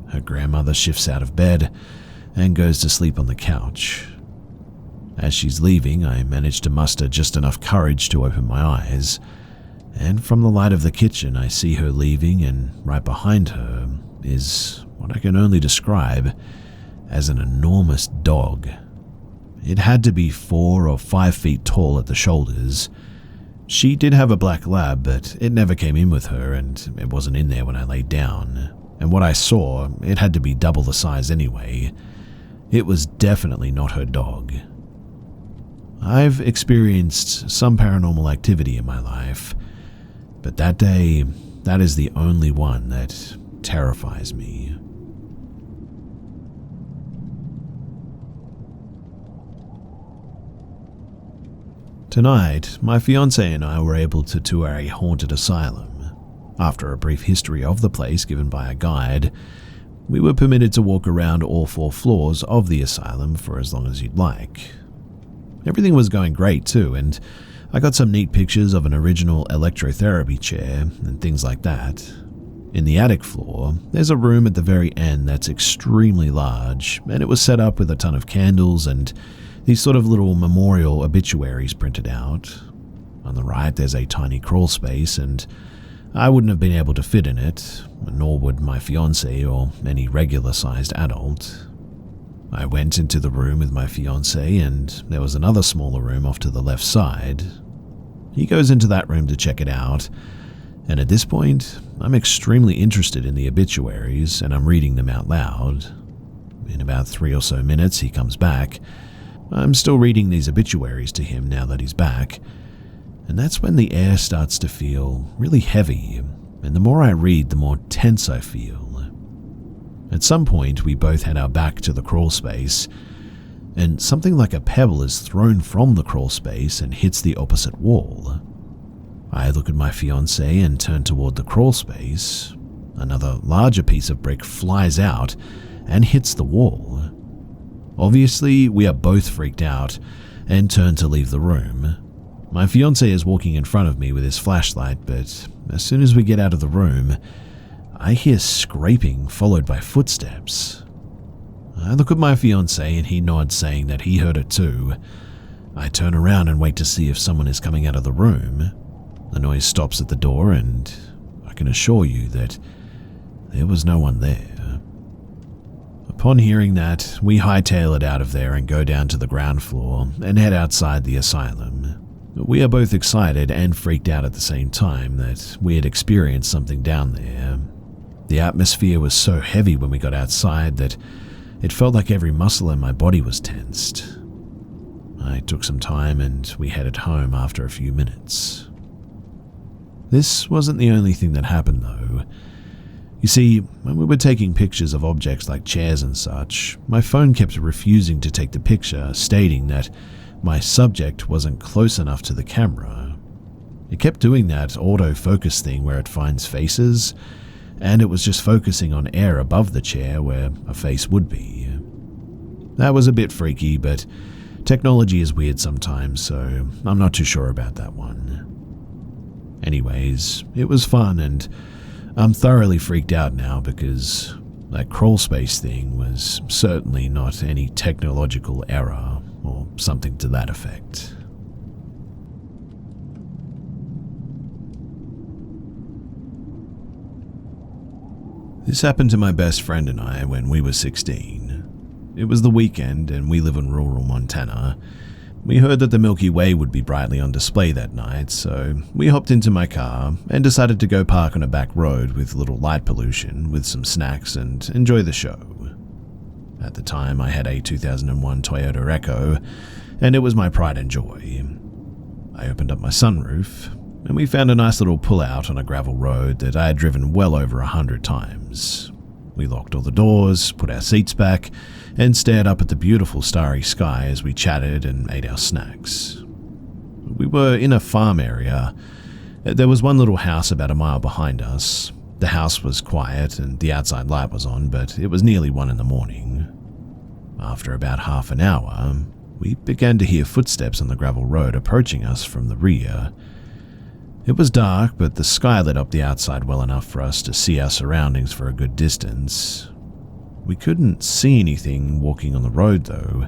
Her grandmother shifts out of bed and goes to sleep on the couch. As she's leaving, I manage to muster just enough courage to open my eyes, and from the light of the kitchen I see her leaving, and right behind her is what I can only describe as an enormous dog. It had to be 4 or 5 feet tall at the shoulders. She did have a black lab, but it never came in with her, and it wasn't in there when I laid down. And what I saw, it had to be double the size anyway. It was definitely not her dog. I've experienced some paranormal activity in my life, but that day, that is the only one that terrifies me. Tonight, my fiancé and I were able to tour a haunted asylum. After a brief history of the place given by a guide, we were permitted to walk around all 4 floors of the asylum for as long as you'd like. Everything was going great too, and I got some neat pictures of an original electrotherapy chair and things like that. In the attic floor, there's a room at the very end that's extremely large, and it was set up with a ton of candles and these sort of little memorial obituaries printed out. On the right, there's a tiny crawl space, and I wouldn't have been able to fit in it, nor would my fiancé or any regular-sized adult. I went into the room with my fiancé, and there was another smaller room off to the left side. He goes into that room to check it out, and at this point, I'm extremely interested in the obituaries, and I'm reading them out loud. In about 3 or so minutes, he comes back. I'm still reading these obituaries to him now that he's back, and that's when the air starts to feel really heavy, and the more I read, the more tense I feel. At some point, we both head our back to the crawl space, and something like a pebble is thrown from the crawl space and hits the opposite wall. I look at my fiancé and turn toward the crawl space. Another larger piece of brick flies out and hits the wall. Obviously, we are both freaked out and turn to leave the room. My fiancé is walking in front of me with his flashlight, but as soon as we get out of the room, I hear scraping followed by footsteps. I look at my fiancé and he nods, saying that he heard it too. I turn around and wait to see if someone is coming out of the room. The noise stops at the door, and I can assure you that there was no one there. Upon hearing that, we hightail it out of there and go down to the ground floor and head outside the asylum. We are both excited and freaked out at the same time that we had experienced something down there. The atmosphere was so heavy when we got outside that it felt like every muscle in my body was tensed. I took some time and we headed home after a few minutes. This wasn't the only thing that happened though. You see, when we were taking pictures of objects like chairs and such, my phone kept refusing to take the picture, stating that my subject wasn't close enough to the camera. It kept doing that autofocus thing where it finds faces, and it was just focusing on air above the chair where a face would be. That was a bit freaky, but technology is weird sometimes, so I'm not too sure about that one. Anyways, it was fun, and I'm thoroughly freaked out now because that crawl space thing was certainly not any technological error or something to that effect. This happened to my best friend and I when we were 16. It was the weekend and we live in rural Montana. We heard that the Milky Way would be brightly on display that night, so we hopped into my car and decided to go park on a back road with little light pollution with some snacks and enjoy the show. At the time, I had a 2001 Toyota Echo, and it was my pride and joy. I opened up my sunroof, and we found a nice little pull-out on a gravel road that I had driven well over 100 times. We locked all the doors, put our seats back, and stared up at the beautiful starry sky as we chatted and ate our snacks. We were in a farm area. There was one little house about a mile behind us. The house was quiet and the outside light was on, but it was nearly 1 a.m. After about half an hour, we began to hear footsteps on the gravel road approaching us from the rear. It was dark, but the sky lit up the outside well enough for us to see our surroundings for a good distance. We couldn't see anything walking on the road, though.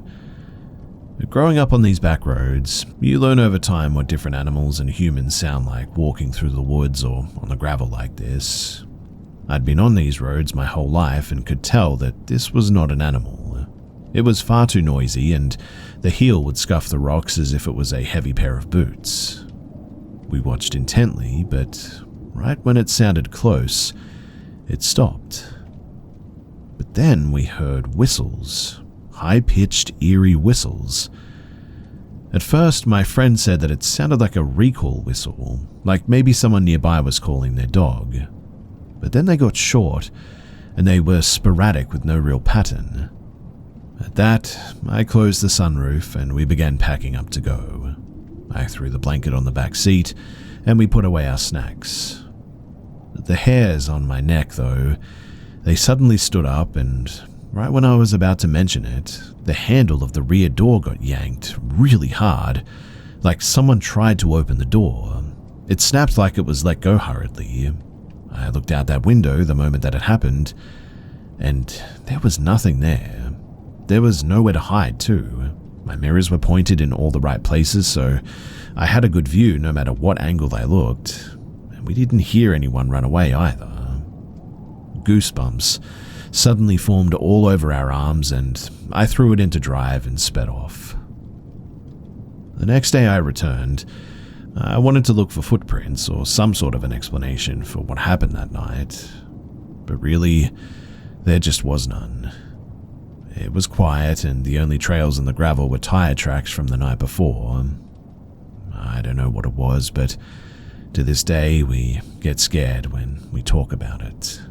Growing up on these back roads, you learn over time what different animals and humans sound like walking through the woods or on the gravel like this. I'd been on these roads my whole life and could tell that this was not an animal. It was far too noisy, and the heel would scuff the rocks as if it was a heavy pair of boots. We watched intently, but right when it sounded close, it stopped. But then we heard whistles, high-pitched, eerie whistles. At first, my friend said that it sounded like a recall whistle, like maybe someone nearby was calling their dog. But then they got short, and they were sporadic with no real pattern. At that, I closed the sunroof and we began packing up to go. I threw the blanket on the back seat, and we put away our snacks. The hairs on my neck, though, they suddenly stood up, and right when I was about to mention it, the handle of the rear door got yanked really hard, like someone tried to open the door. It snapped like it was let go hurriedly. I looked out that window the moment that it happened, and there was nothing there. There was nowhere to hide, too. My mirrors were pointed in all the right places, so I had a good view no matter what angle I looked, and we didn't hear anyone run away either. Goosebumps suddenly formed all over our arms, and I threw it into drive and sped off. The next day I returned. I wanted to look for footprints or some sort of an explanation for what happened that night, but really, there just was none. It was quiet, and the only trails in the gravel were tire tracks from the night before. I don't know what it was, but to this day we get scared when we talk about it.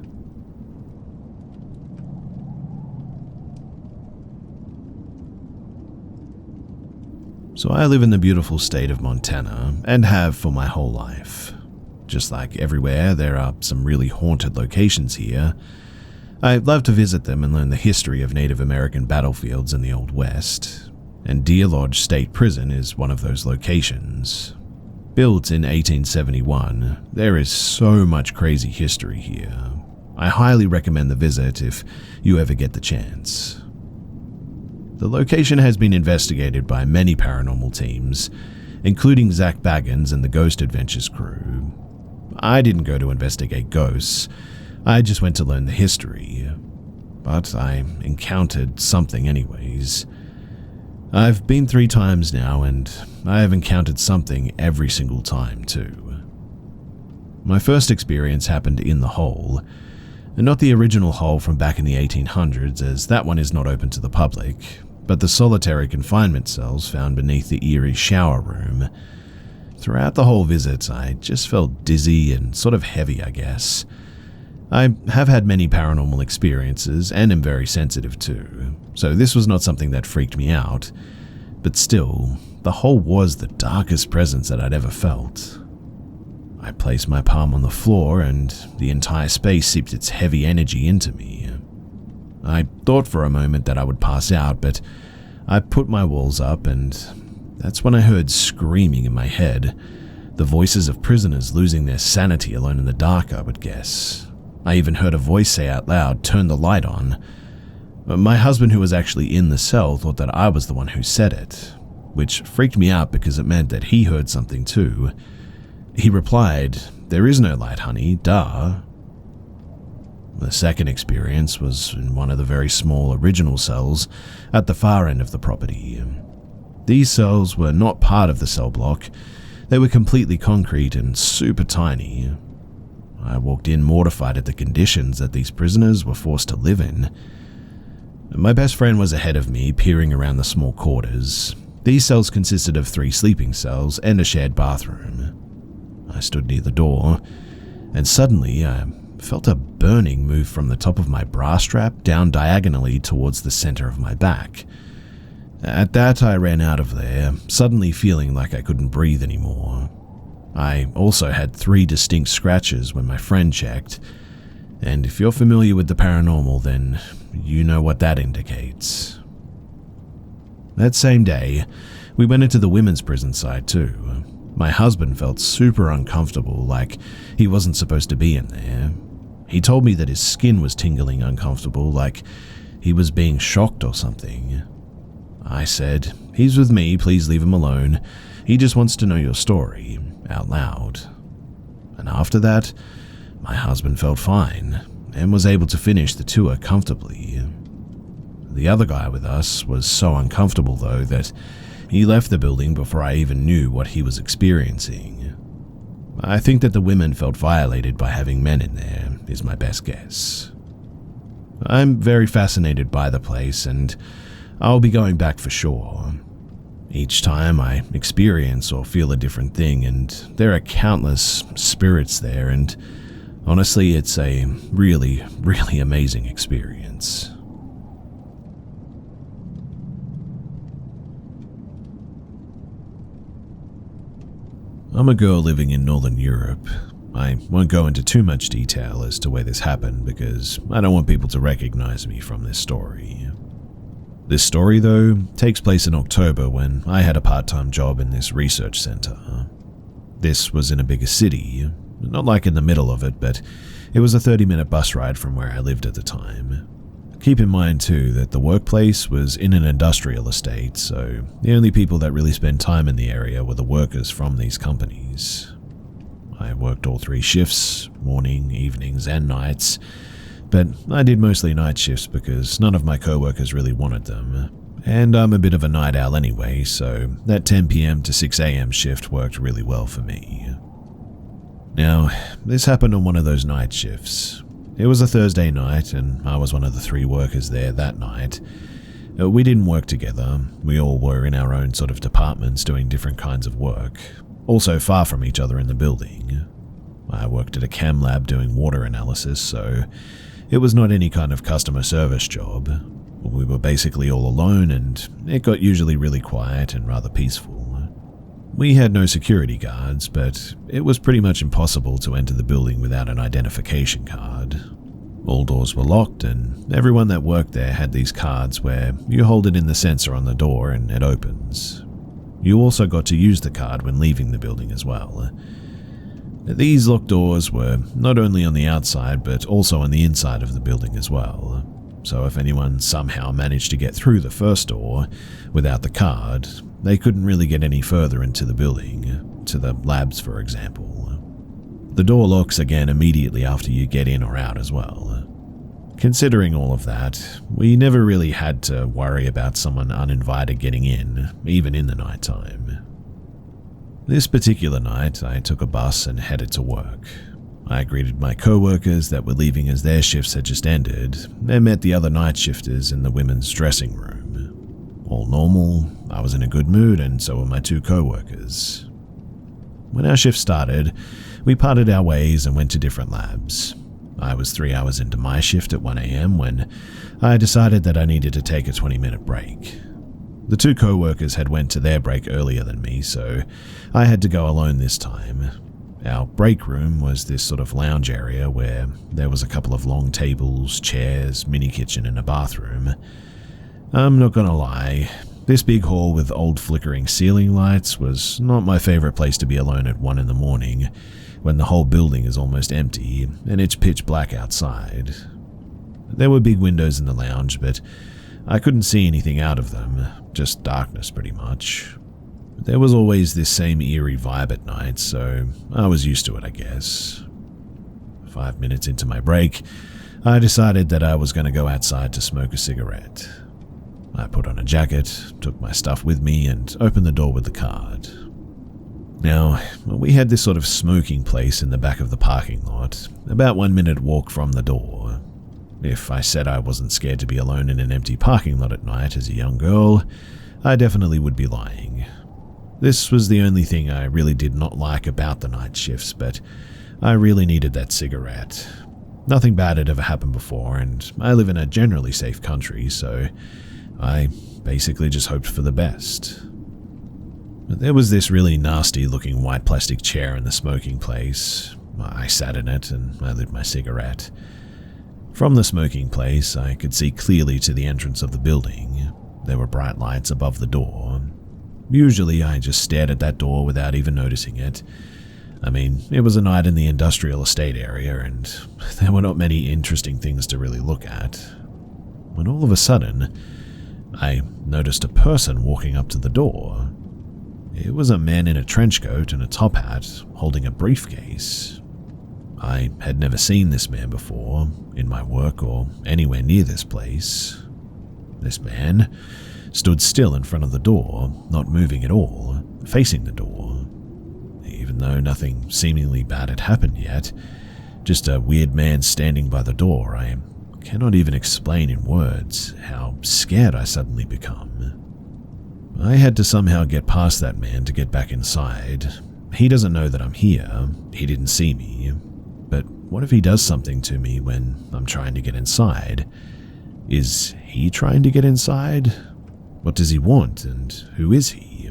So I live in the beautiful state of Montana, and have for my whole life. Just like everywhere, there are some really haunted locations here. I love to visit them and learn the history of Native American battlefields in the Old West, and Deer Lodge State Prison is one of those locations. Built in 1871, there is so much crazy history here. I highly recommend the visit if you ever get the chance. The location has been investigated by many paranormal teams, including Zach Baggins and the Ghost Adventures crew. I didn't go to investigate ghosts, I just went to learn the history, but I encountered something anyways. I've been 3 times now, and I have encountered something every single time too. My first experience happened in the hole, and not the original hole from back in the 1800s, as that one is not open to the public, but the solitary confinement cells found beneath the eerie shower room. Throughout the whole visit, I just felt dizzy and sort of heavy, I guess. I have had many paranormal experiences and am very sensitive too, so this was not something that freaked me out, but still, the hole was the darkest presence that I'd ever felt. I placed my palm on the floor and the entire space seeped its heavy energy into me. I thought for a moment that I would pass out, but I put my walls up and that's when I heard screaming in my head, the voices of prisoners losing their sanity alone in the dark, I would guess. I even heard a voice say out loud, "Turn the light on." My husband, who was actually in the cell, thought that I was the one who said it, which freaked me out because it meant that he heard something too. He replied, "There is no light, honey, duh." The second experience was in one of the very small original cells at the far end of the property. These cells were not part of the cell block. They were completely concrete and super tiny. I walked in mortified at the conditions that these prisoners were forced to live in. My best friend was ahead of me, peering around the small quarters. These cells consisted of 3 sleeping cells and a shared bathroom. I stood near the door, and suddenly I felt a burning move from the top of my bra strap down diagonally towards the center of my back. At that, I ran out of there, suddenly feeling like I couldn't breathe anymore. I also had 3 distinct scratches when my friend checked, and if you're familiar with the paranormal, then you know what that indicates. That same day, we went into the women's prison side too. My husband felt super uncomfortable, like he wasn't supposed to be in there. He told me that his skin was tingling uncomfortable, like he was being shocked or something. I said, "He's with me, please leave him alone. He just wants to know your story," out loud. And after that, my husband felt fine and was able to finish the tour comfortably. The other guy with us was so uncomfortable though that he left the building before I even knew what he was experiencing. I think that the women felt violated by having men in there, is my best guess. I'm very fascinated by the place and I'll be going back for sure. Each time I experience or feel a different thing, and there are countless spirits there, and honestly, it's a really, really amazing experience. I'm a girl living in Northern Europe. I won't go into too much detail as to where this happened because I don't want people to recognize me from this story. This story, though, takes place in October when I had a part-time job in this research center. This was in a bigger city, not like in the middle of it, but it was a 30-minute bus ride from where I lived at the time. Keep in mind, too, that the workplace was in an industrial estate, so the only people that really spent time in the area were the workers from these companies. I worked all 3 shifts, morning, evenings, and nights, but I did mostly night shifts because none of my co-workers really wanted them, and I'm a bit of a night owl anyway, so that 10 p.m. to 6 a.m. shift worked really well for me. Now, this happened on one of those night shifts. It was a Thursday night, and I was one of the 3 workers there that night. We didn't work together. We all were in our own sort of departments doing different kinds of work, also far from each other in the building. I worked at a chem lab doing water analysis, so it was not any kind of customer service job. We were basically all alone, and it got usually really quiet and rather peaceful. We had no security guards, but it was pretty much impossible to enter the building without an identification card. All doors were locked, and everyone that worked there had these cards where you hold it in the sensor on the door and it opens. You also got to use the card when leaving the building as well. These locked doors were not only on the outside, but also on the inside of the building as well. So if anyone somehow managed to get through the first door without the card, they couldn't really get any further into the building, to the labs for example. The door locks again immediately after you get in or out as well. Considering all of that, we never really had to worry about someone uninvited getting in, even in the nighttime. This particular night, I took a bus and headed to work. I greeted my co-workers that were leaving as their shifts had just ended, and met the other night shifters in the women's dressing room. All normal, I was in a good mood, and so were my 2 co-workers. When our shift started, we parted our ways and went to different labs. I was 3 hours into my shift at 1 a.m. when I decided that I needed to take a 20-minute break. The two co-workers had went to their break earlier than me, so I had to go alone this time. Our break room was this sort of lounge area where there was a couple of long tables, chairs, mini kitchen and a bathroom. I'm not gonna lie, this big hall with old flickering ceiling lights was not my favorite place to be alone at 1 in the morning, when the whole building is almost empty and it's pitch black outside. There were big windows in the lounge, but I couldn't see anything out of them, just darkness pretty much. There was always this same eerie vibe at night, so I was used to it, I guess. 5 minutes into my break, I decided that I was going to go outside to smoke a cigarette. I put on a jacket, took my stuff with me, and opened the door with the card. Now, we had this sort of smoking place in the back of the parking lot, about 1 minute walk from the door. If I said I wasn't scared to be alone in an empty parking lot at night as a young girl, I definitely would be lying. This was the only thing I really did not like about the night shifts, but I really needed that cigarette. Nothing bad had ever happened before, and I live in a generally safe country, so I basically just hoped for the best. But there was this really nasty-looking white plastic chair in the smoking place. I sat in it and I lit my cigarette. From the smoking place, I could see clearly to the entrance of the building. There were bright lights above the door. Usually, I just stared at that door without even noticing it. I mean, it was a night in the industrial estate area, and there were not many interesting things to really look at. When all of a sudden, I noticed a person walking up to the door. It was a man in a trench coat and a top hat, holding a briefcase. I had never seen this man before, in my work or anywhere near this place. This man stood still in front of the door, not moving at all, facing the door. Even though nothing seemingly bad had happened yet, just a weird man standing by the door, I cannot even explain in words how scared I suddenly become. I had to somehow get past that man to get back inside. He doesn't know that I'm here, he didn't see me, but what if he does something to me when I'm trying to get inside? Is he trying to get inside? What does he want, and who is he?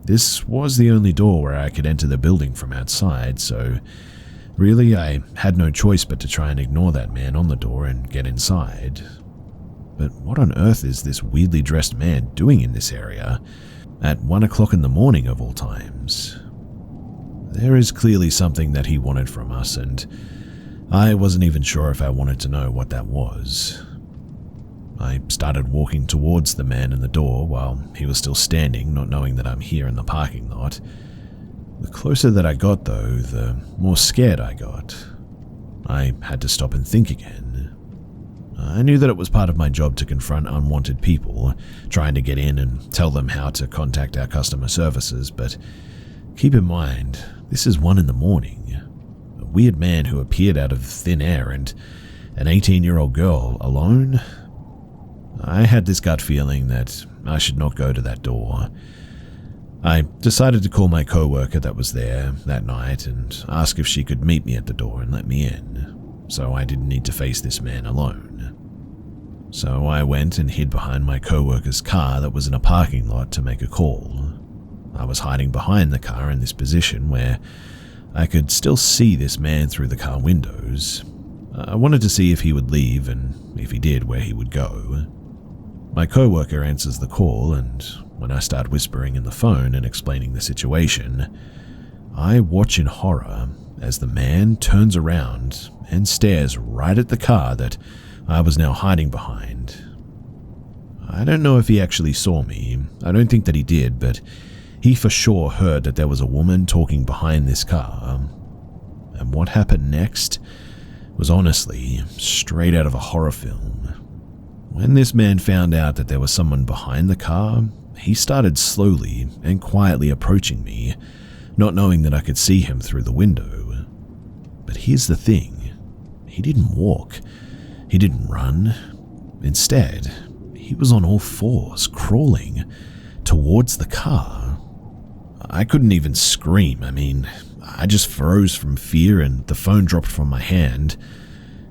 This was the only door where I could enter the building from outside, so really I had no choice but to try and ignore that man on the door and get inside. But what on earth is this weirdly dressed man doing in this area, at 1 o'clock in the morning of all times? There is clearly something that he wanted from us, and I wasn't even sure if I wanted to know what that was. I started walking towards the man in the door while he was still standing, not knowing that I'm here in the parking lot. The closer that I got, though, the more scared I got. I had to stop and think again. I knew that it was part of my job to confront unwanted people, trying to get in and tell them how to contact our customer services, but keep in mind, this is 1 in the morning. A weird man who appeared out of thin air and an 18-year-old girl alone? I had this gut feeling that I should not go to that door. I decided to call my co-worker that was there that night and ask if she could meet me at the door and let me in, so I didn't need to face this man alone. So I went and hid behind my co-worker's car that was in a parking lot to make a call. I was hiding behind the car in this position where I could still see this man through the car windows. I wanted to see if he would leave, and if he did, where he would go. My co-worker answers the call, and when I start whispering in the phone and explaining the situation, I watch in horror as the man turns around and stares right at the car that I was now hiding behind. I don't know if he actually saw me. I don't think that he did, but he for sure heard that there was a woman talking behind this car. And what happened next was honestly straight out of a horror film. When this man found out that there was someone behind the car, he started slowly and quietly approaching me, not knowing that I could see him through the window. But here's the thing, he didn't walk, he didn't run. Instead, he was on all fours, crawling towards the car. I couldn't even scream. I just froze from fear and the phone dropped from my hand.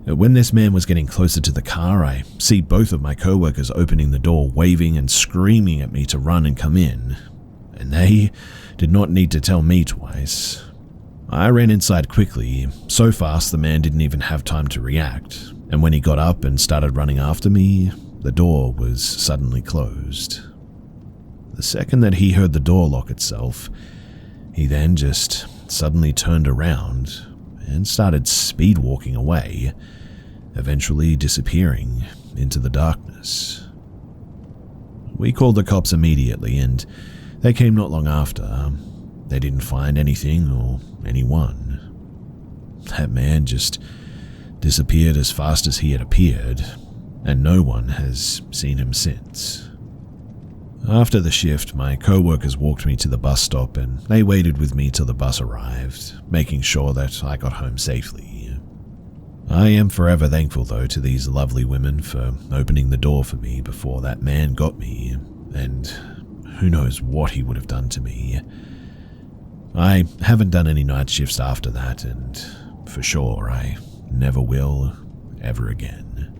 When this man was getting closer to the car, I see both of my co-workers opening the door, waving and screaming at me to run and come in. And they did not need to tell me twice. I ran inside quickly, so fast the man didn't even have time to react. And when he got up and started running after me, the door was suddenly closed. The second that he heard the door lock itself, he then just suddenly turned around and started speed walking away, eventually disappearing into the darkness. We called the cops immediately and they came not long after. They didn't find anything or anyone. That man just disappeared as fast as he had appeared, and no one has seen him since. After the shift, my co-workers walked me to the bus stop and they waited with me till the bus arrived, making sure that I got home safely. I am forever thankful though to these lovely women for opening the door for me before that man got me, and who knows what he would have done to me. I haven't done any night shifts after that, and for sure I never will ever again.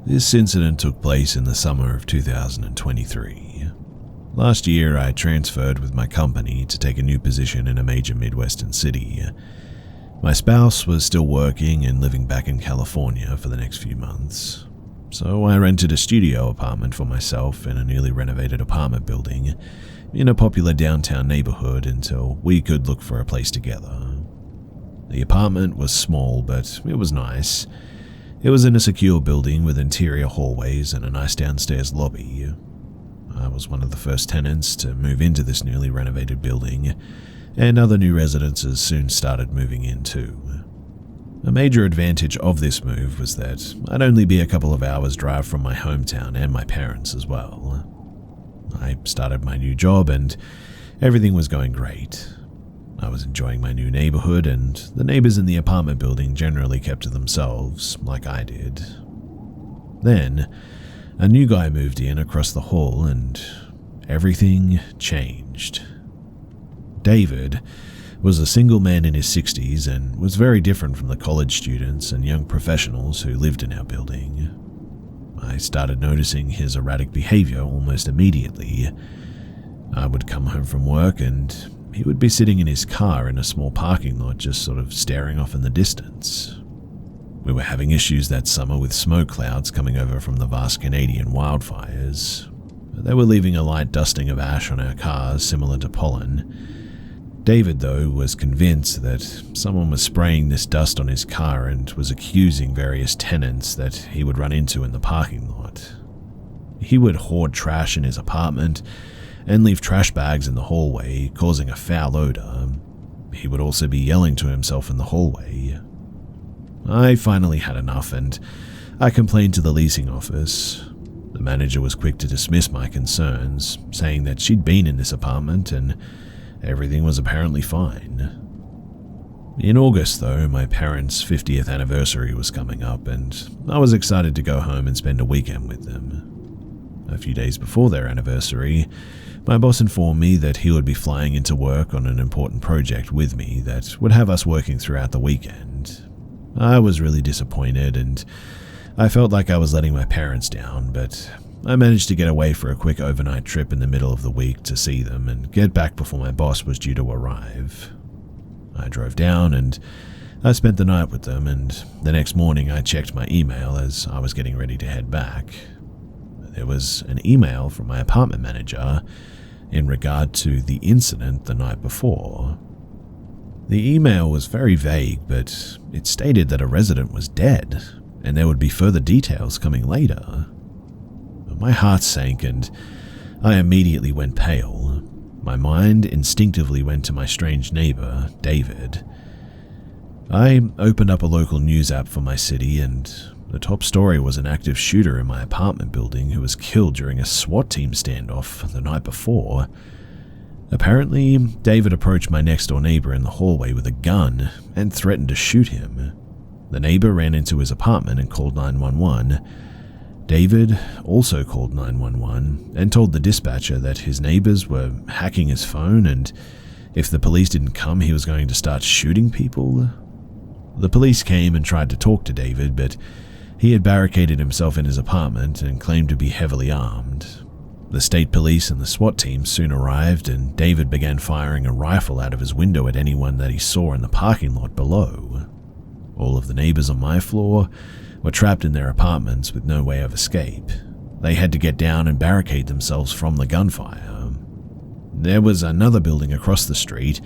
This incident took place in the summer of 2023. Last year, I transferred with my company to take a new position in a major Midwestern city. My spouse was still working and living back in California for the next few months, so I rented a studio apartment for myself in a newly renovated apartment building in a popular downtown neighborhood until we could look for a place together. The apartment was small, but it was nice. It was in a secure building with interior hallways and a nice downstairs lobby. I was one of the first tenants to move into this newly renovated building, and other new residences soon started moving in too. A major advantage of this move was that I'd only be a couple of hours' drive from my hometown and my parents as well. I started my new job and everything was going great. I was enjoying my new neighborhood, and the neighbors in the apartment building generally kept to themselves, like I did. Then, a new guy moved in across the hall, and everything changed. David was a single man in his 60s and was very different from the college students and young professionals who lived in our building. I started noticing his erratic behavior almost immediately. I would come home from work and he would be sitting in his car in a small parking lot just sort of staring off in the distance. We were having issues that summer with smoke clouds coming over from the vast Canadian wildfires. They were leaving a light dusting of ash on our cars similar to pollen. David, though, was convinced that someone was spraying this dust on his car and was accusing various tenants that he would run into in the parking lot. He would hoard trash in his apartment and leave trash bags in the hallway, causing a foul odor. He would also be yelling to himself in the hallway. I finally had enough and I complained to the leasing office. The manager was quick to dismiss my concerns, saying that she'd been in this apartment and everything was apparently fine. In August, though, my parents' 50th anniversary was coming up and I was excited to go home and spend a weekend with them. A few days before their anniversary, my boss informed me that he would be flying into work on an important project with me that would have us working throughout the weekend. I was really disappointed and I felt like I was letting my parents down, but I managed to get away for a quick overnight trip in the middle of the week to see them and get back before my boss was due to arrive. I drove down and I spent the night with them, and the next morning I checked my email as I was getting ready to head back. There was an email from my apartment manager in regard to the incident the night before. The email was very vague, but it stated that a resident was dead and there would be further details coming later. My heart sank and I immediately went pale. My mind instinctively went to my strange neighbor, David. I opened up a local news app for my city, and the top story was an active shooter in my apartment building who was killed during a SWAT team standoff the night before. Apparently, David approached my next-door neighbor in the hallway with a gun and threatened to shoot him. The neighbor ran into his apartment and called 911. David also called 911 and told the dispatcher that his neighbors were hacking his phone, and if the police didn't come, he was going to start shooting people. The police came and tried to talk to David, but he had barricaded himself in his apartment and claimed to be heavily armed. The state police and the SWAT team soon arrived, and David began firing a rifle out of his window at anyone that he saw in the parking lot below. All of the neighbors on my floor were trapped in their apartments with no way of escape. They had to get down and barricade themselves from the gunfire. There was another building across the street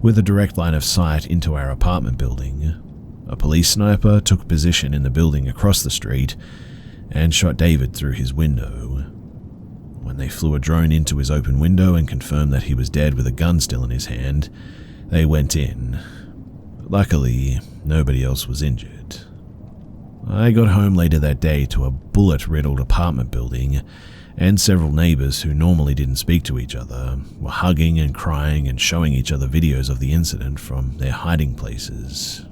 with a direct line of sight into our apartment building. A police sniper took position in the building across the street and shot David through his window. When they flew a drone into his open window and confirmed that he was dead with a gun still in his hand, they went in. Luckily, nobody else was injured. I got home later that day to a bullet-riddled apartment building, and several neighbors who normally didn't speak to each other were hugging and crying and showing each other videos of the incident from their hiding places.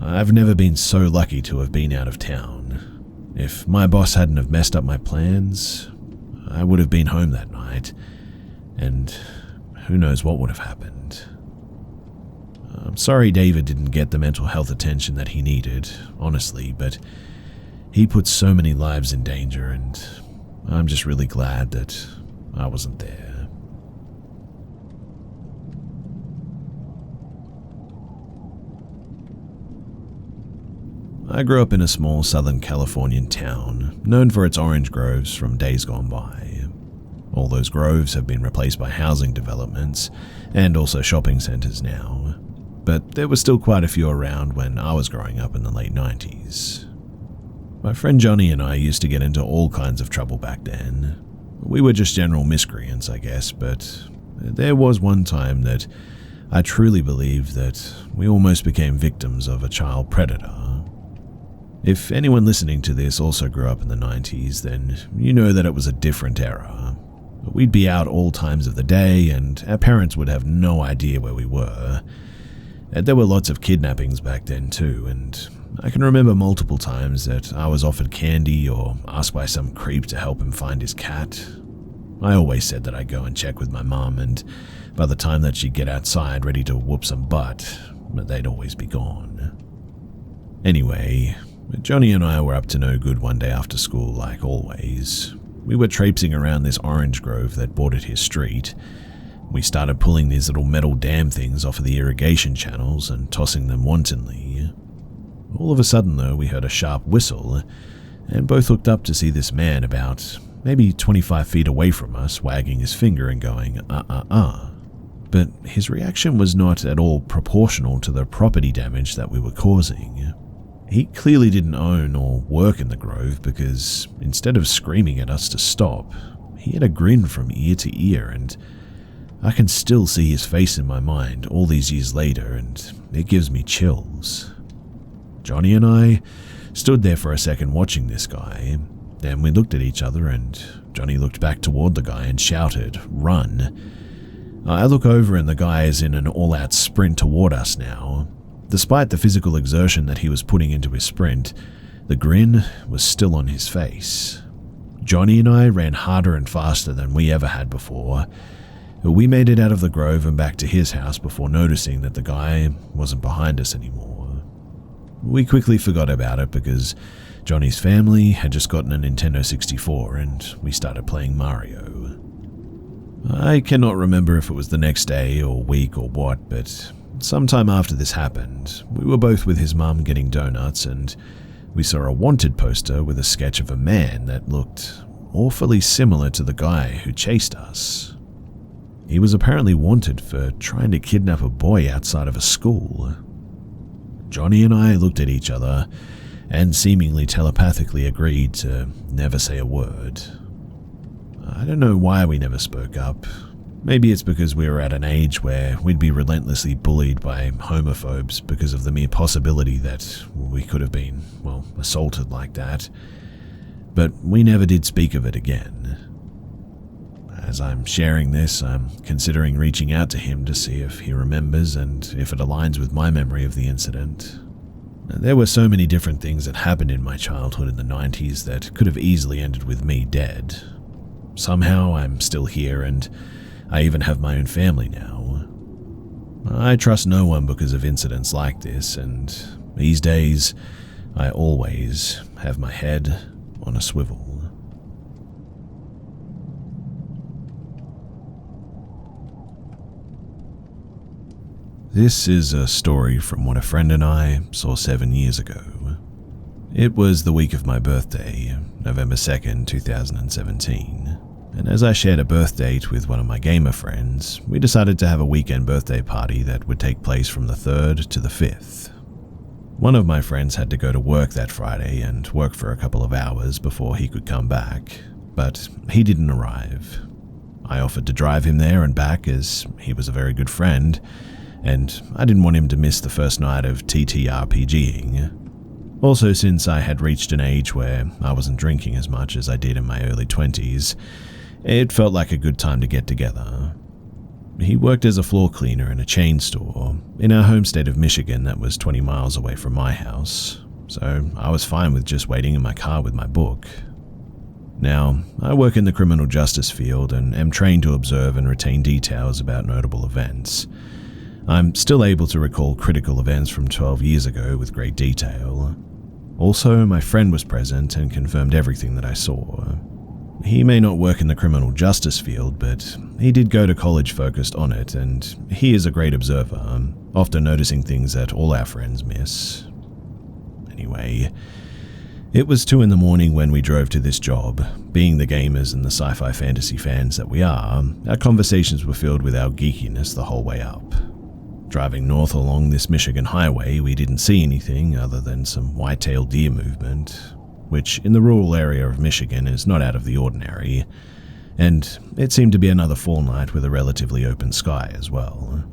I've never been so lucky to have been out of town. If my boss hadn't have messed up my plans, I would have been home that night, and who knows what would have happened. I'm sorry David didn't get the mental health attention that he needed, honestly, but he put so many lives in danger, and I'm just really glad that I wasn't there. I grew up in a small Southern Californian town, known for its orange groves from days gone by. All those groves have been replaced by housing developments, and also shopping centers now, but there were still quite a few around when I was growing up in the late 90s. My friend Johnny and I used to get into all kinds of trouble back then. We were just general miscreants, I guess, but there was one time that I truly believe that we almost became victims of a child predator. If anyone listening to this also grew up in the 90s, then you know that it was a different era. We'd be out all times of the day, and our parents would have no idea where we were. There were lots of kidnappings back then too, and I can remember multiple times that I was offered candy or asked by some creep to help him find his cat. I always said that I'd go and check with my mum, and by the time that she'd get outside ready to whoop some butt, they'd always be gone. Anyway, Johnny and I were up to no good one day after school, like always. We were traipsing around this orange grove that bordered his street. We started pulling these little metal dam things off of the irrigation channels and tossing them wantonly. All of a sudden, though, we heard a sharp whistle, and both looked up to see this man about maybe 25 feet away from us, wagging his finger and going, But his reaction was not at all proportional to the property damage that we were causing. He clearly didn't own or work in the grove, because instead of screaming at us to stop, he had a grin from ear to ear, and I can still see his face in my mind all these years later, and it gives me chills. Johnny and I stood there for a second watching this guy. Then we looked at each other, and Johnny looked back toward the guy and shouted, "Run." I look over and the guy is in an all-out sprint toward us now. Despite the physical exertion that he was putting into his sprint, the grin was still on his face. Johnny and I ran harder and faster than we ever had before. We made it out of the grove and back to his house before noticing that the guy wasn't behind us anymore. We quickly forgot about it because Johnny's family had just gotten a Nintendo 64 and we started playing Mario. I cannot remember if it was the next day or week or what, but sometime after this happened, we were both with his mum getting donuts, and we saw a wanted poster with a sketch of a man that looked awfully similar to the guy who chased us. He was apparently wanted for trying to kidnap a boy outside of a school. Johnny and I looked at each other and seemingly telepathically agreed to never say a word. I don't know why we never spoke up. Maybe it's because we were at an age where we'd be relentlessly bullied by homophobes because of the mere possibility that we could have been, assaulted like that. But we never did speak of it again. As I'm sharing this, I'm considering reaching out to him to see if he remembers and if it aligns with my memory of the incident. There were so many different things that happened in my childhood in the 90s that could have easily ended with me dead. Somehow I'm still here, and I even have my own family now. I trust no one because of incidents like this, and these days I always have my head on a swivel. This is a story from what a friend and I saw 7 years ago. It was the week of my birthday, November 2nd, 2017, and as I shared a birth date with one of my gamer friends, we decided to have a weekend birthday party that would take place from the 3rd to the 5th. One of my friends had to go to work that Friday and work for a couple of hours before he could come back, but he didn't arrive. I offered to drive him there and back as he was a very good friend, and I didn't want him to miss the first night of TTRPGing. Also, since I had reached an age where I wasn't drinking as much as I did in my early 20s, it felt like a good time to get together. He worked as a floor cleaner in a chain store in our home state of Michigan that was 20 miles away from my house, so I was fine with just waiting in my car with my book. Now, I work in the criminal justice field and am trained to observe and retain details about notable events. I'm still able to recall critical events from 12 years ago with great detail. Also, my friend was present and confirmed everything that I saw. He may not work in the criminal justice field, but he did go to college focused on it, and he is a great observer, often noticing things that all our friends miss. Anyway, it was 2 a.m. when we drove to this job. Being the gamers and the sci-fi fantasy fans that we are, our conversations were filled with our geekiness the whole way up. Driving north along this Michigan highway, we didn't see anything other than some white-tailed deer movement, which in the rural area of Michigan is not out of the ordinary, and it seemed to be another fall night with a relatively open sky as well.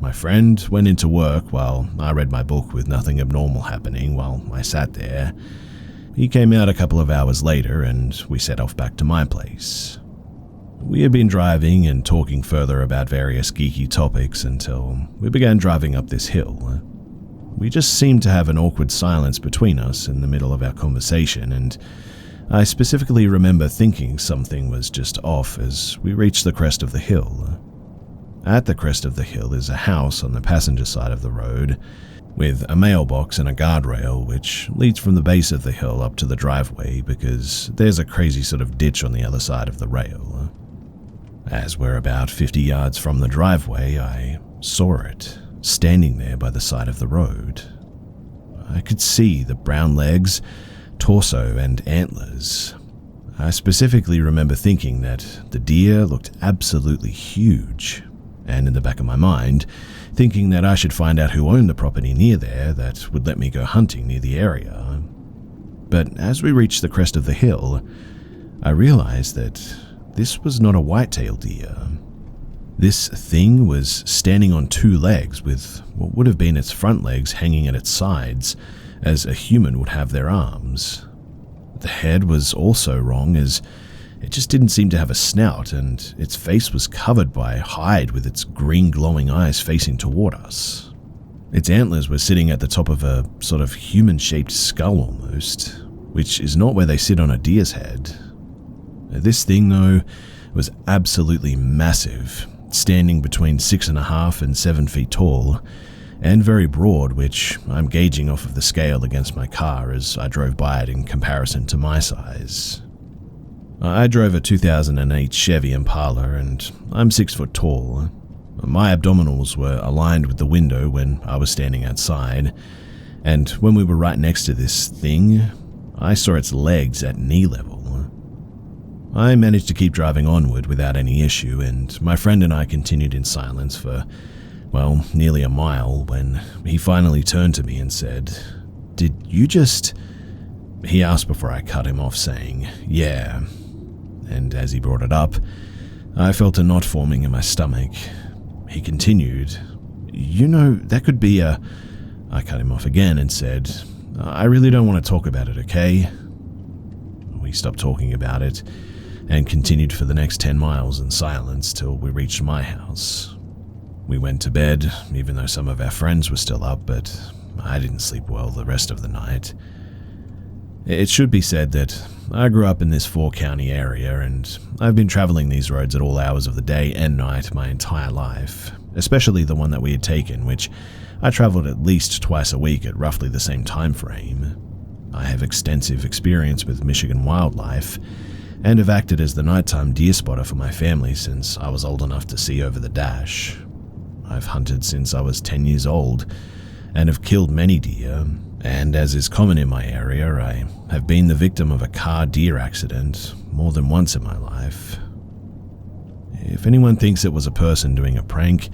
My friend went into work while I read my book with nothing abnormal happening while I sat there. He came out a couple of hours later and we set off back to my place. We had been driving and talking further about various geeky topics until we began driving up this hill. We just seemed to have an awkward silence between us in the middle of our conversation, and I specifically remember thinking something was just off as we reached the crest of the hill. At the crest of the hill is a house on the passenger side of the road, with a mailbox and a guardrail which leads from the base of the hill up to the driveway because there's a crazy sort of ditch on the other side of the rail. As we're about 50 yards from the driveway, I saw it, standing there by the side of the road. I could see the brown legs, torso, and antlers. I specifically remember thinking that the deer looked absolutely huge, and in the back of my mind, thinking that I should find out who owned the property near there that would let me go hunting near the area. But as we reached the crest of the hill, I realized that this was not a white-tailed deer. This thing was standing on 2 legs with what would have been its front legs hanging at its sides, as a human would have their arms. The head was also wrong, as it just didn't seem to have a snout, and its face was covered by hide with its green glowing eyes facing toward us. Its antlers were sitting at the top of a sort of human-shaped skull almost, which is not where they sit on a deer's head. This thing, though, was absolutely massive, standing between 6.5 and 7 feet tall, and very broad, which I'm gauging off of the scale against my car as I drove by it in comparison to my size. I drove a 2008 Chevy Impala, and I'm 6 foot tall. My abdominals were aligned with the window when I was standing outside, and when we were right next to this thing, I saw its legs at knee level. I managed to keep driving onward without any issue, and my friend and I continued in silence for, well, nearly a mile when he finally turned to me and said, "Did you just..." He asked before I cut him off, saying, "Yeah." And as he brought it up, I felt a knot forming in my stomach. He continued, "You know, that could be a..." I cut him off again and said, "I really don't want to talk about it, okay?" We stopped talking about it and continued for the next 10 miles in silence till we reached my house. We went to bed, even though some of our friends were still up, but I didn't sleep well the rest of the night. It should be said that I grew up in this 4-county area, and I've been traveling these roads at all hours of the day and night my entire life, especially the one that we had taken, which I traveled at least twice a week at roughly the same time frame. I have extensive experience with Michigan wildlife, and have acted as the nighttime deer spotter for my family since I was old enough to see over the dash. I've hunted since I was 10 years old, and have killed many deer, and as is common in my area, I have been the victim of a car deer accident more than once in my life. If anyone thinks it was a person doing a prank,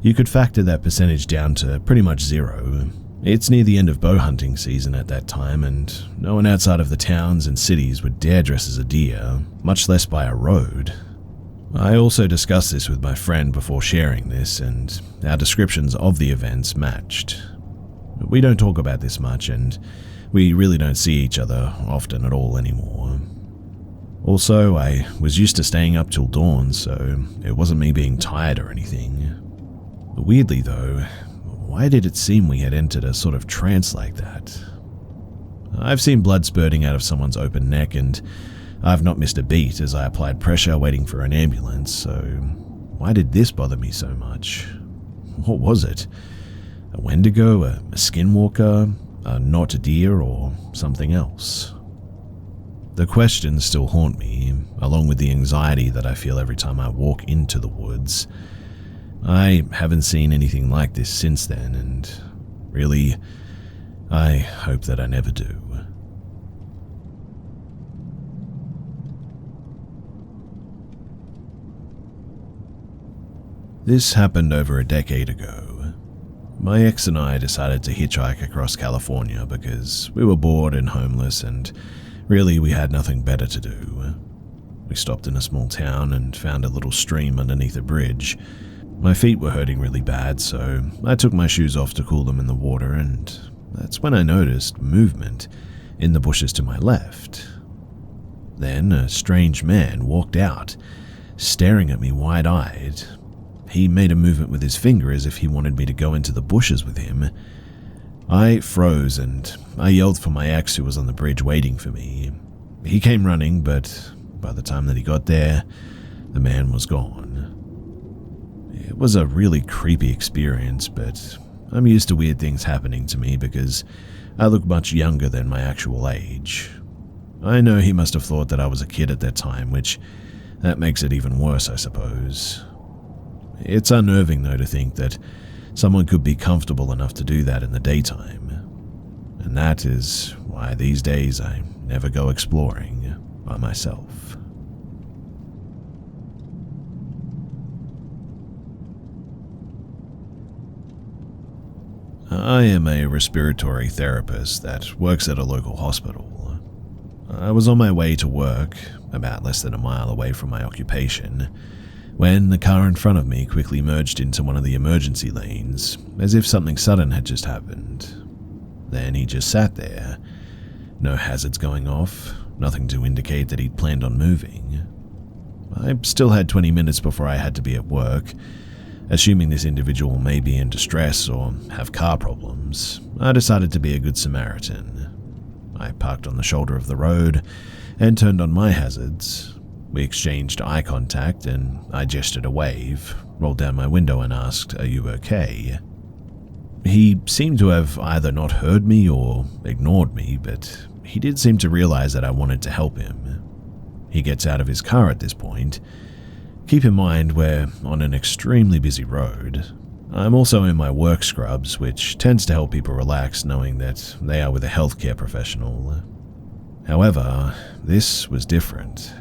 you could factor that percentage down to pretty much 0. It's near the end of bow hunting season at that time, and no one outside of the towns and cities would dare dress as a deer, much less by a road. I also discussed this with my friend before sharing this, and our descriptions of the events matched. We don't talk about this much, and we really don't see each other often at all anymore. Also, I was used to staying up till dawn, so it wasn't me being tired or anything. Weirdly though, why did it seem we had entered a sort of trance like that? I've seen blood spurting out of someone's open neck, and I've not missed a beat as I applied pressure waiting for an ambulance, so why did this bother me so much? What was it? A Wendigo, a skinwalker, a not a deer, or something else? The questions still haunt me, along with the anxiety that I feel every time I walk into the woods. I haven't seen anything like this since then, and really, I hope that I never do. This happened over a decade ago. My ex and I decided to hitchhike across California because we were bored and homeless, and really we had nothing better to do. We stopped in a small town and found a little stream underneath a bridge. My feet were hurting really bad, so I took my shoes off to cool them in the water, and that's when I noticed movement in the bushes to my left. Then a strange man walked out, staring at me wide-eyed. He made a movement with his finger as if he wanted me to go into the bushes with him. I froze and I yelled for my ex who was on the bridge waiting for me. He came running, but by the time that he got there, the man was gone. It was a really creepy experience, but I'm used to weird things happening to me because I look much younger than my actual age. I know he must have thought that I was a kid at that time, which that makes it even worse, I suppose. It's unnerving, though, to think that someone could be comfortable enough to do that in the daytime. And that is why these days I never go exploring by myself. I am a respiratory therapist that works at a local hospital. I was on my way to work, about less than a mile away from my occupation, when the car in front of me quickly merged into one of the emergency lanes, as if something sudden had just happened. Then he just sat there. No hazards going off, nothing to indicate that he'd planned on moving. I still had 20 minutes before I had to be at work. Assuming this individual may be in distress or have car problems, I decided to be a good Samaritan. I parked on the shoulder of the road and turned on my hazards. We exchanged eye contact, and I gestured a wave, rolled down my window and asked, "Are you okay?" He seemed to have either not heard me or ignored me, but he did seem to realize that I wanted to help him. He gets out of his car at this point. Keep in mind we're on an extremely busy road. I'm also in my work scrubs, which tends to help people relax knowing that they are with a healthcare professional. However, this was different.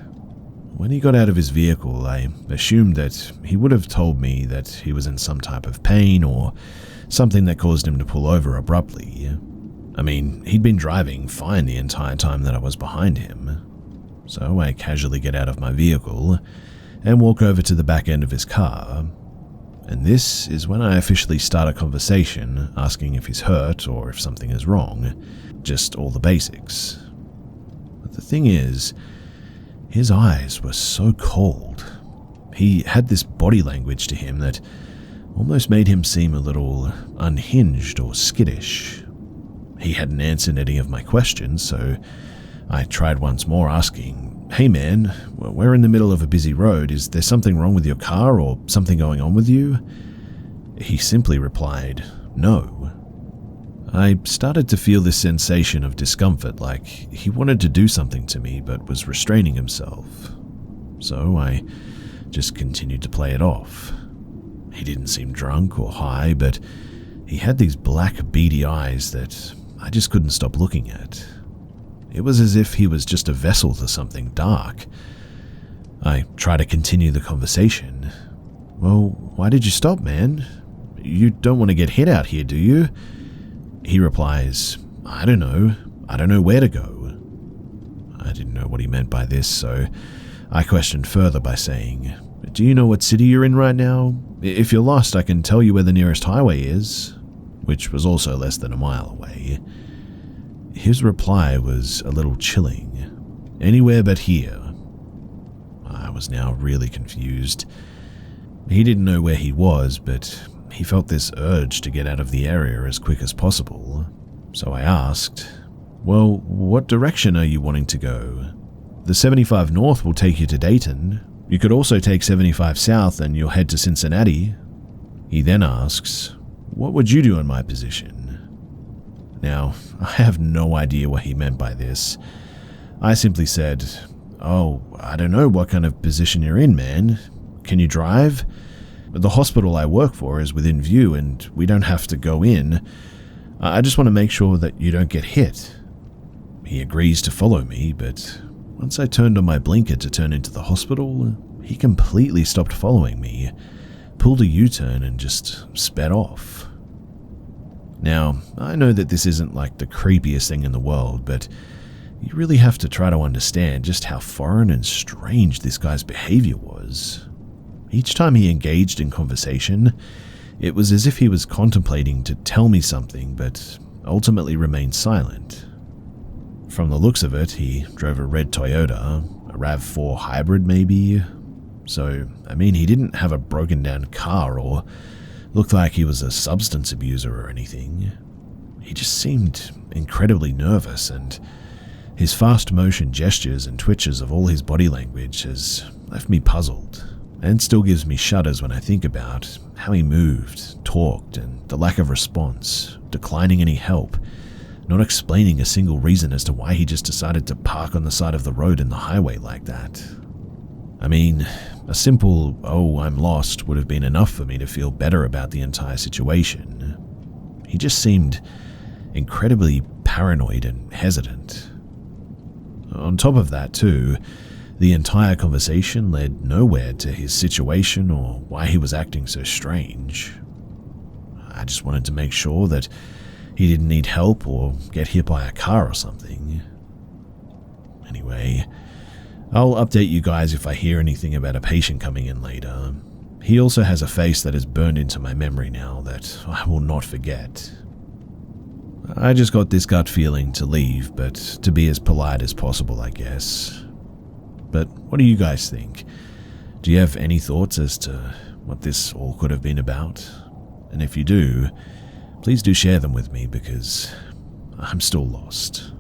When he got out of his vehicle, I assumed that he would have told me that he was in some type of pain or something that caused him to pull over abruptly. I mean, he'd been driving fine the entire time that I was behind him. So I casually get out of my vehicle and walk over to the back end of his car. And this is when I officially start a conversation, asking if he's hurt or if something is wrong. Just all the basics. But the thing is, his eyes were so cold. He had this body language to him that almost made him seem a little unhinged or skittish. He hadn't answered any of my questions, so I tried once more asking, "Hey man, we're in the middle of a busy road. Is there something wrong with your car or something going on with you?" He simply replied, "No." I started to feel this sensation of discomfort, like he wanted to do something to me but was restraining himself. So I just continued to play it off. He didn't seem drunk or high, but he had these black, beady eyes that I just couldn't stop looking at. It was as if he was just a vessel to something dark. I tried to continue the conversation. "Well, why did you stop, man? You don't want to get hit out here, do you?" He replies, I don't know where to go." I didn't know what he meant by this, so I questioned further by saying, "Do you know what city you're in right now? If you're lost, I can tell you where the nearest highway is," which was also less than a mile away. His reply was a little chilling. "Anywhere but here." I was now really confused. He didn't know where he was, but he felt this urge to get out of the area as quick as possible. So I asked, "Well, what direction are you wanting to go? The 75 north will take you to Dayton. You could also take 75 south and you'll head to Cincinnati." He then asks, "What would you do in my position?" Now, I have no idea what he meant by this. I simply said, "Oh, I don't know what kind of position you're in, man. Can you drive? The hospital I work for is within view and we don't have to go in. I just want to make sure that you don't get hit." He agrees to follow me, but once I turned on my blinker to turn into the hospital, he completely stopped following me, pulled a U-turn and just sped off. Now, I know that this isn't like the creepiest thing in the world, but you really have to try to understand just how foreign and strange this guy's behavior was. Each time he engaged in conversation, it was as if he was contemplating to tell me something, but ultimately remained silent. From the looks of it, he drove a red Toyota, a RAV4 hybrid maybe. So, he didn't have a broken down car or looked like he was a substance abuser or anything. He just seemed incredibly nervous, and his fast motion gestures and twitches of all his body language has left me puzzled, and still gives me shudders when I think about how he moved, talked, and the lack of response, declining any help, not explaining a single reason as to why he just decided to park on the side of the road in the highway like that. A simple, "Oh, I'm lost," would have been enough for me to feel better about the entire situation. He just seemed incredibly paranoid and hesitant. On top of that, too, the entire conversation led nowhere to his situation or why he was acting so strange. I just wanted to make sure that he didn't need help or get hit by a car or something. Anyway, I'll update you guys if I hear anything about a patient coming in later. He also has a face that is burned into my memory now that I will not forget. I just got this gut feeling to leave, but to be as polite as possible, I guess. But what do you guys think? Do you have any thoughts as to what this all could have been about? And if you do, please do share them with me because I'm still lost.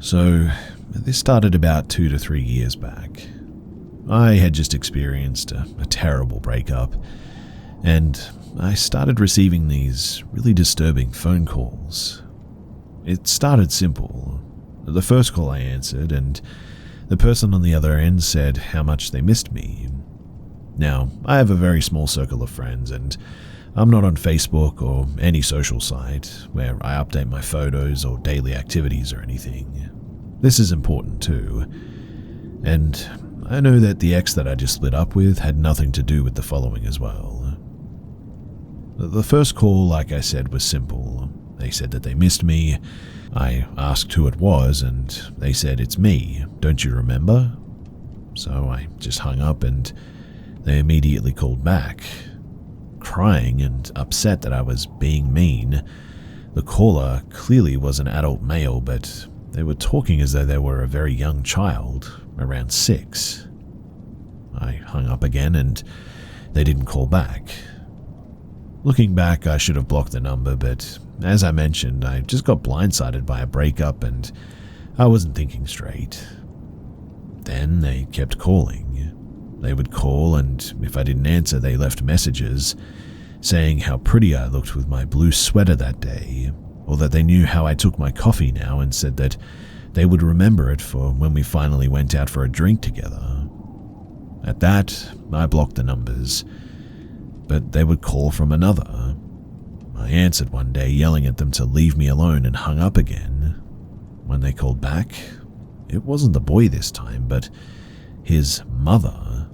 So, this started about 2 to 3 years back. I had just experienced a terrible breakup, and I started receiving these really disturbing phone calls. It started simple. The first call I answered, and the person on the other end said how much they missed me. Now, I have a very small circle of friends, and I'm not on Facebook or any social site where I update my photos or daily activities or anything. This is important too. And I know that the ex that I just split up with had nothing to do with the following as well. The first call, like I said, was simple. They said that they missed me. I asked who it was, and they said, "It's me, don't you remember?" So I just hung up, and they immediately called back. Crying and upset that I was being mean. The caller clearly was an adult male, but they were talking as though they were a very young child, around 6. I hung up again and they didn't call back. Looking back, I should have blocked the number, but as I mentioned, I just got blindsided by a breakup and I wasn't thinking straight. Then they kept calling. They would call, and if I didn't answer, they left messages saying how pretty I looked with my blue sweater that day, or that they knew how I took my coffee now and said that they would remember it for when we finally went out for a drink together. At that, I blocked the numbers, but they would call from another. I answered one day, yelling at them to leave me alone, and hung up again. When they called back, it wasn't the boy this time, but his mother.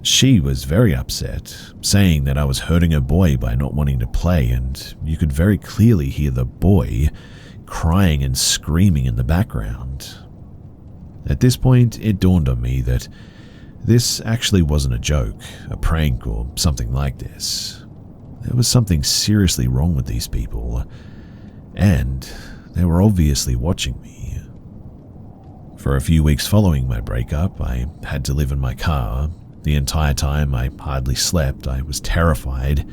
She was very upset, saying that I was hurting her boy by not wanting to play, and you could very clearly hear the boy crying and screaming in the background. At this point, it dawned on me that this actually wasn't a joke, a prank, or something like this. There was something seriously wrong with these people, and they were obviously watching me. For a few weeks following my breakup, I had to live in my car. The entire time I hardly slept. I was terrified,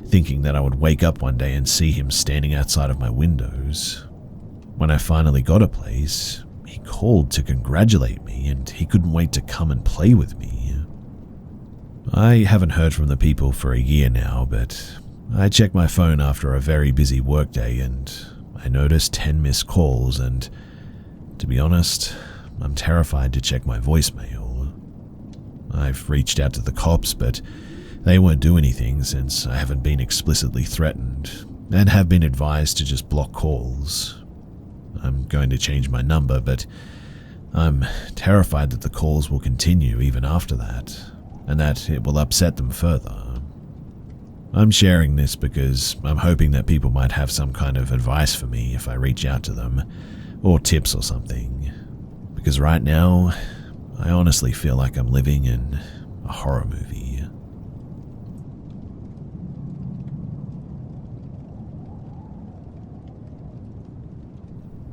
thinking that I would wake up one day and see him standing outside of my windows. When I finally got a place, he called to congratulate me, and he couldn't wait to come and play with me. I haven't heard from the people for a year now, but I checked my phone after a very busy workday and I noticed 10 missed calls, and to be honest, I'm terrified to check my voicemail. I've reached out to the cops, but they won't do anything since I haven't been explicitly threatened and have been advised to just block calls. I'm going to change my number, but I'm terrified that the calls will continue even after that, and that it will upset them further. I'm sharing this because I'm hoping that people might have some kind of advice for me if I reach out to them, or tips or something, because right now, I honestly feel like I'm living in a horror movie.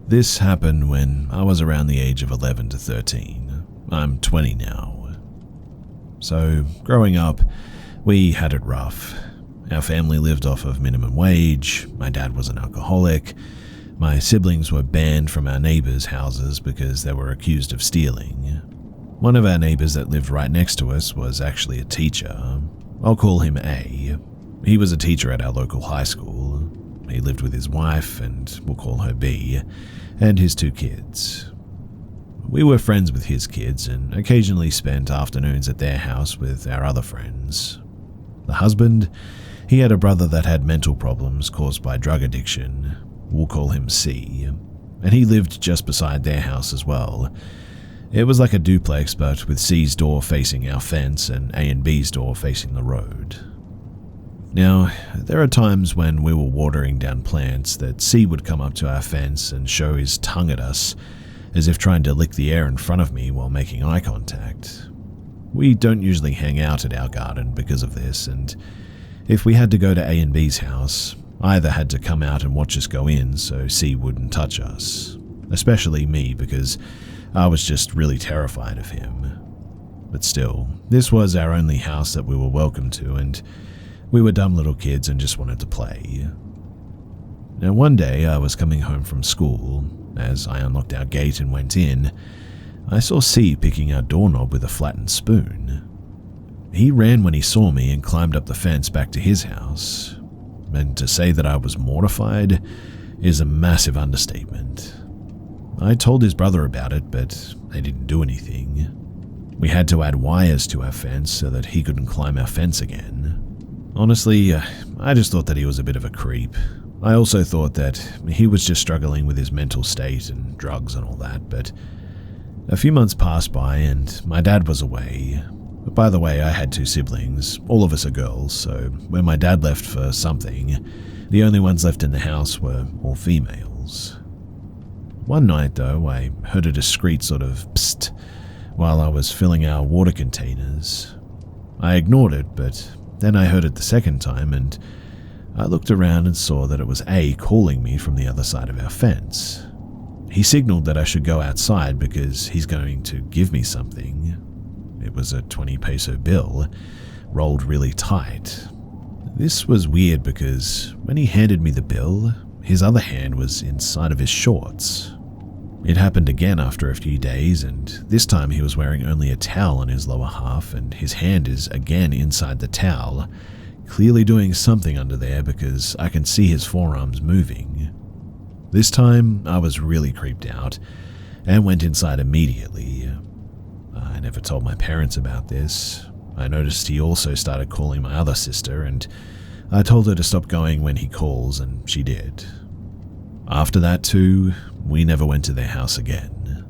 This happened when I was around the age of 11 to 13. I'm 20 now. So, growing up, we had it rough. Our family lived off of minimum wage, my dad was an alcoholic, my siblings were banned from our neighbors' houses because they were accused of stealing. One of our neighbors that lived right next to us was actually a teacher. I'll call him A. He was a teacher at our local high school. He lived with his wife, and we'll call her B, and his 2 kids. We were friends with his kids and occasionally spent afternoons at their house with our other friends. The husband, he had a brother that had mental problems caused by drug addiction. We'll call him C, and he lived just beside their house as well. It was like a duplex, but with C's door facing our fence and A and B's door facing the road. Now, there are times when we were watering down plants that C would come up to our fence and show his tongue at us, as if trying to lick the air in front of me while making eye contact. We don't usually hang out at our garden because of this, and if we had to go to A and B's house, either had to come out and watch us go in so C wouldn't touch us, especially me because I was just really terrified of him. But still, this was our only house that we were welcome to, and we were dumb little kids and just wanted to play. Now one day I was coming home from school. As I unlocked our gate and went in, I saw C picking our doorknob with a flattened spoon. He ran when he saw me and climbed up the fence back to his house. And to say that I was mortified is a massive understatement. I told his brother about it, but they didn't do anything. We had to add wires to our fence so that he couldn't climb our fence again. Honestly, I just thought that he was a bit of a creep. I also thought that he was just struggling with his mental state and drugs and all that, but a few months passed by and my dad was away. But by the way, I had 2 siblings, all of us are girls, so when my dad left for something, the only ones left in the house were all females. One night though, I heard a discreet sort of psst while I was filling our water containers. I ignored it, but then I heard it the second time and I looked around and saw that it was A calling me from the other side of our fence. He signaled that I should go outside because he's going to give me something. It was a 20 peso bill, rolled really tight. This was weird because when he handed me the bill, his other hand was inside of his shorts. It happened again after a few days, and this time he was wearing only a towel on his lower half, and his hand is again inside the towel, clearly doing something under there because I can see his forearms moving. This time, I was really creeped out and went inside immediately. I never told my parents about this. I noticed he also started calling my other sister, and I told her to stop going when he calls, and she did. After that too, we never went to their house again.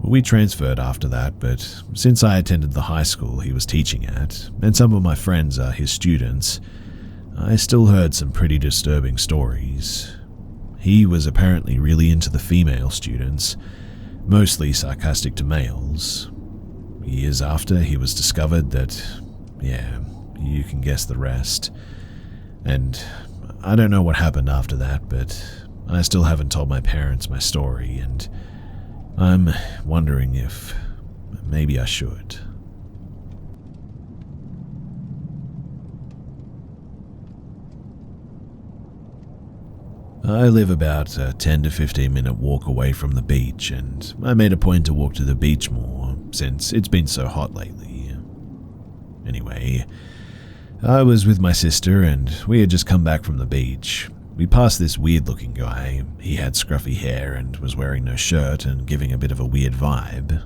We transferred after that, but since I attended the high school he was teaching at, and some of my friends are his students, I still heard some pretty disturbing stories. He was apparently really into the female students, mostly sarcastic to males. Years after, he was discovered that, yeah, you can guess the rest. And I don't know what happened after that, but I still haven't told my parents my story, and I'm wondering if maybe I should. I live about a 10 to 15 minute walk away from the beach, and I made a point to walk to the beach more since it's been so hot lately. Anyway, I was with my sister and we had just come back from the beach. We passed this weird looking guy. He had scruffy hair and was wearing no shirt and giving a bit of a weird vibe.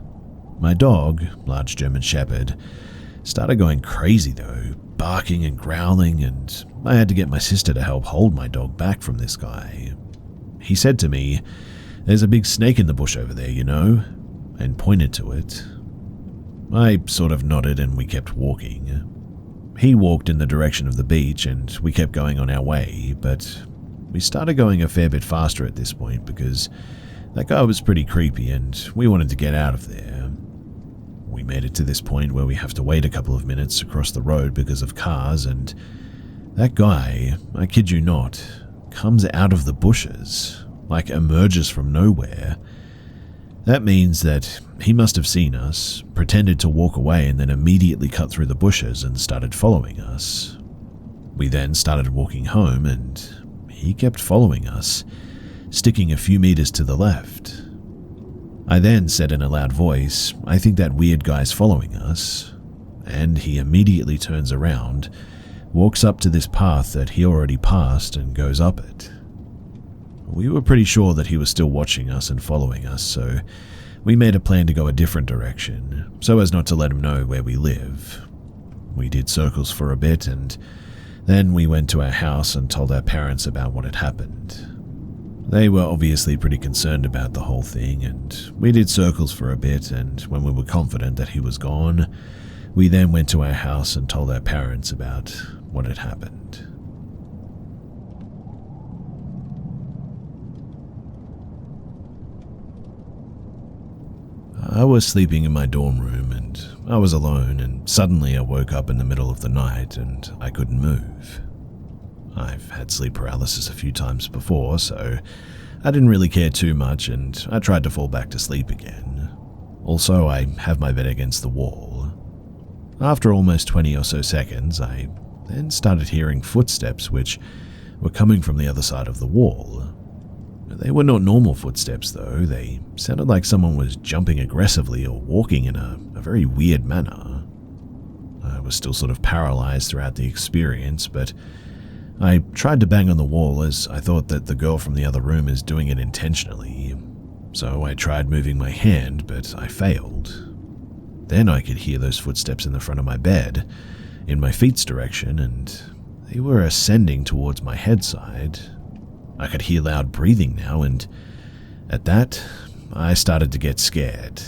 My dog, large German Shepherd, started going crazy though, barking and growling, and I had to get my sister to help hold my dog back from this guy. He said to me, "There's a big snake in the bush over there, you know," and pointed to it. I sort of nodded and we kept walking. He walked in the direction of the beach and we kept going on our way, but we started going a fair bit faster at this point because that guy was pretty creepy and we wanted to get out of there. We made it to this point where we have to wait a couple of minutes to cross the road because of cars, and that guy, I kid you not, comes out of the bushes, like emerges from nowhere. That means that he must have seen us, pretended to walk away, and then immediately cut through the bushes and started following us. We then started walking home, and he kept following us, sticking a few meters to the left. I then said in a loud voice, "I think that weird guy's following us," and he immediately turns around, walks up to this path that he already passed and goes up it. We were pretty sure that he was still watching us and following us, so we made a plan to go a different direction, so as not to let him know where we live. We did circles for a bit, and then we went to our house and told our parents about what had happened. They were obviously pretty concerned about the whole thing, and we did circles for a bit, and when we were confident that he was gone, we then went to our house and told our parents about what had happened. I was sleeping in my dorm room and I was alone, and suddenly I woke up in the middle of the night and I couldn't move. I've had sleep paralysis a few times before, so I didn't really care too much, and I tried to fall back to sleep again. Also, I have my bed against the wall. After almost 20 or so seconds, I then started hearing footsteps which were coming from the other side of the wall. They were not normal footsteps though, they sounded like someone was jumping aggressively or walking in a very weird manner. I was still sort of paralyzed throughout the experience, but I tried to bang on the wall as I thought that the girl from the other room is doing it intentionally. So I tried moving my hand, but I failed. Then I could hear those footsteps in the front of my bed, in my feet's direction, and they were ascending towards my head side. I could hear loud breathing now, and at that, I started to get scared.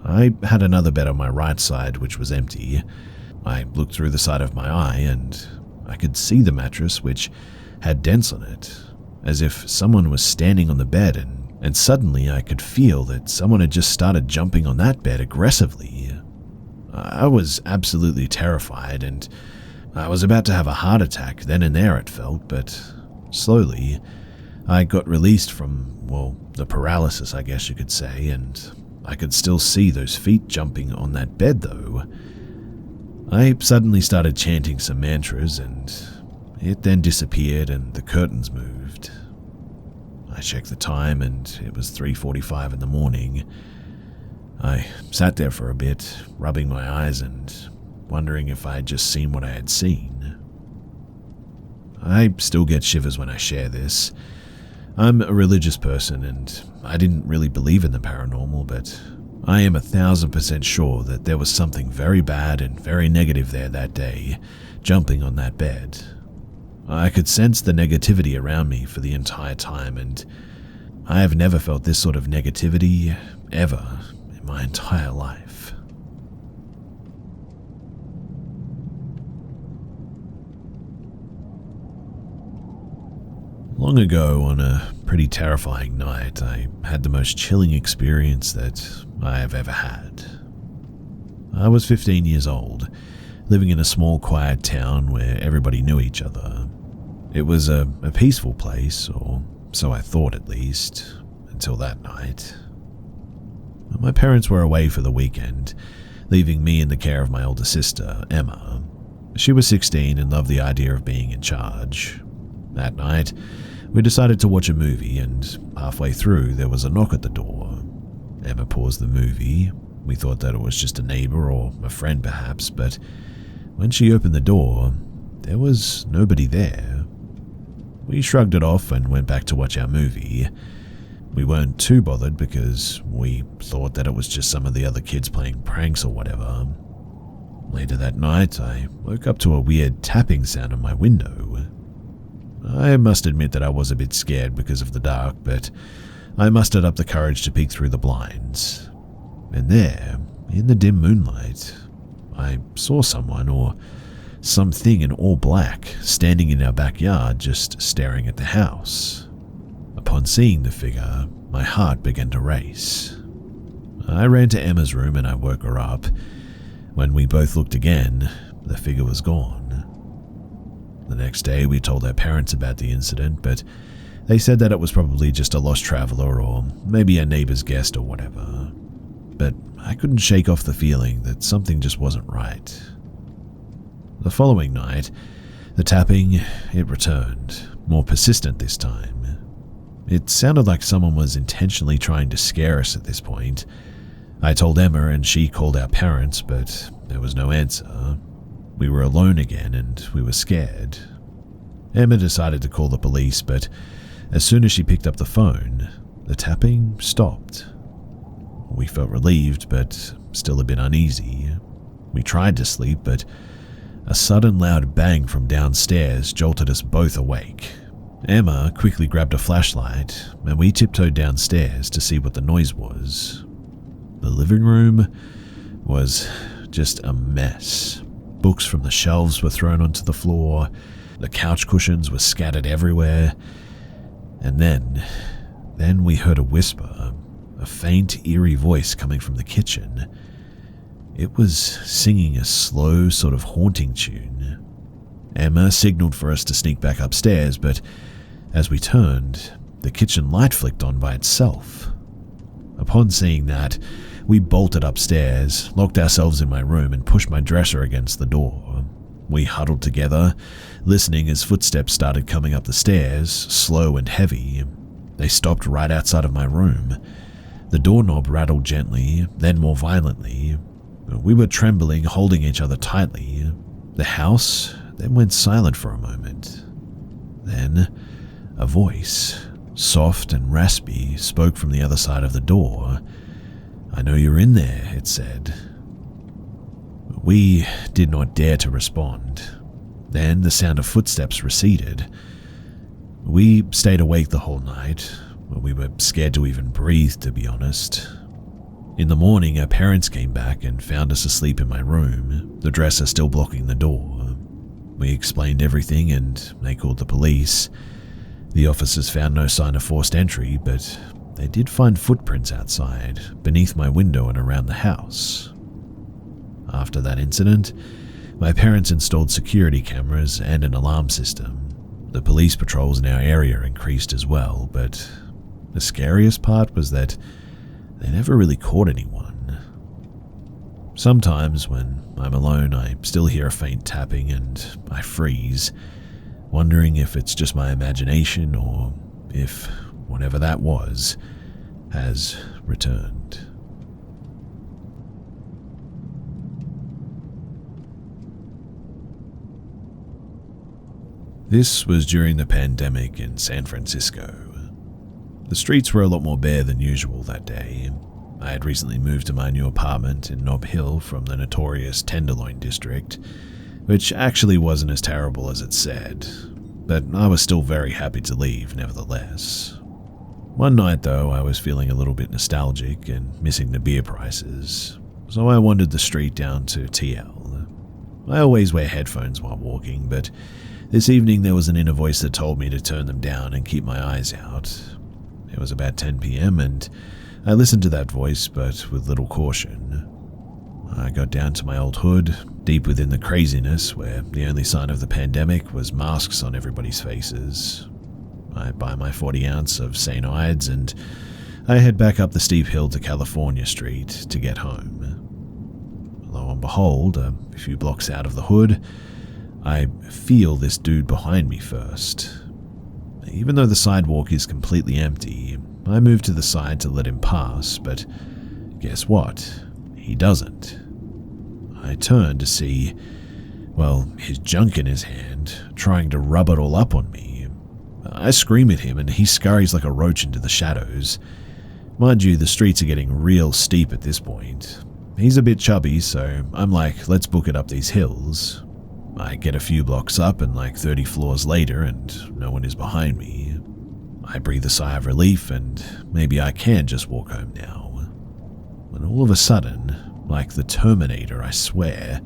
I had another bed on my right side which was empty. I looked through the side of my eye and I could see the mattress which had dents on it, as if someone was standing on the bed, and suddenly I could feel that someone had just started jumping on that bed aggressively. I was absolutely terrified, and I was about to have a heart attack then and there, it felt, but slowly I got released from, well, the paralysis, I guess you could say, and I could still see those feet jumping on that bed though. I suddenly started chanting some mantras and it then disappeared and the curtains moved. I checked the time and it was 3:45 in the morning. I sat there for a bit, rubbing my eyes and wondering if I had just seen what I had seen. I still get shivers when I share this. I'm a religious person and I didn't really believe in the paranormal, but I am 1,000% sure that there was something very bad and very negative there that day, jumping on that bed. I could sense the negativity around me for the entire time, and I have never felt this sort of negativity ever in my entire life. Long ago, on a pretty terrifying night, I had the most chilling experience that I have ever had. I was 15 years old, living in a small, quiet town where everybody knew each other. It was a peaceful place, or so I thought at least, until that night. My parents were away for the weekend, leaving me in the care of my older sister, Emma. She was 16 and loved the idea of being in charge. That night, we decided to watch a movie, and halfway through, there was a knock at the door. Emma paused the movie. We thought that it was just a neighbor or a friend perhaps, but when she opened the door, there was nobody there. We shrugged it off and went back to watch our movie. We weren't too bothered because we thought that it was just some of the other kids playing pranks or whatever. Later that night, I woke up to a weird tapping sound on my window. I must admit that I was a bit scared because of the dark, but I mustered up the courage to peek through the blinds. And there, in the dim moonlight, I saw someone or something in all black standing in our backyard just staring at the house. Upon seeing the figure, my heart began to race. I ran to Emma's room and I woke her up. When we both looked again, the figure was gone. The next day, we told our parents about the incident, but they said that it was probably just a lost traveler or maybe a neighbor's guest or whatever. But I couldn't shake off the feeling that something just wasn't right. The following night, the tapping, it returned, more persistent this time. It sounded like someone was intentionally trying to scare us at this point. I told Emma and she called our parents, but there was no answer. We were alone again and we were scared. Emma decided to call the police, but as soon as she picked up the phone, the tapping stopped. We felt relieved, but still a bit uneasy. We tried to sleep, but a sudden loud bang from downstairs jolted us both awake. Emma quickly grabbed a flashlight, and we tiptoed downstairs to see what the noise was. The living room was just a mess. Books from the shelves were thrown onto the floor, the couch cushions were scattered everywhere, and then we heard a whisper, a faint, eerie voice coming from the kitchen. It was singing a slow, sort of haunting tune. Emma signaled for us to sneak back upstairs, but as we turned, the kitchen light flicked on by itself. Upon seeing that, we bolted upstairs, locked ourselves in my room, and pushed my dresser against the door. We huddled together, listening as footsteps started coming up the stairs, slow and heavy. They stopped right outside of my room. The doorknob rattled gently, then more violently. We were trembling, holding each other tightly. The house then went silent for a moment. Then, a voice, soft and raspy, spoke from the other side of the door. "I know you're in there," it said. We did not dare to respond. Then the sound of footsteps receded. We stayed awake the whole night. We were scared to even breathe, to be honest. In the morning, our parents came back and found us asleep in my room, the dresser still blocking the door. We explained everything and they called the police. The officers found no sign of forced entry, but they did find footprints outside, beneath my window and around the house. After that incident, my parents installed security cameras and an alarm system. The police patrols in our area increased as well, but the scariest part was that they never really caught anyone. Sometimes when I'm alone, I still hear a faint tapping and I freeze, wondering if it's just my imagination or if whatever that was has returned. This was during the pandemic in San Francisco. The streets were a lot more bare than usual that day. I had recently moved to my new apartment in Nob Hill from the notorious Tenderloin district, which actually wasn't as terrible as it said, but I was still very happy to leave nevertheless. One night though, I was feeling a little bit nostalgic and missing the beer prices, so I wandered the street down to TL. I always wear headphones while walking, but this evening there was an inner voice that told me to turn them down and keep my eyes out. It was about 10 p.m. and I listened to that voice, but with little caution. I got down to my old hood, deep within the craziness where the only sign of the pandemic was masks on everybody's faces. I buy my 40 ounce of St. Ides and I head back up the steep hill to California Street to get home. Lo and behold, a few blocks out of the hood, I feel this dude behind me first. Even though the sidewalk is completely empty, I move to the side to let him pass, but guess what? He doesn't. I turn to see, well, his junk in his hand, trying to rub it all up on me. I scream at him and he scurries like a roach into the shadows. Mind you, the streets are getting real steep at this point. He's a bit chubby, so I'm like, let's book it up these hills. I get a few blocks up and like 30 floors later and no one is behind me. I breathe a sigh of relief and maybe I can just walk home now. When all of a sudden, like the Terminator, I swear,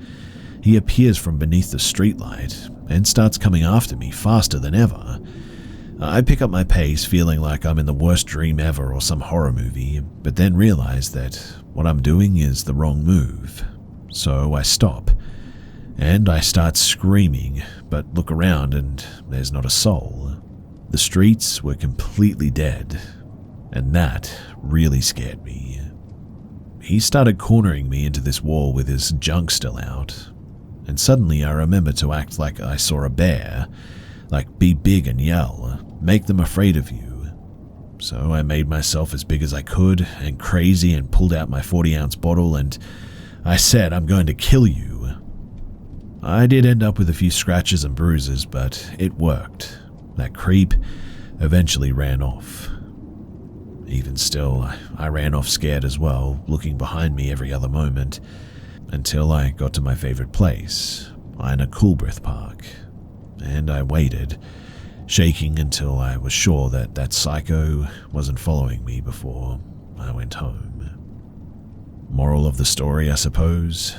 he appears from beneath the streetlight and starts coming after me faster than ever. I pick up my pace, feeling like I'm in the worst dream ever or some horror movie, but then realize that what I'm doing is the wrong move. So I stop. And I start screaming, but look around and there's not a soul. The streets were completely dead, and that really scared me. He started cornering me into this wall with his junk still out, and suddenly I remember to act like I saw a bear, like be big and yell, make them afraid of you. So I made myself as big as I could and crazy and pulled out my 40-ounce bottle and I said, "I'm going to kill you." I did end up with a few scratches and bruises, but it worked. That creep eventually ran off. Even still, I ran off scared as well, looking behind me every other moment, until I got to my favorite place, Ina Coolbrith Park, and I waited, shaking until I was sure that that psycho wasn't following me before I went home. Moral of the story, I suppose?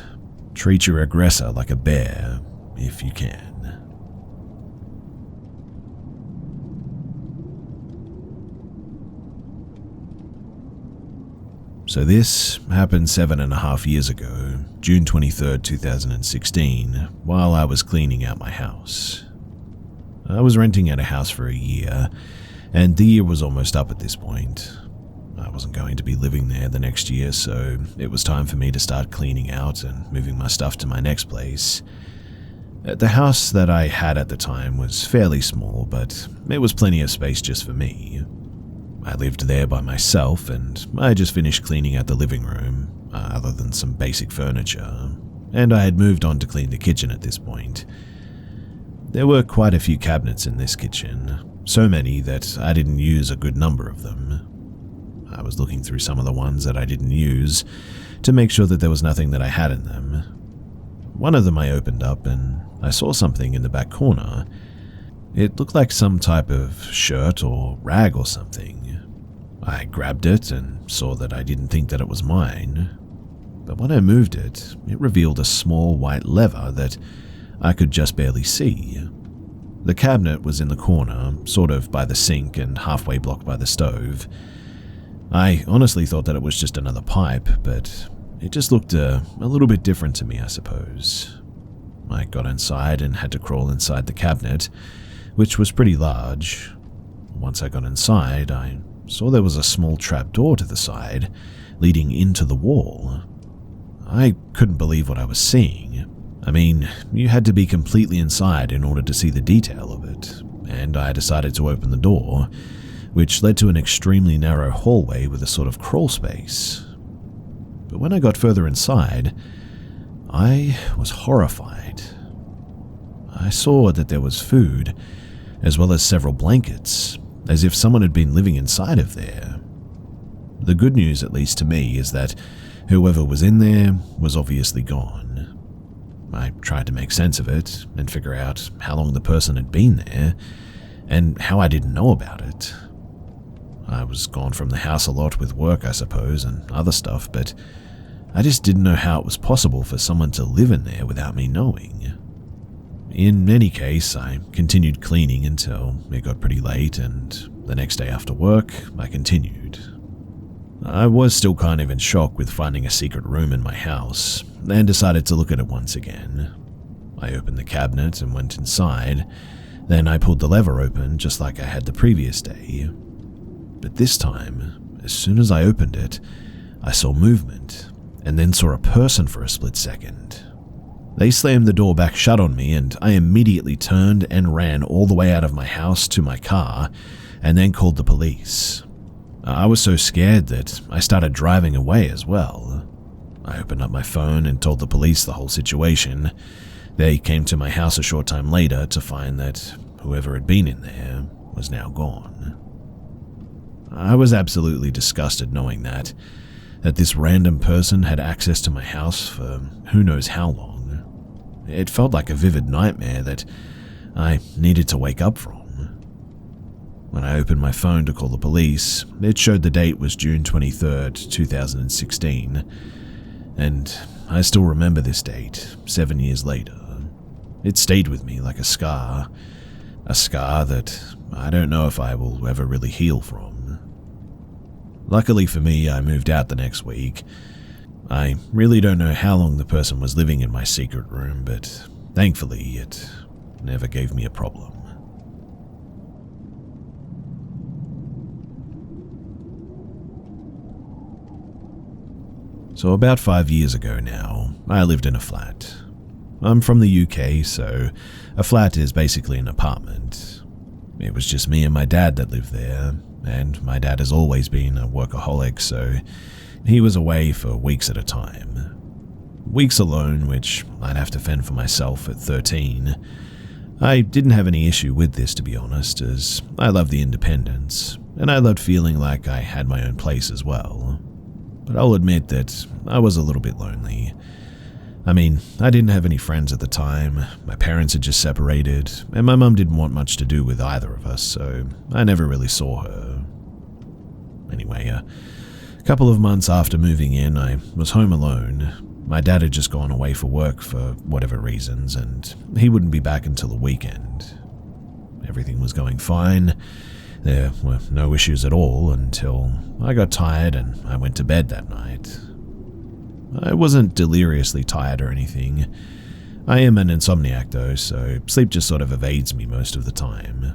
Treat your aggressor like a bear, if you can. So this happened 7.5 years ago, June 23rd, 2016, while I was cleaning out my house. I was renting out a house for a year, and the year was almost up at this point. I wasn't going to be living there the next year, so it was time for me to start cleaning out and moving my stuff to my next place. The house that I had at the time was fairly small, but it was plenty of space just for me. I lived there by myself, and I just finished cleaning out the living room, other than some basic furniture, and I had moved on to clean the kitchen at this point. There were quite a few cabinets in this kitchen, so many that I didn't use a good number of them. I was looking through some of the ones that I didn't use to make sure that there was nothing that I had in them. One of them I opened up and I saw something in the back corner. It looked like some type of shirt or rag or something. I grabbed it and saw that I didn't think that it was mine. But when I moved it, it revealed a small white lever that I could just barely see. The cabinet was in the corner, sort of by the sink and halfway blocked by the stove. I honestly thought that it was just another pipe, but it just looked a little bit different to me, I suppose. I got inside and had to crawl inside the cabinet, which was pretty large. Once I got inside, I saw there was a small trap door to the side, leading into the wall. I couldn't believe what I was seeing. I mean, you had to be completely inside in order to see the detail of it, and I decided to open the door, which led to an extremely narrow hallway with a sort of crawl space. But when I got further inside, I was horrified. I saw that there was food, as well as several blankets, as if someone had been living inside of there. The good news, at least to me, is that whoever was in there was obviously gone. I tried to make sense of it and figure out how long the person had been there, and how I didn't know about it. I was gone from the house a lot with work, I suppose, and other stuff, but I just didn't know how it was possible for someone to live in there without me knowing. In any case, I continued cleaning until it got pretty late, and the next day after work, I continued. I was still kind of in shock with finding a secret room in my house, and decided to look at it once again. I opened the cabinet and went inside, then I pulled the lever open just like I had the previous day. But this time, as soon as I opened it, I saw movement, and then saw a person for a split second. They slammed the door back shut on me, and I immediately turned and ran all the way out of my house to my car, and then called the police. I was so scared that I started driving away as well. I opened up my phone and told the police the whole situation. They came to my house a short time later to find that whoever had been in there was now gone. I was absolutely disgusted knowing that this random person had access to my house for who knows how long. It felt like a vivid nightmare that I needed to wake up from. When I opened my phone to call the police, it showed the date was June 23rd, 2016, and I still remember this date, 7 years later. It stayed with me like a scar that I don't know if I will ever really heal from. Luckily for me, I moved out the next week. I really don't know how long the person was living in my secret room, but thankfully it never gave me a problem. So about 5 years ago now, I lived in a flat. I'm from the UK, so a flat is basically an apartment. It was just me and my dad that lived there, and my dad has always been a workaholic, so he was away for weeks at a time. Weeks alone, which I'd have to fend for myself at 13. I didn't have any issue with this, to be honest, as I loved the independence, and I loved feeling like I had my own place as well. But I'll admit that I was a little bit lonely. I mean, I didn't have any friends at the time, my parents had just separated, and my mum didn't want much to do with either of us, so I never really saw her. Anyway, a couple of months after moving in, I was home alone. My dad had just gone away for work for whatever reasons, and he wouldn't be back until the weekend. Everything was going fine. There were no issues at all until I got tired and I went to bed that night. I wasn't deliriously tired or anything. I am an insomniac though, so sleep just sort of evades me most of the time.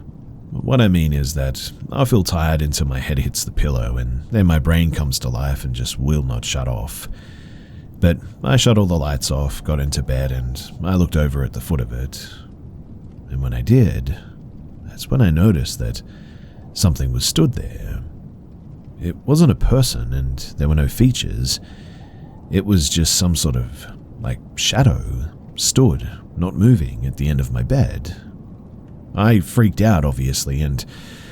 What I mean is that I'll feel tired until my head hits the pillow and then my brain comes to life and just will not shut off. But I shut all the lights off, got into bed, and I looked over at the foot of it. And when I did, that's when I noticed that something was stood there. It wasn't a person and there were no features. It was just some sort of, shadow, stood, not moving, at the end of my bed. I freaked out, obviously, and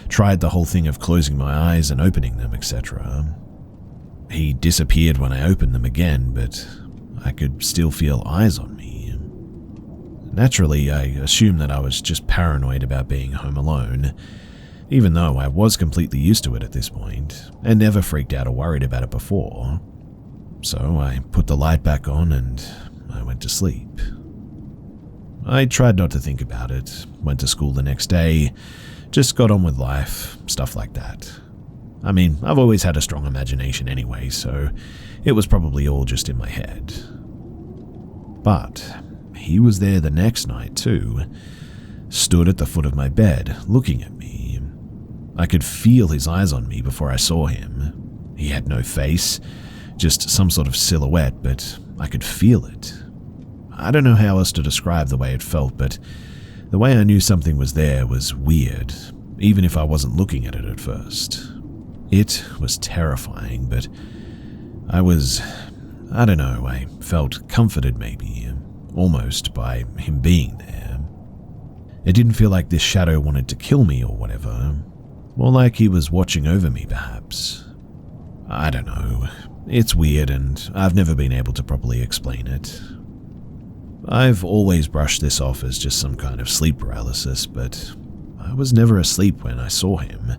tried the whole thing of closing my eyes and opening them, etc. He disappeared when I opened them again, but I could still feel eyes on me. Naturally, I assumed that I was just paranoid about being home alone, even though I was completely used to it at this point, and never freaked out or worried about it before. So I put the light back on and I went to sleep. I tried not to think about it, went to school the next day, just got on with life, stuff like that. I mean, I've always had a strong imagination anyway, so it was probably all just in my head. But he was there the next night too, stood at the foot of my bed, looking at me. I could feel his eyes on me before I saw him. He had no face, just some sort of silhouette, but I could feel it. I don't know how else to describe the way it felt, but the way I knew something was there was weird, even if I wasn't looking at it at first. It was terrifying, but I don't know, I felt comforted maybe, almost by him being there. It didn't feel like this shadow wanted to kill me or whatever, more like he was watching over me perhaps. I don't know, it's weird and I've never been able to properly explain it. I've always brushed this off as just some kind of sleep paralysis, but I was never asleep when I saw him.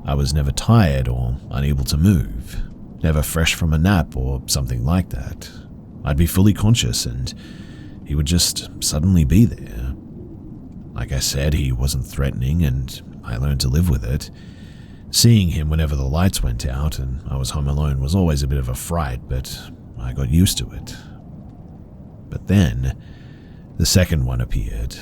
I was never tired or unable to move, never fresh from a nap or something like that. I'd be fully conscious and he would just suddenly be there. Like I said, he wasn't threatening and I learned to live with it. Seeing him whenever the lights went out and I was home alone was always a bit of a fright, but I got used to it. But then, the second one appeared.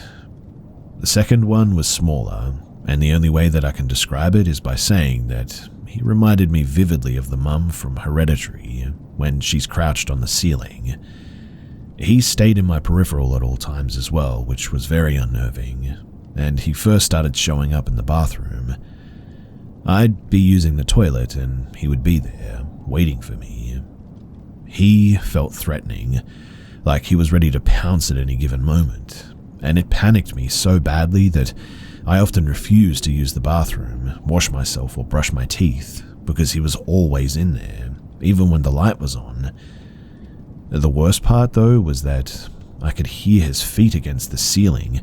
The second one was smaller, and the only way that I can describe it is by saying that he reminded me vividly of the mum from Hereditary when she's crouched on the ceiling. He stayed in my peripheral at all times as well, which was very unnerving, and he first started showing up in the bathroom. I'd be using the toilet and he would be there, waiting for me. He felt threatening, like he was ready to pounce at any given moment, and it panicked me so badly that I often refused to use the bathroom, wash myself or brush my teeth, because he was always in there, even when the light was on. The worst part though was that I could hear his feet against the ceiling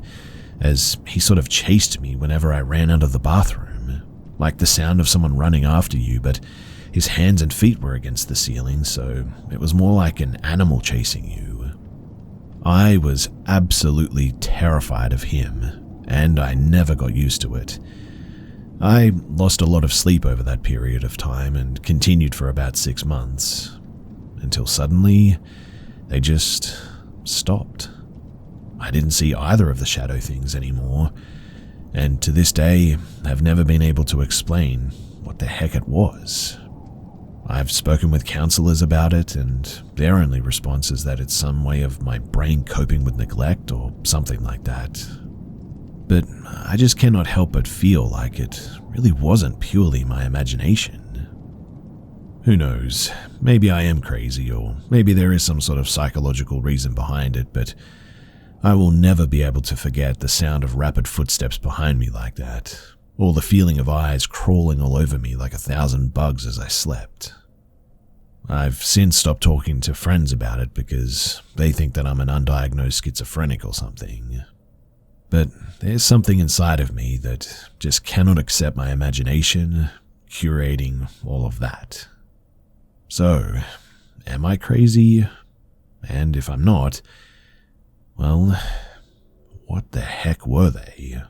as he sort of chased me whenever I ran out of the bathroom, like the sound of someone running after you, but his hands and feet were against the ceiling, so it was more like an animal chasing you. I was absolutely terrified of him, and I never got used to it. I lost a lot of sleep over that period of time and continued for about 6 months, until suddenly they just stopped. I didn't see either of the shadow things anymore, and to this day have never been able to explain what the heck it was. I've spoken with counselors about it, and their only response is that it's some way of my brain coping with neglect or something like that. But I just cannot help but feel like it really wasn't purely my imagination. Who knows, maybe I am crazy, or maybe there is some sort of psychological reason behind it, but I will never be able to forget the sound of rapid footsteps behind me like that, or the feeling of eyes crawling all over me like 1,000 bugs as I slept. I've since stopped talking to friends about it because they think that I'm an undiagnosed schizophrenic or something. But there's something inside of me that just cannot accept my imagination, curating all of that. So, am I crazy? And if I'm not, well, what the heck were they?